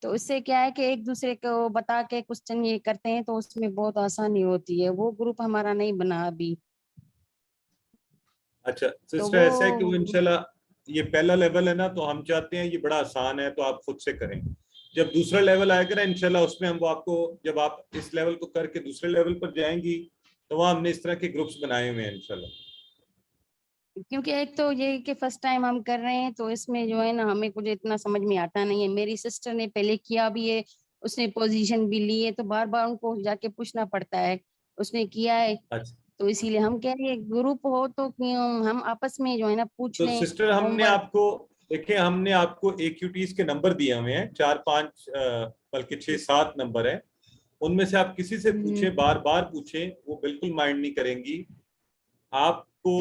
تو اس سے کیا ہے کہ ایک دوسرے کو بتا کے کوسچن یہ کرتے ہیں تو اس میں بہت آسانی ہوتی ہے. وہ گروپ ہمارا نہیں بنا ابھی. اچھا تو سسٹر ایسا ہے کہ وہ انشاءاللہ یہ پہلا لیول ہے نا، تو ہم چاہتے ہیں یہ بڑا آسان ہے تو آپ خود سے کریں. جب دوسرا لیول آئے گا نا انشاءاللہ اس میں ہم وہ آپ کو، جب آپ اس لیول کو کر کے دوسرے لیول پر جائیں گی تو وہاں ہم نے اس طرح کے گروپس بنائے ہوئے ہیں انشاءاللہ. کیونکہ ایک تو یہ کہ فرسٹ ٹائم ہم کر رہے ہیں تو اس میں جو ہے نا ہمیں کچھ اتنا سمجھ میں آتا نہیں ہے. میری سسٹر نے پہلے کیا بھی ہے، اس نے پوزیشن بھی لی ہے، تو بار بار ان کو جا کے پوچھنا پڑتا ہے اس نے کیا ہے. تو اسی لیے ہم کہہ رہے ہیں گروپ ہو تو ہم آپس میں جو ہے نا پوچھ تو لیں. سسٹر ہم نے آپ کو دیکھیں، ہم نے آپ کو AQTs کے نمبر دیے ہوئے ہیں 4-5 بلکہ 6-7 نمبر ہیں. ان میں سے آپ کسی سے پوچھیں، بار بار پوچھیں، وہ بالکل مائنڈ نہیں کریں گی آپ کو.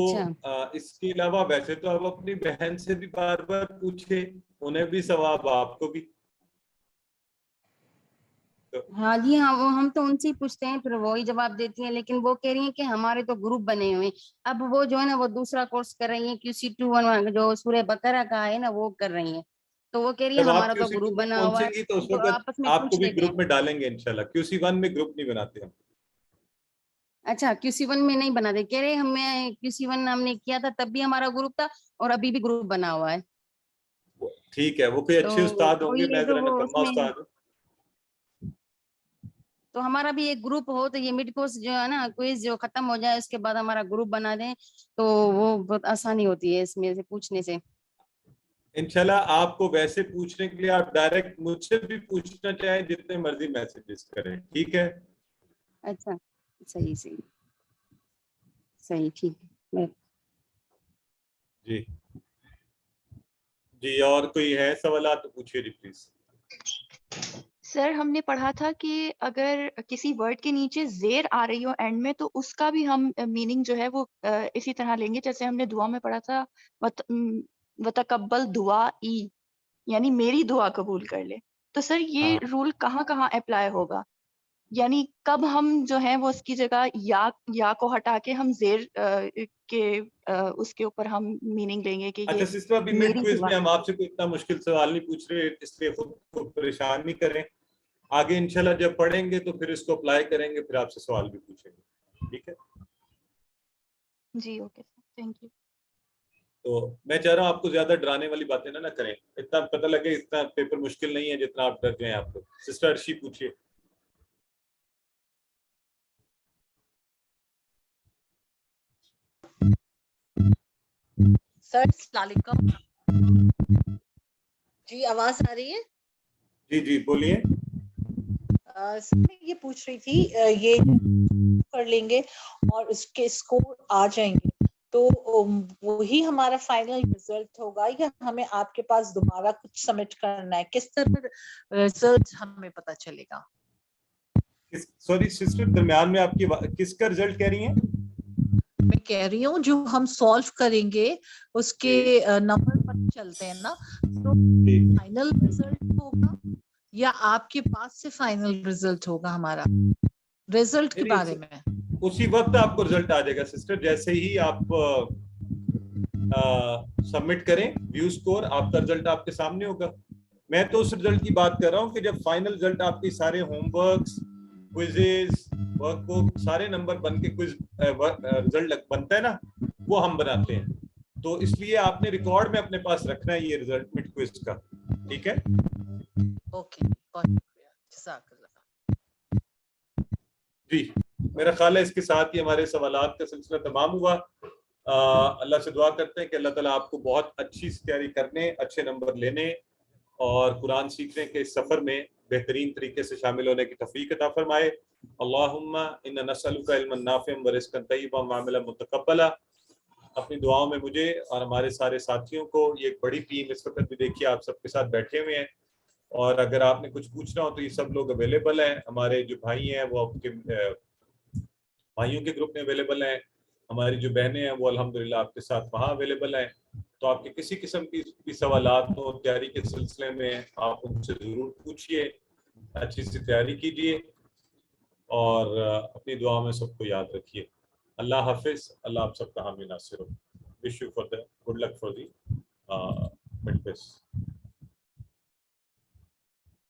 اس کے علاوہ ویسے تو آپ اپنی بہن سے بھی بار بار پوچھیں، انہیں بھی ثواب آپ کو بھی. ہاں جی ہاں، وہ ہم تو ان سے ہی پوچھتے ہیں پھر وہی جواب دیتی ہیں، لیکن وہ کہہ رہی ہیں کہ ہمارے تو گروپ بنے ہوئے ہیں. اب وہ جو ہے نا وہ دوسرا کورس کر رہی ہیں QC21 جو سورہ بقرہ کا ہے نا وہ کر رہی ہیں، تو وہ کہہ رہی ہے جب آپ ہمارا تو گروپ QC2 میں بنا ہوا پہنچیں ہے گی تو اس تو وقت آپس میں آپ کو پوچھ بھی لیتے گروپ ہیں. میں ڈالیں گے انشاءاللہ. QC1 میں گروپ نہیں بناتے ہم. اچھا QC1 میں نہیں بنا دے، کہہ رہے ہمیں QC1 ہم نے کیا تھا تب بھی ہمارا گروپ تھا اور ابھی بھی گروپ بنا ہوا ہے. ٹھیک ہے، وہ کوئی اچھے استاد ہوں گے، میں ذرا نکما استاد ہوں. تو ہمارا بھی ایک گروپ ہو تو یہ مڈ کورس جو ہے نا کوئز جو ختم ہو جائے اس کے بعد ہمارا گروپ بنا دیں تو وہ بہت آسانی ہوتی ہے اس میں سے پوچھنے سے. انشاءاللہ آپ کو ویسے پوچھنے کے لیے آپ ڈائریکٹ مجھ سے بھی پوچھنا چاہیں، جتنے مرضی میسیجز کریں، ٹھیک ہے. اچھا صحیح ٹھیک ہے. جی جی، اور کوئی ہے سوالات تو پوچھیے جی پلیز. سر ہم نے پڑھا تھا کہ اگر کسی ورڈ کے نیچے زیر آ رہی ہو اینڈ میں تو اس کا بھی ہم میننگ جو ہے وہ اسی طرح لیں گے جیسے ہم نے دعا میں پڑھا تھا وتقبل دعا ای، یعنی میری دعا قبول کر لے. تو سر یہ رول کہاں کہاں اپلائی ہوگا، یعنی کب ہم جو ہے وہ اس کی جگہ یا کو ہٹا کے ہم زیر کے اس کے اوپر ہم میننگ لیں گے کہ یہ اچھا سسٹر، ابھی مڈ میری کوئز دعا. میں ہم آپ سے کوئی اتنا مشکل سوال نہیں پوچھ رہے، اس لیے خود کو پریشان نہیں کریں. آگے انشاءاللہ جب پڑھیں گے تو پھر اس کو اپلائی کریں گے، پھر آپ سے سوال بھی پوچھیں گے، ٹھیک ہے. جی اوکے سر، تھینک یو. تو میں چاہ رہا ہوں آپ کو زیادہ ڈرانے والی باتیں نہ کریں، اتنا پتہ لگے اتنا پیپر مشکل نہیں ہے جتنا آپ ڈر جائیں. آپ کو سسٹر ارشی پوچھیے. سر السلام علیکم. جی آواز آ رہی ہے؟ جی جی بولیے. سر میں یہ پوچھ رہی تھی یہ کر لیں گے اور اس کے اسکور آ جائیں گے تو وہی ہمارا فائنل رزلٹ ہوگا یا ہمیں آپ کے پاس دوبارہ کچھ سبمٹ کرنا ہے؟ کس طرح رزلٹ ہمیں پتہ چلے گا؟ سوری سسٹر، درمیان میں آپ کی کس کا رزلٹ کہہ رہی ہیں؟ میں کہہ رہی ہوں جو ہم سالو کریں گے اس کے نمبر پتہ چلتے ہیں نا، تو فائنل رزلٹ ہوگا یا آپ کے پاس سے فائنل رزلٹ ہوگا ہمارا رزلٹ کے بارے میں؟ اسی وقت آپ کو رزلٹ آ جائے گا سسٹر، جیسے ہی آپ سبمٹ کریں ویو سکور، آپ کا رزلٹ آپ کے سامنے ہوگا. میں تو اس رزلٹ کی بات کر رہا ہوں کہ جب فائنل رزلٹ آپ کی سارے ہوم ورکس، کوئزز، ورک بک سارے نمبر بن کے کوئز رزلٹ بنتا ہے نا، وہ ہم بناتے ہیں. تو اس لیے آپ نے ریکارڈ میں اپنے پاس رکھنا ہے یہ رزلٹ مڈ کوئز کا، ٹھیک ہے. اوکے، بہت شکریہ، جزاک اللہ. جی میرا خیال ہے اس کے ساتھ ہی ہمارے سوالات کا سلسلہ تمام ہوا. اللہ سے دعا کرتے ہیں کہ اللہ تعالیٰ آپ کو بہت اچھی تیاری کرنے، اچھے نمبر لینے اور قرآن سیکھنے کے اس سفر میں بہترین طریقے سے شامل ہونے کی توفیق عطا فرمائے. اللہم انا نسألک علما نافعا ورزقا طیبا وعملا متقبلا. اپنی دعاؤں میں مجھے اور ہمارے سارے ساتھیوں کو، یہ ایک بڑی ٹیم اس وقت بھی دیکھیے آپ سب کے ساتھ بیٹھے ہوئے ہیں، اور اگر آپ نے کچھ پوچھنا ہو تو یہ سب لوگ اویلیبل ہیں. ہمارے جو بھائی ہیں وہ آپ کے بھائیوں کے گروپ میں اویلیبل ہیں، ہماری جو بہنیں ہیں وہ الحمدللہ آپ کے ساتھ وہاں اویلیبل ہیں. تو آپ کے کسی قسم کی بھی سوالات ہوں تیاری کے سلسلے میں آپ ان سے ضرور پوچھیے، اچھی سی تیاری کیجیے، اور اپنی دعا میں سب کو یاد رکھیے. اللہ حافظ. اللہ آپ سب کا حامی ناصر ہو. Wish you for the good luck for the mid